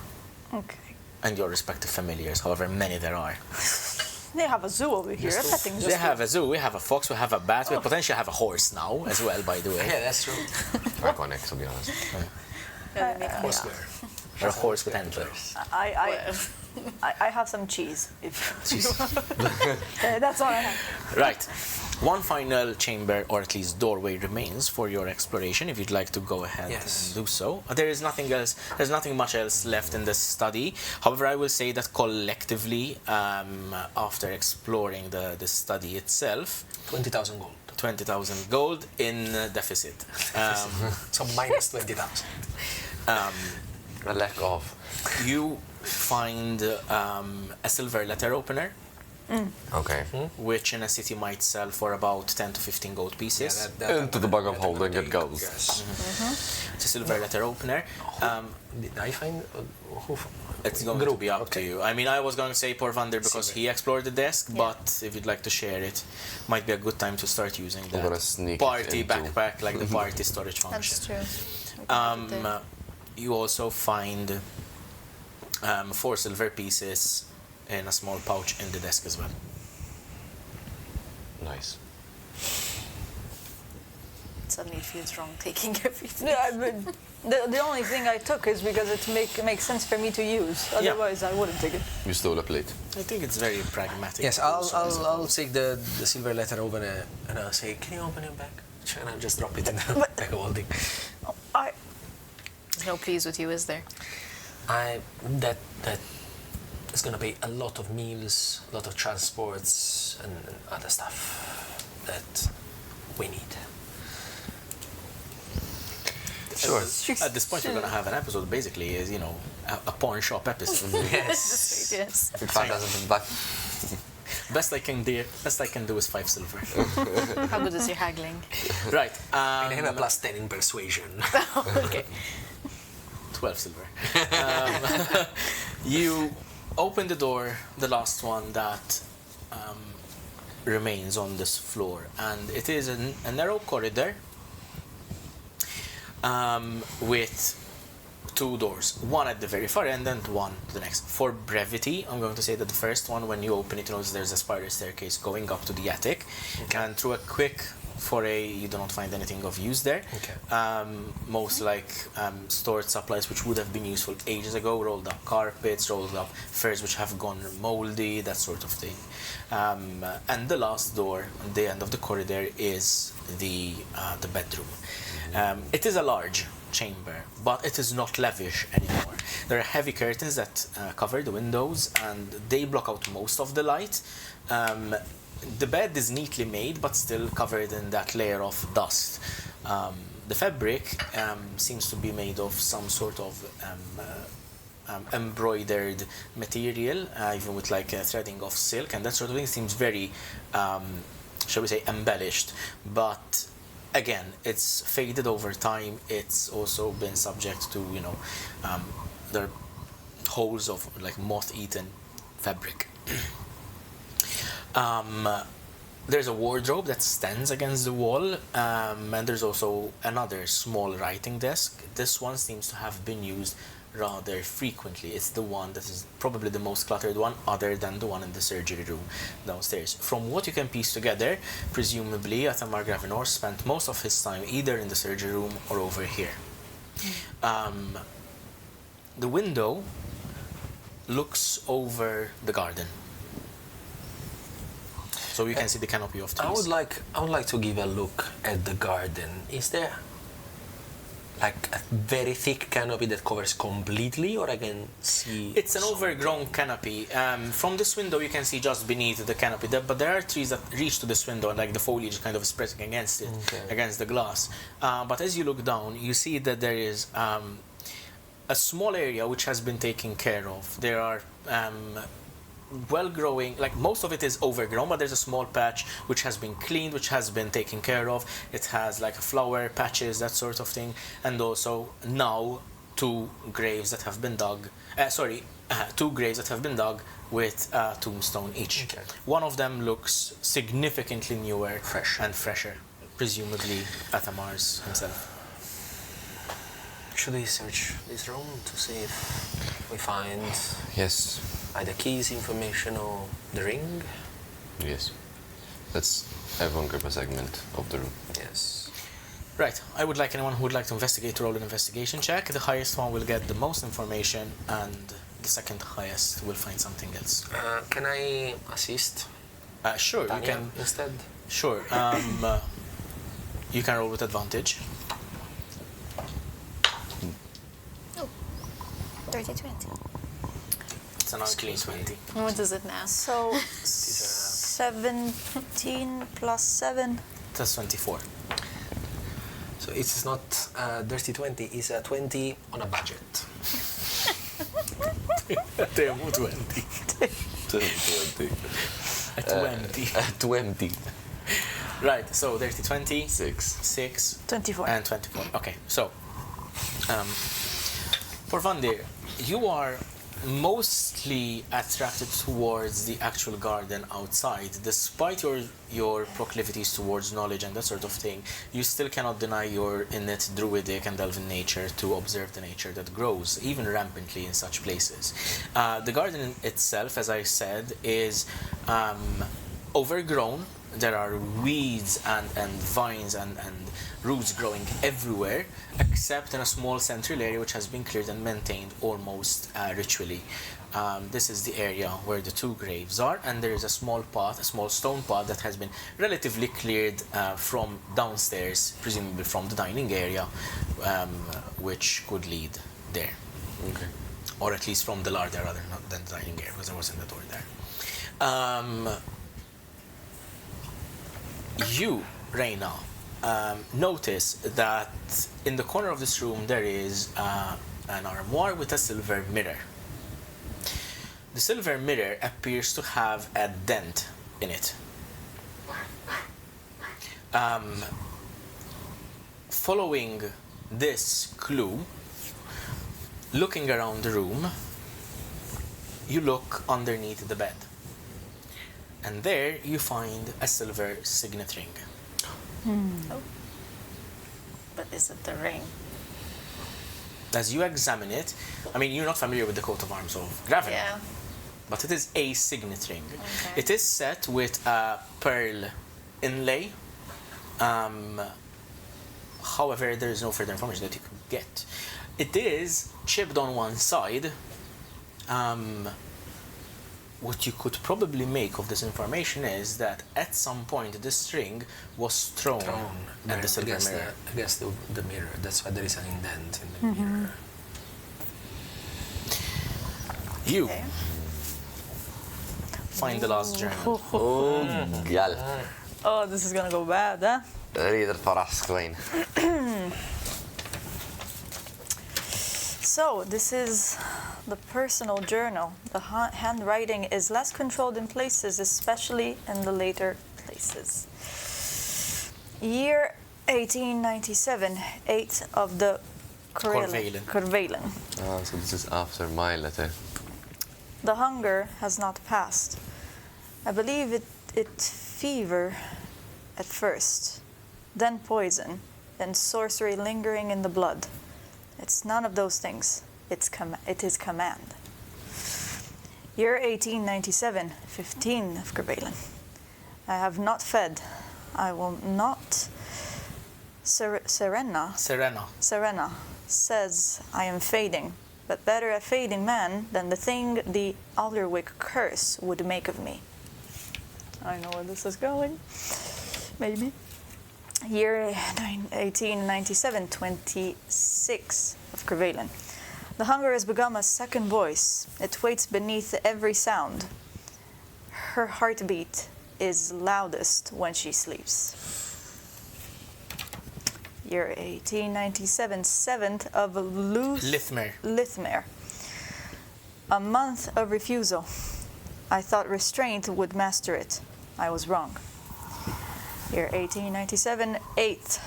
Okay. And your respective familiars, however many there are. They have a zoo over here. They have a zoo, we have a fox, we have a bat, we potentially have a horse now as well, by the way. Yeah, that's true. Iconic, to be honest. Horsewear. Or a horse with antlers. I have some cheese. That's all I have. Right. One final chamber, or at least doorway, remains for your exploration, if you'd like to go ahead and do so. There is nothing else, there's nothing much else left in the study. However, I will say that collectively, after exploring the study itself, 20,000 gold. 20,000 gold in deficit. So minus 20,000. A lack of. You find a silver letter opener, Okay. which in a city might sell for about 10 to 15 gold pieces. Into the bag of holding it goes. Yes. It's a silver letter opener. Did I find who? It's going to be up to you. I mean, I was going to say Porvander because he explored the desk, but if you'd like to share it, might be a good time to start using I'm gonna that sneak party it into- backpack, like the party storage function. That's true. You also find 4 silver pieces in a small pouch in the desk as well. Nice. Suddenly it feels wrong taking everything. Yeah, but the only thing I took is because it makes sense for me to use. Otherwise, I wouldn't take it. You stole a plate. I think it's very pragmatic. Yes, I'll take the silver letter opener and I'll say, can you open it back? And I'll just drop it in the bag of holding. There's no please with you, is there? That is gonna be a lot of meals, a lot of transports, and other stuff that we need. Sure. At this point, you're going to have an episode, basically, is, a pawn shop episode. Yes. Yes. Big fan doesn't back. Best I can do is 5 silver. How good is your haggling? Right. And I have a plus 10 in persuasion. Okay. 12 silver. You open the door, the last one that remains on this floor, and it is a narrow corridor with 2 doors, one at the very far end and one to the next. For brevity, I'm going to say that the first one, when you open it, you notice there's a spiral staircase going up to the attic, and through a quick foray, you do not find anything of use there. Most stored supplies which would have been useful ages ago, rolled up carpets, rolled up furs which have gone moldy, that sort of thing. And the last door at the end of the corridor is the bedroom. It is a large chamber, but it is not lavish anymore. There are heavy curtains that cover the windows, and they block out most of the light. The bed is neatly made, but still covered in that layer of dust. The fabric seems to be made of some sort of embroidered material, even with threading of silk, and that sort of thing. Seems very, shall we say, embellished, but again, it's faded over time. It's also been subject to, there are holes of moth-eaten fabric. There's a wardrobe that stands against the wall, and there's also another small writing desk. This one seems to have been used rather frequently. It's the one that is probably the most cluttered one, other than the one in the surgery room downstairs. From what you can piece together, presumably Atamar Gravenor spent most of his time either in the surgery room or over here. The window looks over the garden, so you can see the canopy of trees. I would like to give a look at the garden. Is there a very thick canopy that covers completely, or I can see? It's an overgrown canopy. From this window, you can see just beneath the canopy, but there are trees that reach to this window, and the foliage kind of is pressing against it, against the glass. But as you look down, you see that there is a small area which has been taken care of. There are well-growing, most of it is overgrown, but there's a small patch which has been cleaned, which has been taken care of. It has flower patches, that sort of thing, and also now two graves that have been dug. Two graves that have been dug with a tombstone each. Okay. One of them looks significantly newer Fresh. and fresher, presumably Athamar's himself. Should we search this room to see if we find Yes. either keys, information, or the ring? Yes. Let's everyone grab a segment of the room. Yes. Right, I would like anyone who would like to investigate to roll an investigation check. The highest one will get the most information, and the second highest will find something else. Can I assist Sure, Tanya you can. instead? Sure. You can roll with advantage. Oh, 30-20. It's an unclean 20. What is it now? So 17 plus 7. That's 24. So it's not dirty 20, it's a 20 on a budget. Temo 20. 20. A 20. 20. Right, so dirty 20, 6. 6, 24. and 24. Okay, so for Vandir, you are mostly attracted towards the actual garden outside. Despite your proclivities towards knowledge and that sort of thing, you still cannot deny your innate druidic and elven nature to observe the nature that grows, even rampantly in such places. The garden itself, as I said, is overgrown. There are weeds and vines and roots growing everywhere, except in a small central area which has been cleared and maintained almost ritually. This is the area where the two graves are, and there is a small path, a small stone path that has been relatively cleared from downstairs, presumably from the dining area, which could lead there. Okay. Or at least from the larder rather than the dining area, because there wasn't a door there. You, Reyna, notice that in the corner of this room there is an armoire with a silver mirror. The silver mirror appears to have a dent in it. Following this clue, looking around the room, you look underneath the bed. And there you find a silver signet ring. Oh. But is it the ring? As you examine it, I mean, you're not familiar with the coat of arms of Gravenor, Yeah. but it is a signet ring. Okay. It is set with a pearl inlay. However, there is no further information that you could get. It is chipped on one side. What you could probably make of this information is that at some point this ring was thrown at the silver mirror. Against the mirror. That's why there is an indent in the mirror. You Okay. find the last journal. Oh, gal. Oh, this is gonna go bad, huh? Read it for us, Queen. So, this is the personal journal. The handwriting is less controlled in places, especially in the later places. Year 1897, 8th of the Corvalen. So this is after my letter. The hunger has not passed. I believe it fever at first, then poison, then sorcery lingering in the blood. It's none of those things. It is command. Year 1897, 15 of Corvalen. I have not fed. I will not. Serenna says I am fading, but better a fading man than the thing the Alderwick curse would make of me. I know where this is going. Maybe. Year 1897, 26 of Corvalen. The hunger has become a second voice. It waits beneath every sound. Her heartbeat is loudest when she sleeps. Year 1897, 7th of Lithmere. A month of refusal. I thought restraint would master it. I was wrong. Year 1897, 8th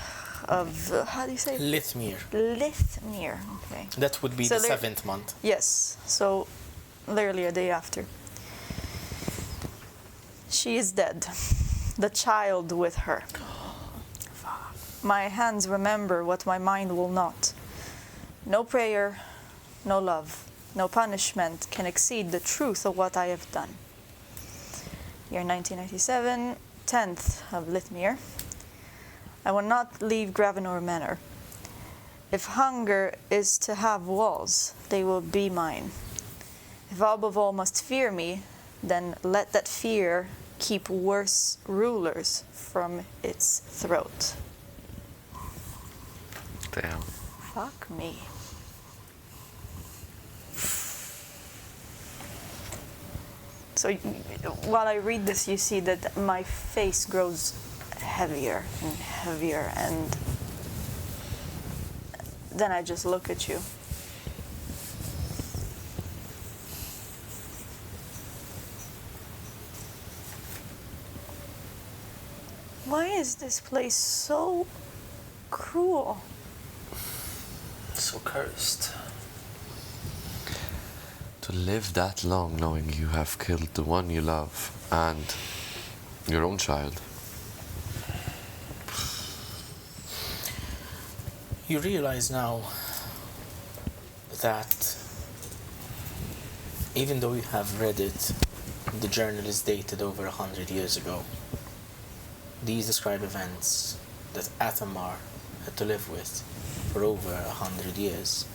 of how do you say it? Lithmere. Lithmere. Okay. That would be So the there- 7th month. Yes. So literally a day after. She is dead. The child with her. My hands remember what my mind will not. No prayer, no love, no punishment can exceed the truth of what I have done. Year 1997, 10th of Lithmere. I will not leave Gravenor Manor. If hunger is to have walls, they will be mine. If Albavaul must fear me, then let that fear keep worse rulers from its throat. Damn. Fuck me. So while I read this, you see that my face grows heavier and heavier, and then I just look at you. Why is this place so cruel? So cursed. To live that long knowing you have killed the one you love and your own child. You realize now that even though you have read it, the journal is dated over 100 years ago. These describe events that Athamar had to live with for over 100 years.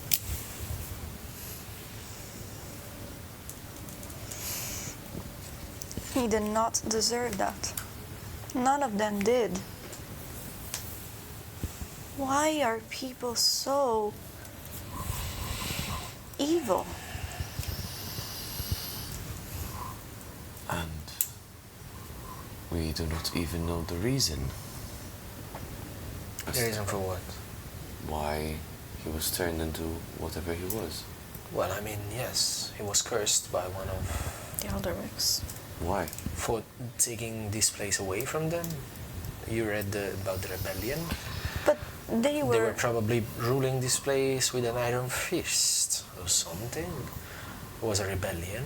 He did not deserve that. None of them did. Why are people so evil? And we do not even know the reason. The reason for what? Why he was turned into whatever he was. Well, I mean, yes, he was cursed by one of... The Alderics. Why? For taking this place away from them. You read about the rebellion? But they were... They were probably ruling this place with an iron fist or something. It was a rebellion.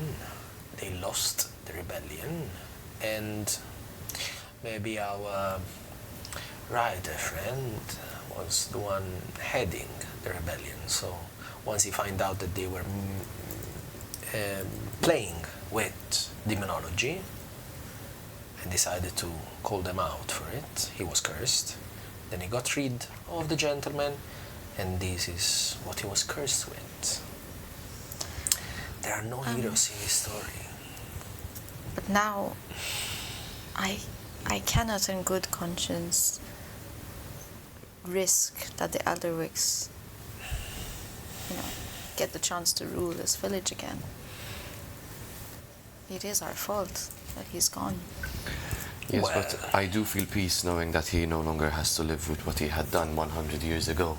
They lost the rebellion. And maybe our rider friend was the one heading the rebellion. So once he found out that they were playing with demonology and decided to call them out for it, he was cursed. Then he got rid of the gentleman, and this is what he was cursed with. There are no heroes in this story. But now, I cannot in good conscience risk that the Alderics, get the chance to rule this village again. It is our fault that he's gone. Yes, Well- but I do feel peace knowing that he no longer has to live with what he had done 100 years ago.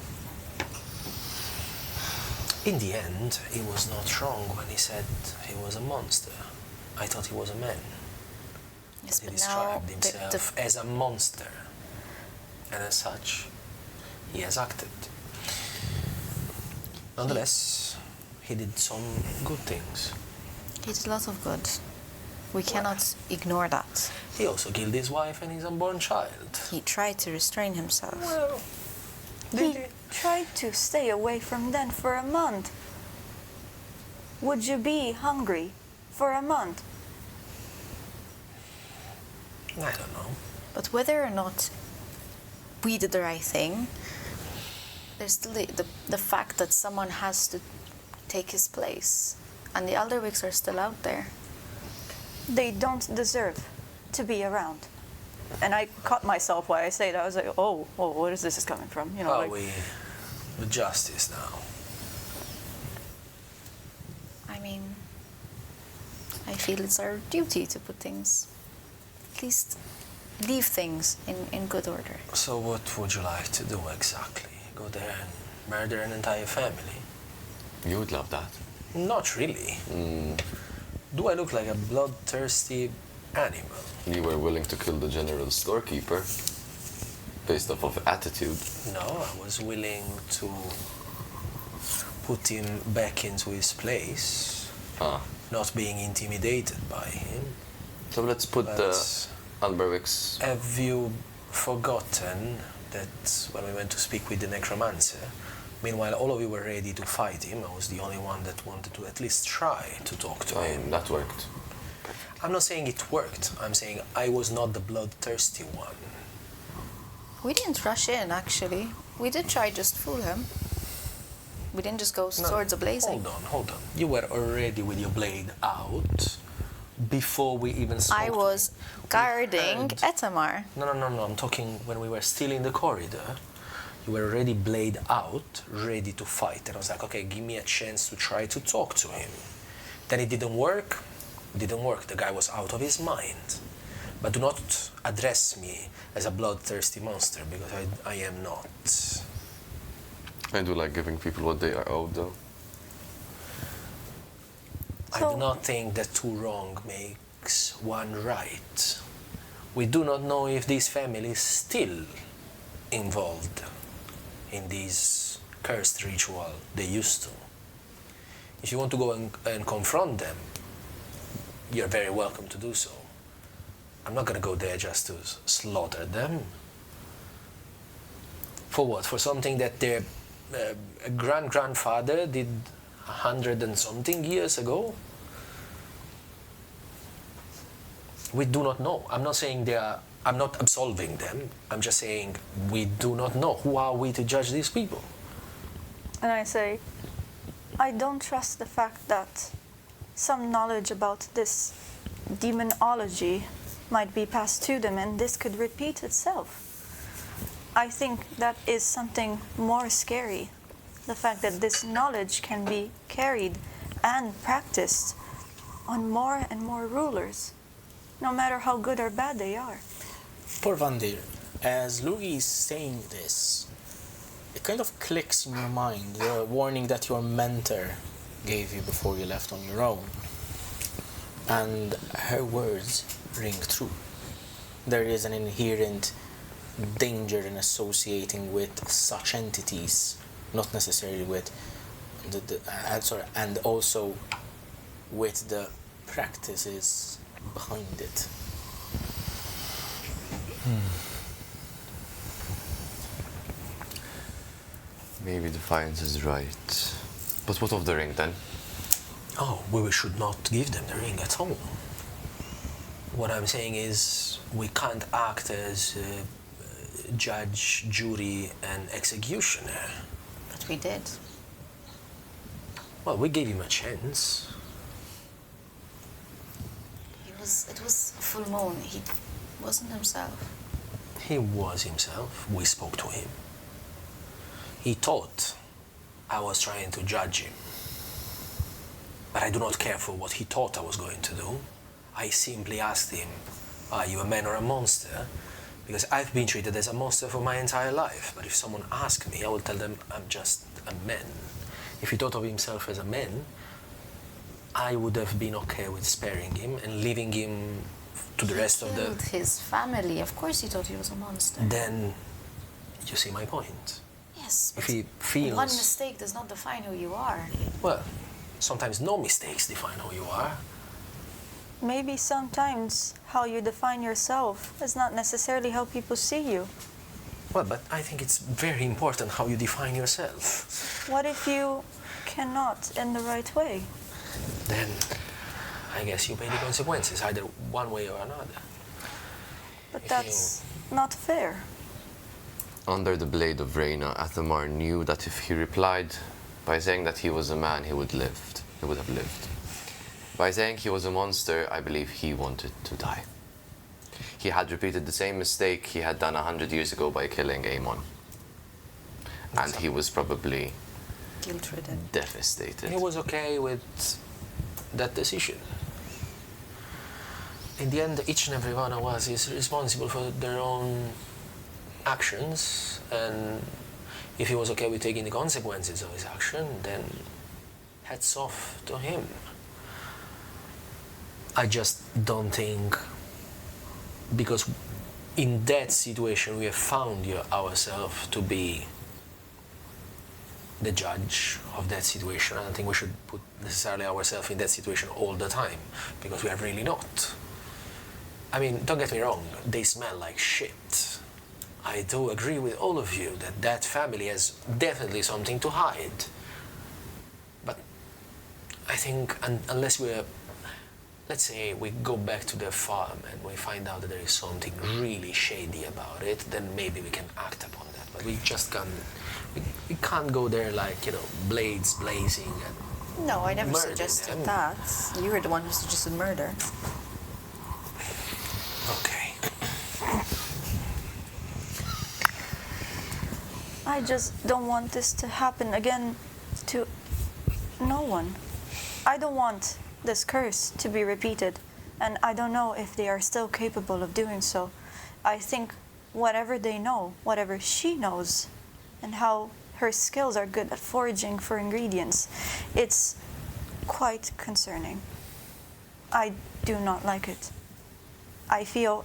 In the end, he was not wrong when he said he was a monster. I thought he was a man. Yes, He but now described himself as a monster. And as such, he has acted. Nonetheless, he did some good things. he did a lot of good. We cannot ignore that. He also killed his wife and his unborn child. He tried to restrain himself. Well, He tried to stay away from them for a month. Would you be hungry for a month? I don't know. But whether or not we did the right thing, there's still the fact that someone has to take his place. And the Alderics are still out there. They don't deserve to be around. And I caught myself while I say that. I was like, oh, where is this coming from? Are we with justice now? I mean, I feel it's our duty to put things, at least leave things in good order. So what would you like to do exactly? Go there and murder an entire family? You would love that. Not really. Do I look like a bloodthirsty animal? You were willing to kill the general storekeeper. based off of attitude. No, I was willing to put him back into his place, not being intimidated by him. So let's put the Alberic's... Have you forgotten that when we went to speak with the necromancer, meanwhile all of you were ready to fight him, I was the only one that wanted to at least try to talk to him. That worked. I'm not saying it worked, I'm saying I was not the bloodthirsty one. We didn't rush in, actually. We did try just fool him. We didn't just go swords ablazing. Hold on. You were already with your blade out before we even spoke. I was guarding Etamar. No. I'm talking when we were still in the corridor. You were already blade out, ready to fight. And I was like, okay, give me a chance to try to talk to him. Then it didn't work. The guy was out of his mind. But do not address me as a bloodthirsty monster, because I am not. I do like giving people what they are owed, though. I do not think that two wrong makes one right. We do not know if this family is still involved in this cursed ritual they used to. If you want to go and confront them, you're very welcome to do so. I'm not going to go there just to slaughter them. For what? For something that their grandfather did 100 and something years ago? We do not know. I'm not saying I'm not absolving them. I'm just saying we do not know. Who are we to judge these people? And I say, I don't trust the fact that some knowledge about this demonology might be passed to them and this could repeat itself. I think that is something more scary. The fact that this knowledge can be carried and practiced on more and more rulers, no matter how good or bad they are. Porvandir, as Lugii is saying this, it kind of clicks in your mind, the warning that your mentor gave you before you left on your own. And her words ring true. There is an inherent danger in associating with such entities, not necessarily with and also with the practices behind it. Maybe Defiance is right. But what of the ring then? Oh, we should not give them the ring at all. What I'm saying is we can't act as judge, jury, and executioner. But we did. Well, we gave him a chance. It was full moon. He wasn't himself. He was himself. We spoke to him. He thought I was trying to judge him. But I do not care for what he thought I was going to do. I simply asked him, are you a man or a monster? Because I've been treated as a monster for my entire life. But if someone asks me, I will tell them I'm just a man. If he thought of himself as a man, I would have been okay with sparing him and leaving him to the rest of the... He killed his family. Of course he thought he was a monster. Then, you see my point. Yes, If he feels... one mistake does not define who you are. Well, sometimes no mistakes define who you are. Maybe sometimes how you define yourself is not necessarily how people see you. Well, but I think it's very important how you define yourself. What if you cannot in the right way? Then I guess you pay the consequences, either one way or another. But that's not fair. Under the blade of Reyna, Athamar knew that if he replied by saying that he was a man, he would have lived. By saying he was a monster, I believe he wanted to die. He had repeated the same mistake he had done 100 years ago by killing Aemon. And he was probably Guilt-ridden. devastated. He was okay with that decision. In the end, each and every one of us is responsible for their own actions, and if he was okay with taking the consequences of his action, then hats off to him. I just don't think, because in that situation, we have found ourselves to be the judge of that situation. I don't think we should put necessarily ourselves in that situation all the time, because we are really not. I mean, don't get me wrong, they smell like shit. I do agree with all of you that that family has definitely something to hide. But I think unless we're, let's say we go back to their farm and we find out that there is something really shady about it, then maybe we can act upon that. But we just can't, we can't go there like, you know, blades blazing and No, I never murder suggested them. that. You were the one who suggested murder. Okay. I just don't want this to happen again to no one. I don't want this curse to be repeated, and I don't know if they are still capable of doing so. I think whatever they know, whatever she knows, and how her skills are good at foraging for ingredients, it's quite concerning. I do not like it. I feel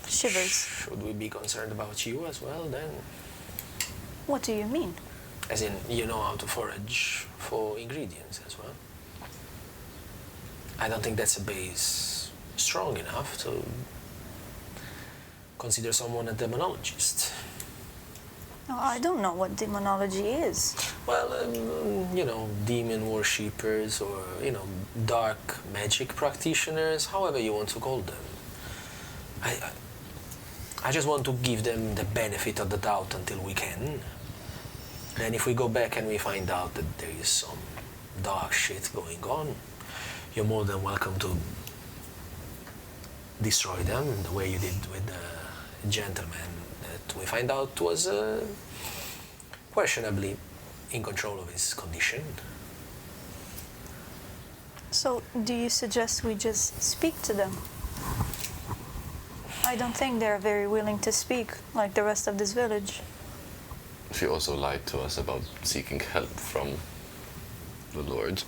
shivers. Should we be concerned about you as well then? What do you mean? As in, you know how to forage for ingredients as well? I don't think that's a base strong enough to consider someone a demonologist. No, I don't know what demonology is. Well, you know, demon worshippers or, you know, dark magic practitioners, however you want to call them. I just want to give them the benefit of the doubt until we can. Then if we go back and we find out that there is some dark shit going on, you're more than welcome to destroy them the way you did with the gentleman that we find out was questionably in control of his condition. So, do you suggest we just speak to them? I don't think they're very willing to speak like the rest of this village. She also lied to us about seeking help from the Lord.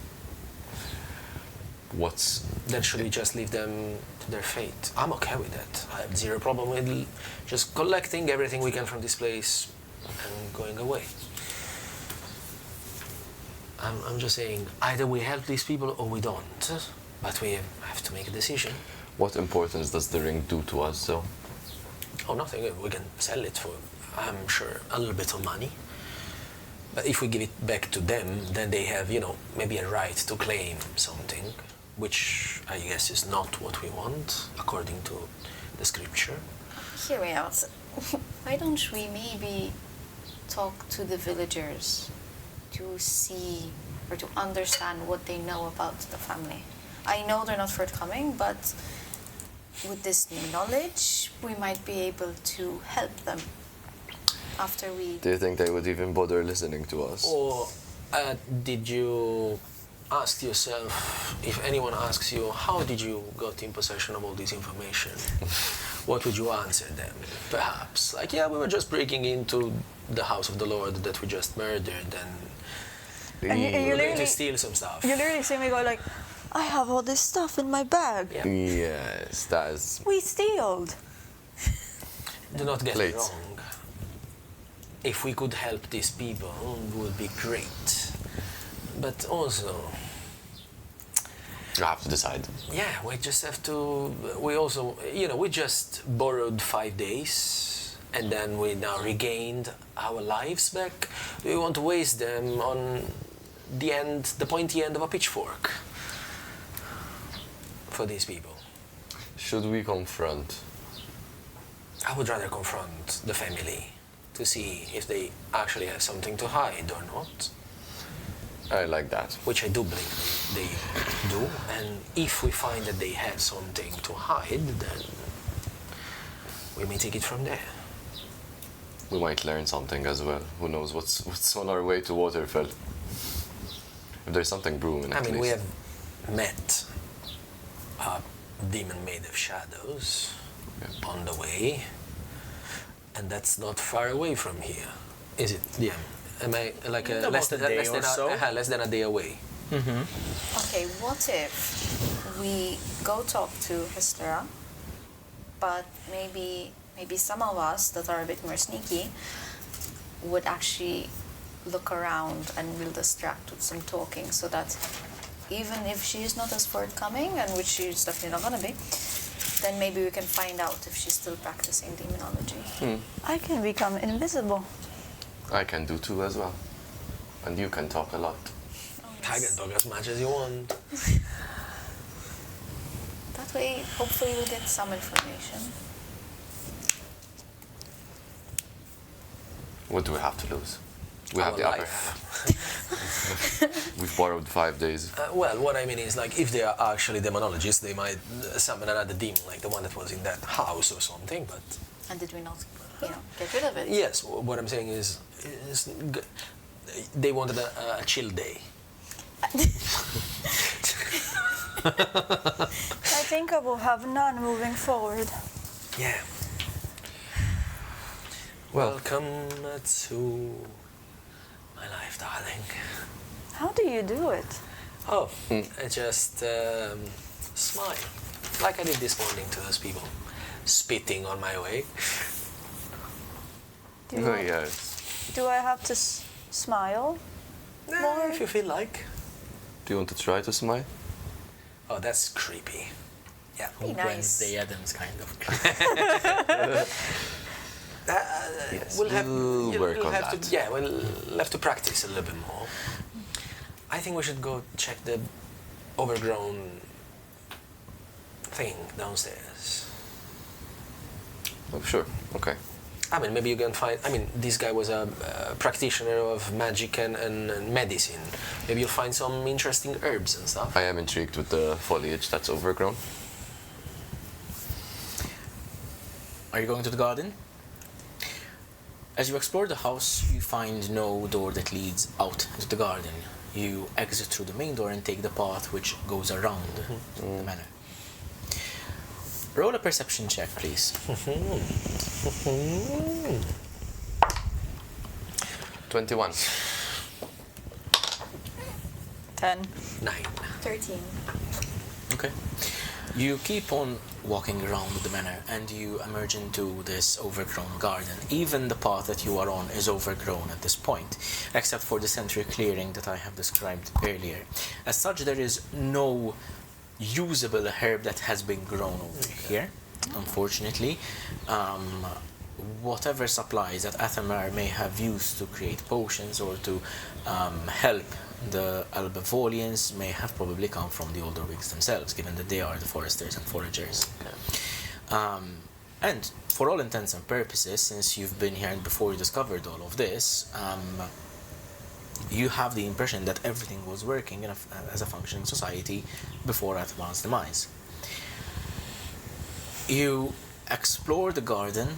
Then should we just leave them to their fate? I'm okay with that. I have zero problem with just collecting everything we can from this place and going away. I'm just saying, either we help these people or we don't. But we have to make a decision. What importance does the ring do to us, though? Oh, nothing. We can sell it for, I'm sure, a little bit of money. But if we give it back to them, then they have, you know, maybe a right to claim something, which I guess is not what we want, according to the scripture. Hear me out. Why don't we maybe talk to the villagers to see or to understand what they know about the family? I know they're not forthcoming, but with this new knowledge, we might be able to help them after we... Do you think they would even bother listening to us? Or did you ask yourself, if anyone asks you, how did you got in possession of all this information? What would you answer them? Perhaps, like, yeah, we were just breaking into the house of the Lord that we just murdered, and And you we were going literally, to steal some stuff. you literally see me go like, I have all this stuff in my bag. Yeah. Yes, that is... We stealed. Do not get me Plates. wrong. If we could help these people, it would be great. But also, You have to decide. yeah, we just have to. We also, you know, we just borrowed 5 days and then we now regained our lives back. Do we want to waste them on the pointy end of a pitchfork for these people? Should we confront? I would rather confront the family to see if they actually have something to hide or not, I like that. which I do believe they do. And if we find that they have something to hide, then we may take it from there. We might learn something as well. Who knows what's on our way to Waterfell? If there's something brewing, I at mean, least. we have met a demon made of shadows on the way, and that's not far away from here, is it? Yeah. Am I like About a day or so. less than a day away? Okay, what if we go talk to Hestera, but maybe maybe some of us that are a bit more sneaky would actually look around and we'll distract with some talking so that even if she's not as forthcoming, and which she's definitely not going to be, then maybe we can find out if she's still practicing demonology. I can become invisible. I can do too as well. And you can talk a lot. I can talk as much as you want. That way, hopefully we'll get some information. What do we have to lose? We have Our the upper life. hand. We've borrowed 5 days. Well, what I mean is, like, if they are actually demonologists, they might summon another demon, like the one that was in that house or something, but... And did we not, get rid of it? Yes, what I'm saying is they wanted a chill day. I think I will have none moving forward. Yeah. Welcome to my life, darling. How do you do it? Oh, I just smile, like I did this morning to those people, spitting on my way. Oh, yes. Do I have to smile? Nah, if you feel like. Do you want to try to smile? Oh, that's creepy. Yeah. Be nice. Wednesday Adams, kind of. Yes, We'll work you'll on have that. To, yeah, we'll have to practice a little bit more. I think we should go check the overgrown thing downstairs. Oh, sure. Okay. I mean, maybe you can find... I mean, this guy was a practitioner of magic and medicine. Maybe you'll find some interesting herbs and stuff. I am intrigued with the foliage that's overgrown. Are you going to the garden? As you explore the house, you find no door that leads out into the garden. You exit through the main door and take the path which goes around the manor. Roll a perception check, please. 21. 10. 9. 13. Okay. You keep on walking around the manor and you emerge into this overgrown garden. Even the path that you are on is overgrown at this point, except for the central clearing that I have described earlier. As such, there is no usable herb that has been grown over here, unfortunately. Whatever supplies that Athamar may have used to create potions or to help the Albavaulians may have probably come from the older Whigs themselves, given that they are the foresters and foragers. And for all intents and purposes, since you've been here and before you discovered all of this, you have the impression that everything was working as a functioning society before Athamar's demise. You explore the garden,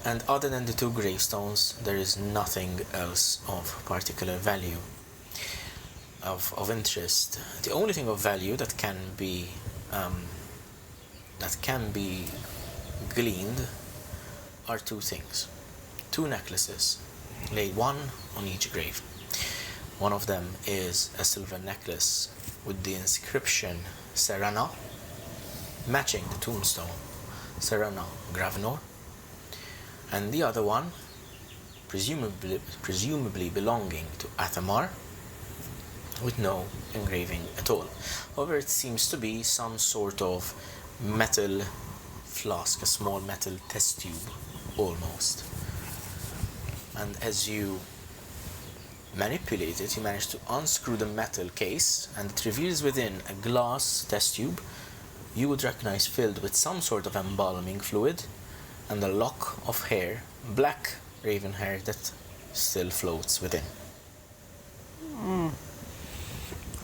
and other than the 2 gravestones, there is nothing else of particular value, of interest. The only thing of value that can be gleaned are 2 things. 2 necklaces, laid one on each grave. One of them is a silver necklace with the inscription Serenna, matching the tombstone Serenna Gravenor, and the other one, presumably belonging to Athamar, with no engraving at all. However, it seems to be some sort of metal flask, a small metal test tube, almost. And as you manipulate it, you manage to unscrew the metal case, and it reveals within a glass test tube you would recognize filled with some sort of embalming fluid, and a lock of hair, black raven hair, that still floats within.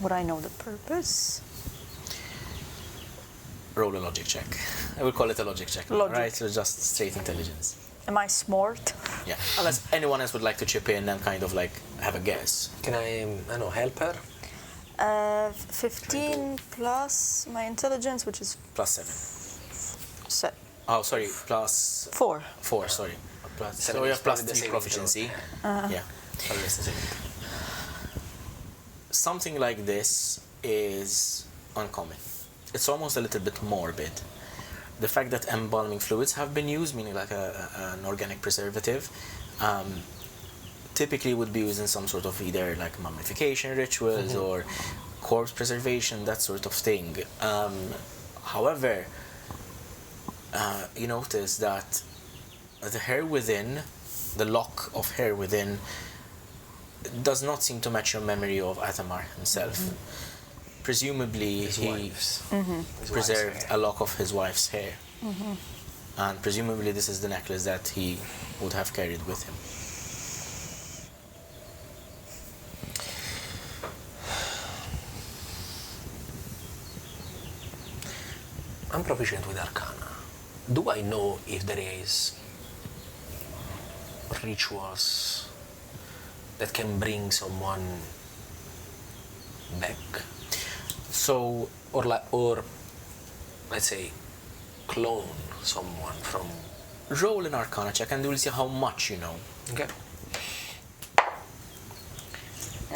Would I know the purpose? Roll a logic check. I will call it a logic check. Logic. Right? So just straight intelligence. Am I smart? Yeah. Unless anyone else would like to chip in and kind of like have a guess. Can I don't know, help her? 15 plus my intelligence, which is +7. Oh, sorry. Plus 4. 4. Sorry. Plus. So you have probably the +3 saving proficiency. Yeah. Probably the same. Something like this is uncommon. It's almost a little bit morbid. the fact that embalming fluids have been used, meaning like an organic preservative, typically would be used in some sort of either like mummification rituals or corpse preservation, that sort of thing. However, you notice that the hair within, the lock of hair within, does not seem to match your memory of Athamar himself. Presumably, he preserved a lock of his wife's hair. And presumably this is the necklace that he would have carried with him. I'm proficient with Arcana. Do I know if there is rituals that can bring someone back? So, Or let's say, clone someone from... roll an Arcana check and we'll see how much you know. Okay.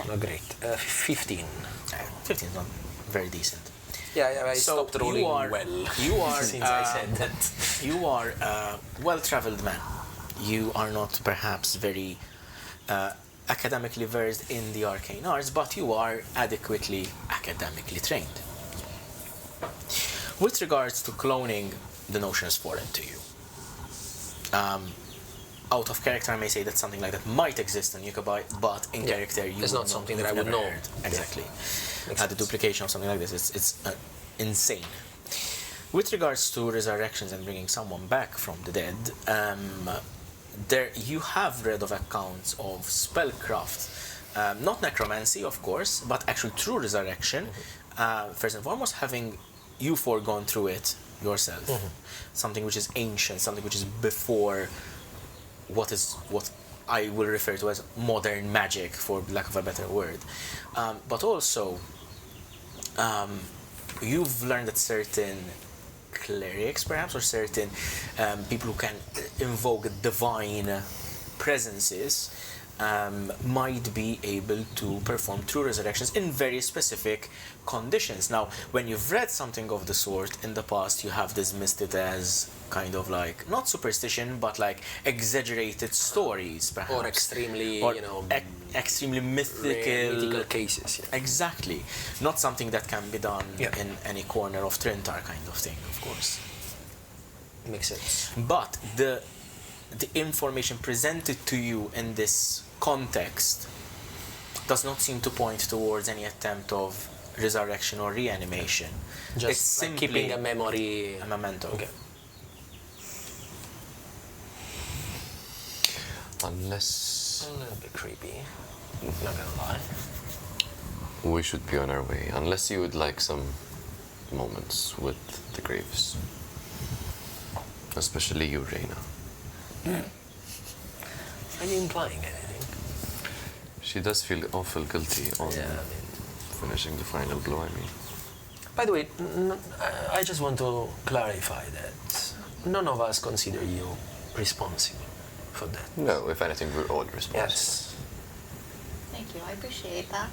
Not great. 15. 15 is not very decent. Yeah, I So stopped rolling you are, well you are, since I said that. You are a well-traveled man. You are not perhaps very academically versed in the arcane arts, but you are adequately academically trained. With regards to cloning, the notion is foreign to you. Out of character, I may say that something like that might exist in Uqabai, but in character, you it's not something that I would know. Exactly. Yeah. The duplication of something like this, it's insane. With regards to resurrections and bringing someone back from the dead, there you have read of accounts of spellcraft, not necromancy, of course, but actual true resurrection. First and foremost, having you four gone through it yourself, something which is ancient, something which is before what I will refer to as modern magic, for lack of a better word. But also, you've learned that certain clerics, perhaps, or certain people who can invoke divine presences might be able to perform true resurrections in very specific conditions. Now, when you've read something of the sort in the past, you have dismissed it as kind of like, not superstition, but like exaggerated stories, perhaps. Or extremely, extremely mythical cases. Yeah. Exactly. Not something that can be done Yeah. in any corner of Trintar kind of thing, of course. Makes sense. But the information presented to you in this context does not seem to point towards any attempt of resurrection or reanimation. Just it's like simply keeping a memory. a memento. Okay. Unless A little bit creepy. Not gonna lie. we should be on our way. Unless you would like some moments with the graves. Especially you, Reyna. Are you implying anything? She does feel awful guilty on finishing the final blow, I mean. By the way, I just want to clarify that none of us consider you responsible for that. No, if anything, we're all responsible. Yes. Thank you, I appreciate that.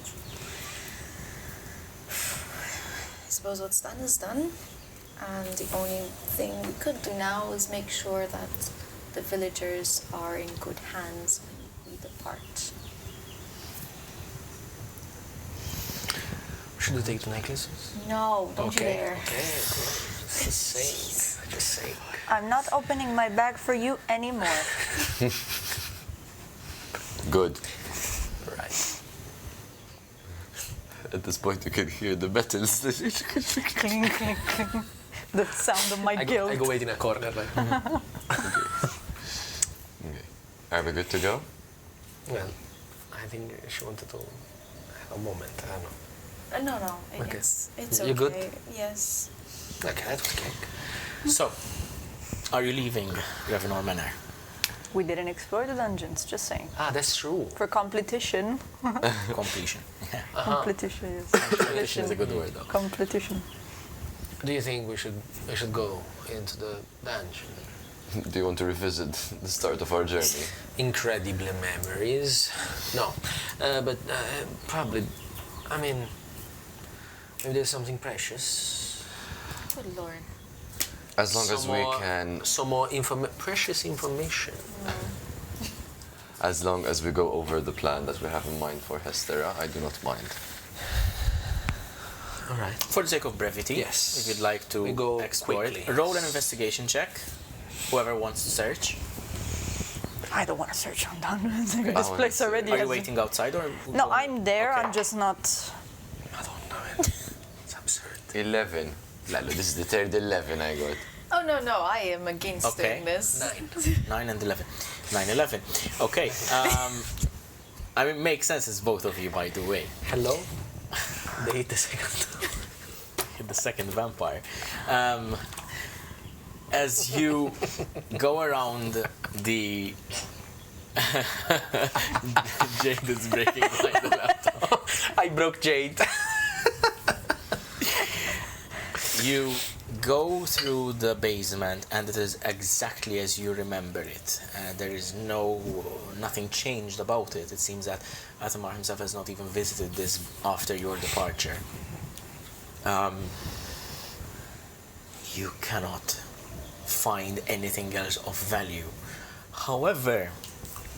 I suppose what's done is done, and the only thing we could do now is make sure that the villagers are in good hands when we depart. Should we take the necklaces? No, don't you dare. Okay, just saying. I'm not opening my bag for you anymore. Good. Right. At this point, you can hear the metals. Cling, cling, cling. The sound of my guilt. I go wait in a corner. Like, Okay. Are we good to go? well, I think she wanted to have a moment. I don't know. No, Okay. it's okay. You good? Yes. Okay, that was cake. So, are you leaving Gravenor Manor? We didn't explore the dungeons, just saying. Ah, that's true. For completion. Completion. Completion, yes. Completion is a good word, though. Completion. Do you think we should go into the dungeon? Do you want to revisit the start of our journey? Incredible memories. No, but probably. I mean, maybe there's something precious. Good lord. As long as we can, some more precious information. as long as we go over the plan that we have in mind for Hestera, I do not mind. All right. For the sake of brevity, Yes. if you'd like to We go explore quickly. it, roll an investigation check. Whoever wants to search. I don't want to search on Dungeon. This wanna place see. already Are you has... waiting outside or? No, I'm there. Okay. I'm just not... I don't know it. It's absurd. 11. Lalo, this is the third 11 I got. Oh no, I am against Okay. doing this. 9 and 11. 9, 11. Okay. I mean, makes sense. It's both of you, by the way. Hello? They hit the second. The second vampire. As you go around the Jade is breaking behind the laptop. I broke Jade. You go through the basement, and it is exactly as you remember it. There is nothing changed about it. It seems that Atamar himself has not even visited this after your departure. You cannot find anything else of value. However,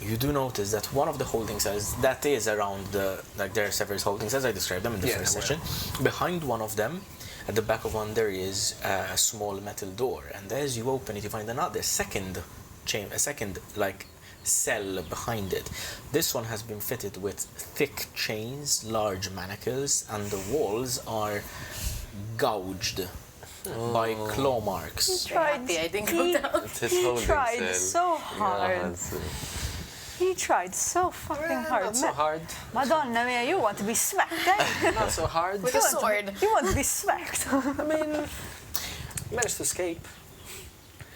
you do notice that one of the holding cells that is around there are several holding cells, I described them in the first session. Behind one of them, at the back of one, there is a small metal door, and as you open it, you find another second cell behind it. This one has been fitted with thick chains, large manacles, and the walls are gouged by claw marks. Happy I didn't go down. It's his He holding tried cell. so hard. Yeah, He tried so fucking hard. Not so hard. Madonna mia, you want to be smacked, eh? Not so hard. With a sword. You want to be smacked. I mean, managed to escape.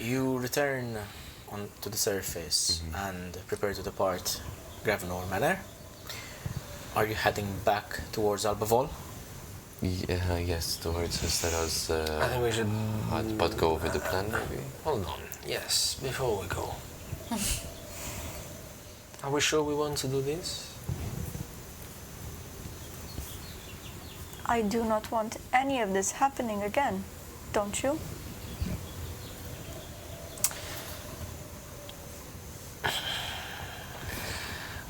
You return to the surface and prepare to depart Gravenor Manor. Are you heading back towards Albavaul? Yeah, yes, towards Hestera's. I think we should. But go over the plan, maybe. Hold on. Yes, before we go. Are we sure we want to do this? I do not want any of this happening again, don't you?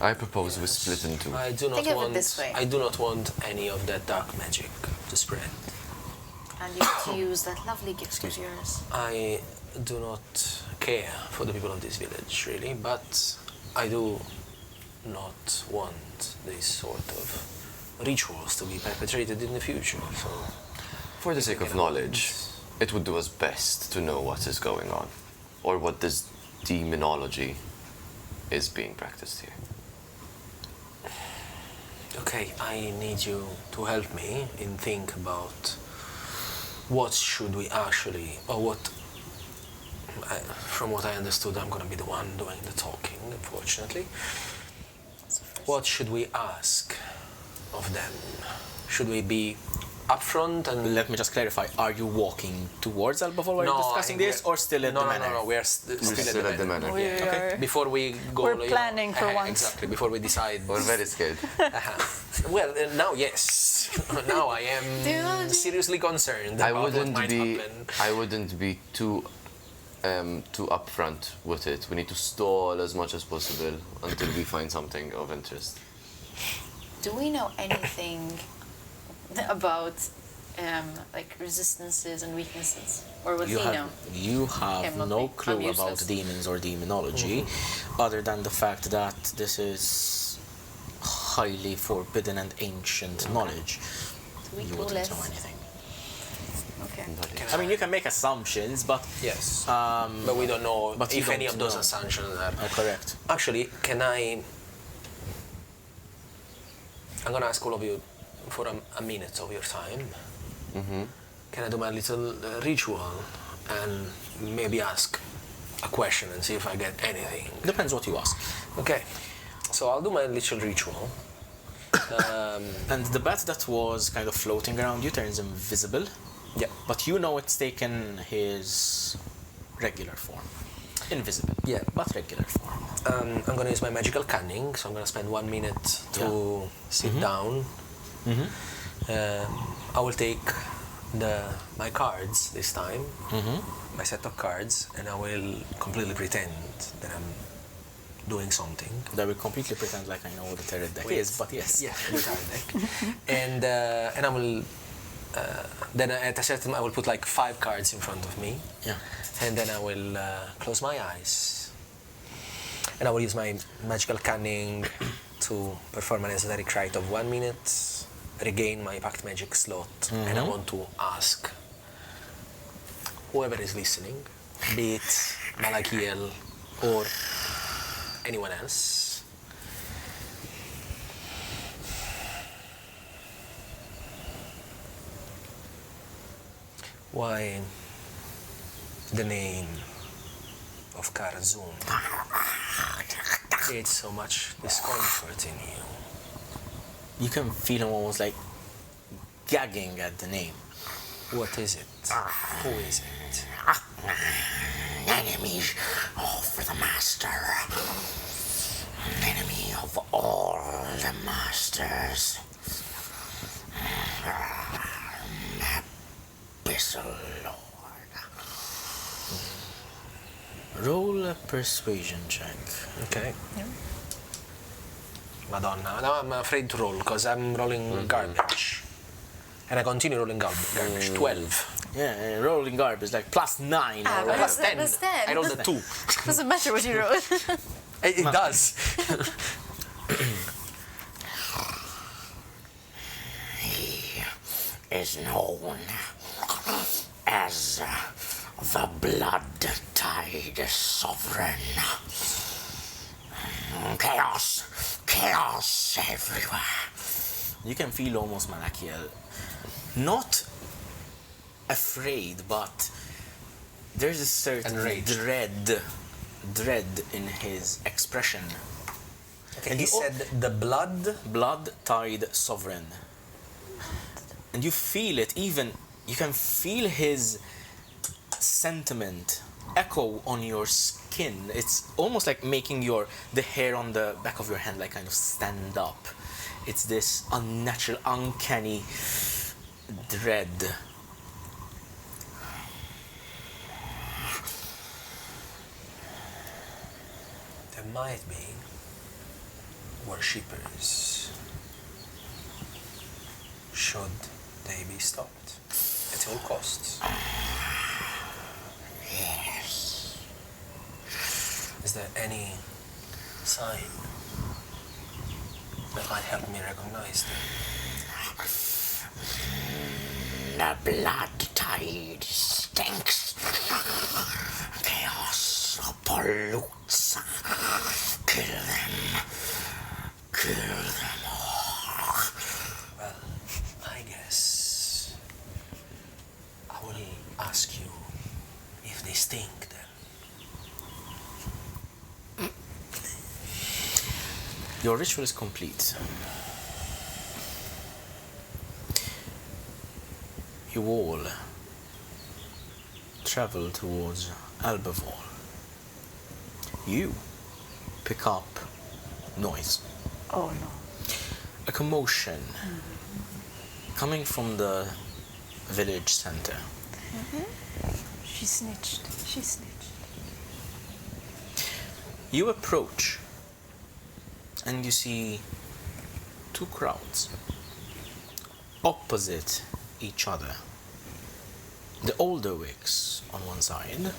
I propose we split in two. I do not Think of it want. this way. I do not want any of that dark magic to spread. And you have to use that lovely gift of yours. I do not care for the people of this village, really, but I do not want this sort of rituals to be perpetrated in the future. So, For the sake of knowledge, it would do us best to know what is going on, or what this demonology is being practiced here. okay, I need you to help me in think about what should we actually, or what. From what I understood, I'm going to be the one doing the talking, unfortunately. What should we ask of them? Should we be upfront and... Let me just clarify. Are you walking towards Albavaul while you're discussing this, or still at the manor? No, we are still at the manor. We are, Before we go... We're planning for once. Exactly, before we decide... We're very scared. Well, now yes. Now I am seriously concerned I about what wouldn't might be. happen. I wouldn't be too upfront with it. We need to stall as much as possible until we find something of interest. Do we know anything about like resistances and weaknesses? Or would he know? You have I'm not no big. I'm clue about useless. demons or demonology, other than the fact that this is highly forbidden and ancient knowledge. We You clueless. wouldn't know anything. Okay. I mean, you can make assumptions, but Yes. But we don't know but you if any don't of those know. assumptions are... correct. Actually, can I... I'm gonna ask all of you for a minute of your time. Can I do my little ritual and maybe ask a question and see if I get anything? Depends what you ask. Okay, so I'll do my little ritual. And the bat that was kind of floating around you turns invisible, Yeah. but you know it's taken his regular form. Invisible. Yeah. But regular form. I'm gonna use my magical cunning, so I'm gonna spend 1 minute to sit down. I will take my cards this time, my set of cards, and I will completely pretend that I'm doing something. That will completely pretend like I know what the tarot deck is, but yes. Yeah, the tarot deck. And I will then at a certain I will put like 5 cards in front of me. Yeah. And then I will close my eyes. And I will use my magical cunning to perform an esoteric rite of 1 minute, regain my pact magic slot, and I want to ask whoever is listening, be it Malakiel or anyone else, why the name of Karazun creates so much discomfort in you. You can feel him almost like gagging at the name. What is it? Who is it? Enemy of the master. Enemy of all the masters. Abyssal Lord. Roll a persuasion check. Okay. Madonna. Now I'm afraid to roll because I'm rolling garbage. And I continue rolling garbage. 12. Yeah, rolling garbage like +9 or but Plus 10. that's 10. I rolled a 2. Doesn't matter what you wrote. It does. He is known as the blood-tide sovereign. Chaos everywhere. You can feel almost Malakiel not afraid, but there's a certain Enraged. dread in his expression. Okay, And he you said the blood-tide sovereign. And you feel it, even you can feel his sentiment echo on your skin. It's almost like making the hair on the back of your hand like kind of stand up. It's this unnatural, uncanny dread. There might be worshippers. Should they be stopped at all costs? Yes. Is there any sign that might help me recognize them? The blood tide stinks. Chaos pollutes. Kill them. Kill them all. Well, I guess I will ask you if they stink then. Your ritual is complete. You all travel towards Albavaul. You pick up noise. Oh no. A commotion coming from the village center. She snitched. She snitched. You approach and you see 2 crowds opposite each other. The older wigs on one side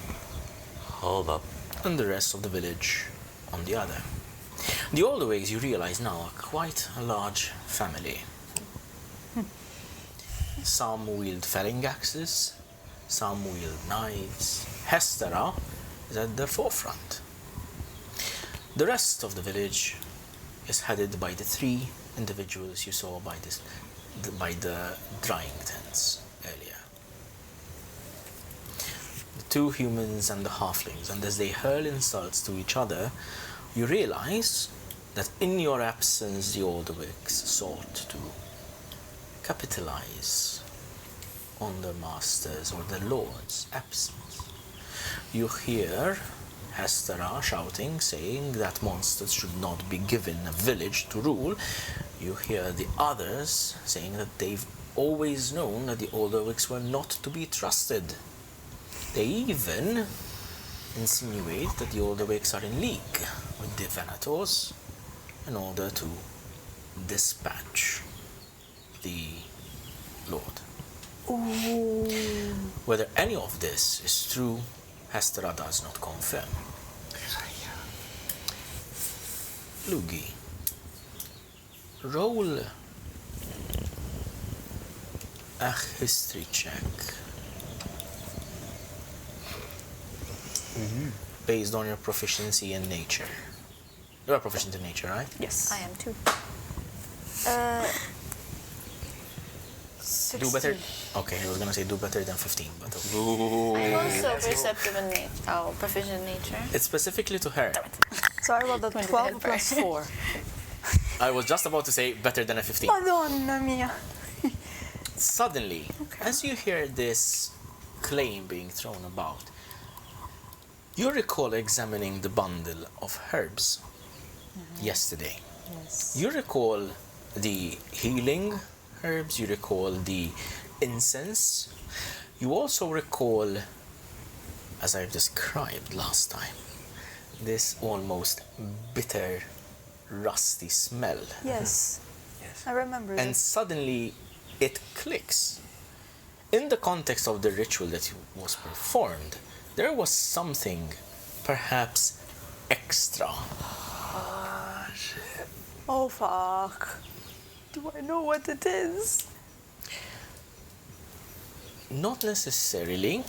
Hold up. and the rest of the village on the other. The older wigs, you realize now, are quite a large family. Some wield felling axes, some wield knives. Hestera is at the forefront. The rest of the village is headed by the 3 individuals you saw by the drying tents earlier. The 2 humans and the halflings, and as they hurl insults to each other, you realize that in your absence the Orderwigs sought to capitalize on the master's or the lord's absence. You hear Hestera shouting, saying that monsters should not be given a village to rule, You hear the others saying that they've always known that the Alderwicks were not to be trusted. They even insinuate that the Alderwicks are in league with the Venators in order to dispatch the Lord. Ooh. Whether any of this is true, Hestera does not confirm. Lugii, roll a history check. Based on your proficiency in nature. You are proficient in nature, right? Yes. I am too. 16. Do better. Okay, I was gonna say do better than 15, but okay. I'm also perceptive in nature. Oh, proficient in nature. It's specifically to her. So I rolled a 12 plus 4. I was just about to say better than a 15. Madonna mia. Suddenly, as you hear this claim being thrown about, you recall examining the bundle of herbs yesterday. Yes. You recall the healing herbs, you recall the incense. You also recall, as I've described last time, this almost bitter, rusty smell. Yes. Yes. I remember And this. suddenly it clicks. In the context of the ritual that was performed, there was something perhaps extra. Oh fuck. Do I know what it is? Not necessarily,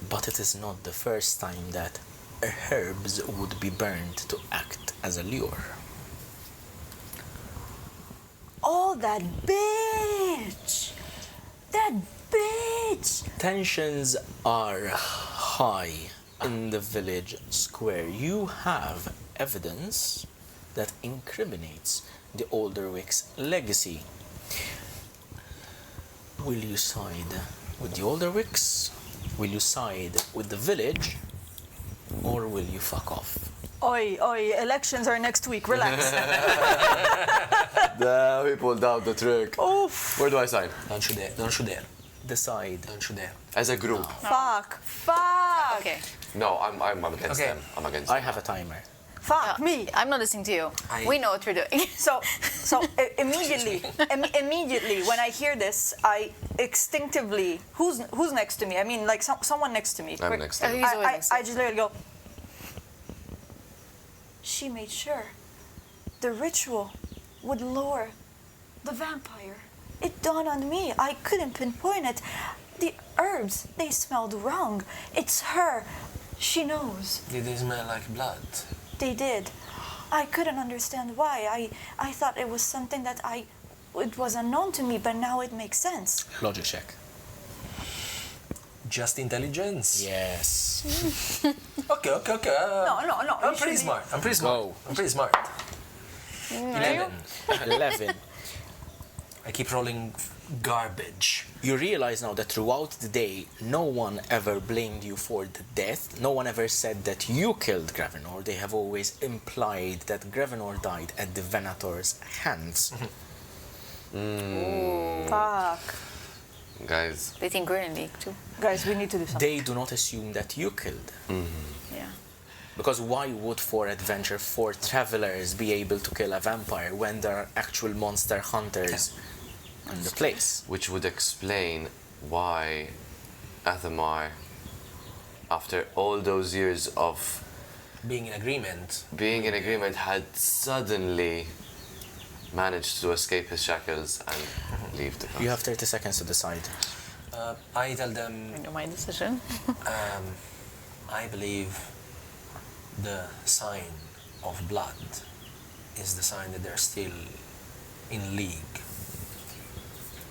but it is not the first time that herbs would be burned to act as a lure. Oh, that bitch! That bitch! Tensions are high in the village square. You have evidence that incriminates the Alderwick's legacy. Will you side with the Alderwicks? Will you side with the village? Or will you fuck off? Oi, elections are next week, relax. Damn, we pulled out the trick. Oof. Where do I sign? Don't you dare. Don't you dare. Decide. Don't you dare. As a group. Fuck. Okay. No, I'm against Okay. them. I'm against I them. have a timer. Fuck me. I'm not listening to you. We know what we're doing. So immediately when I hear this, I instinctively, who's next to me? I mean, like someone next to me. I'm next to you. I just literally go. She made sure the ritual would lure the vampire. It dawned on me. I couldn't pinpoint it. The herbs, they smelled wrong. It's her. She knows. Did they smell like blood? They did. I couldn't understand why. I thought it was something that it was unknown to me, but now it makes sense. Logic check. Just intelligence? Yes. Okay. No. I'm pretty smart. I'm pretty smart. Go. I'm pretty smart. 11. 11. I keep rolling garbage. You realize now that throughout the day, no one ever blamed you for the death. No one ever said that you killed Gravenor. They have always implied that Gravenor died at the Venator's hands. Fuck. Guys, They think we're in league too. Guys, we need to do something. They do not assume that you killed. Yeah. Because why would for adventure, for travelers be able to kill a vampire when there are actual monster hunters in the place? which would explain why Athamar, after all those years of Being in agreement. being in agreement, had suddenly managed to escape his shackles and leave the You have 30 seconds to decide. I tell them I know my decision. I believe the sign of blood is the sign that they're still in league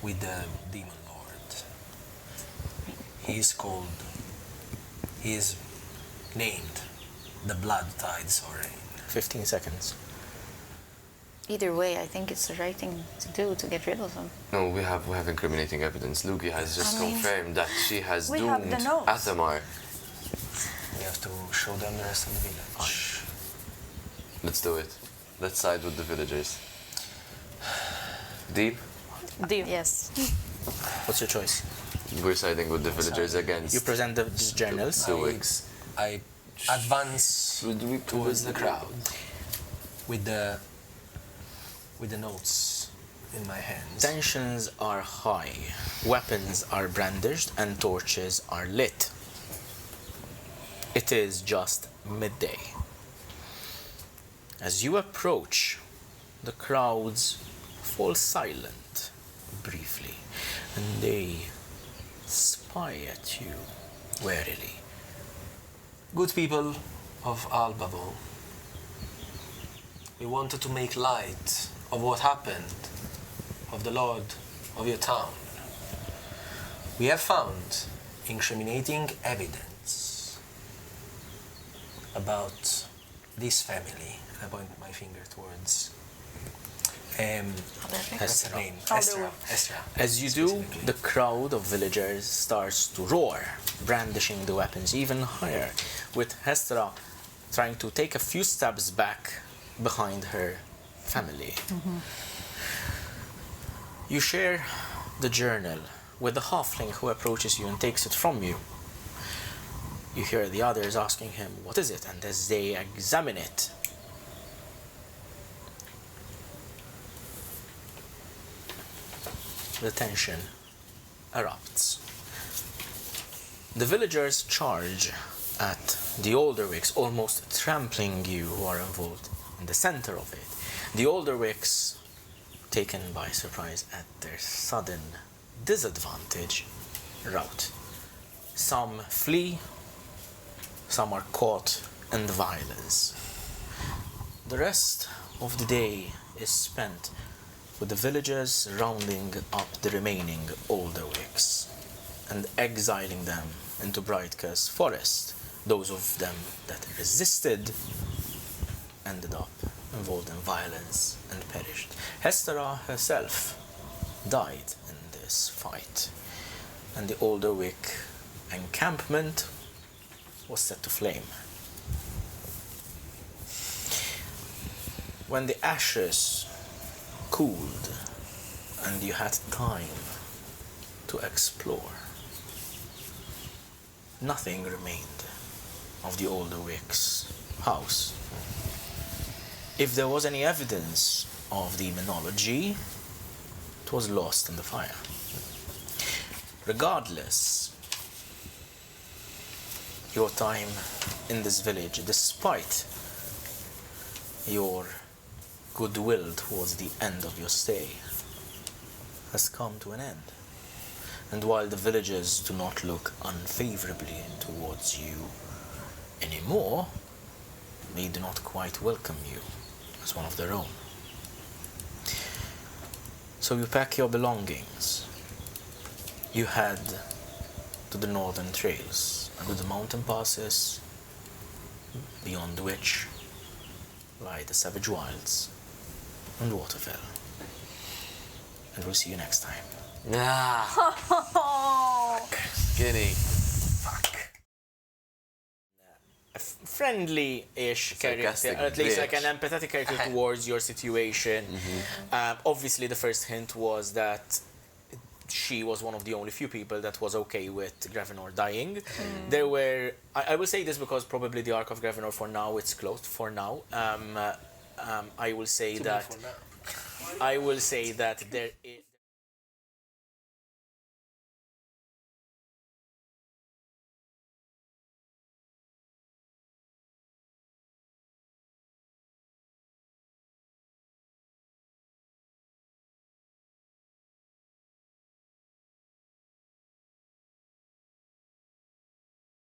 with the Demon Lord. He is named the Blood Tide Sovereign. 15 seconds. Either way, I think it's the right thing to do to get rid of them. No, we have incriminating evidence. Lugii has just I mean, confirmed that she has we have doomed the notes. Athamar. We have to show them the rest of the village. Let's do it. Let's side with the villagers. Deep? Deal. Yes. What's your choice? We're siding with the villagers against You present these journals. the Wigs. I advance towards the crowd with the notes in my hands. Tensions are high, weapons are brandished, and torches are lit. It is just midday. As you approach, the crowds fall silent briefly, and they spy at you warily. Good people of Albavaul, we wanted to make light of what happened, of the lord of your town. We have found incriminating evidence about this family. I point my finger towards what's her name? Estra. As you do, the crowd of villagers starts to roar, brandishing the weapons even higher, with Hestra trying to take a few steps back behind her family. You share the journal with the halfling who approaches you and takes it from you. You hear the others asking him, "What is it?" And as they examine it, the tension erupts. The villagers charge at the older Wigs, almost trampling you who are involved in the center of it. The older Wigs, taken by surprise at their sudden disadvantage, rout. Some flee, some are caught in the violence. The rest of the day is spent with the villagers rounding up the remaining older Wigs and exiling them into Brightcurse Forest. Those of them that resisted ended up involved in violence and perished. Hestera herself died in this fight, and the older Wig encampment was set to flame. When the ashes cooled and you had time to explore, nothing remained of the older Wig's house. If there was any evidence of demonology, it was lost in the fire. Regardless, your time in this village, despite your goodwill towards the end of your stay, has come to an end. And while the villagers do not look unfavorably towards you anymore, they do not quite welcome you as one of their own. So you pack your belongings. You head to the northern trails and to the mountain passes, beyond which lie the savage wilds and Waterfell. And we'll see you next time. Skinny. A friendly-ish character, Sarcastic or at least like bitch. an empathetic character towards your situation. Obviously, the first hint was that she was one of the only few people that was okay with Gravenor dying. There were, I will say this because probably the arc of Gravenor for now, it's closed for now. I will say that there is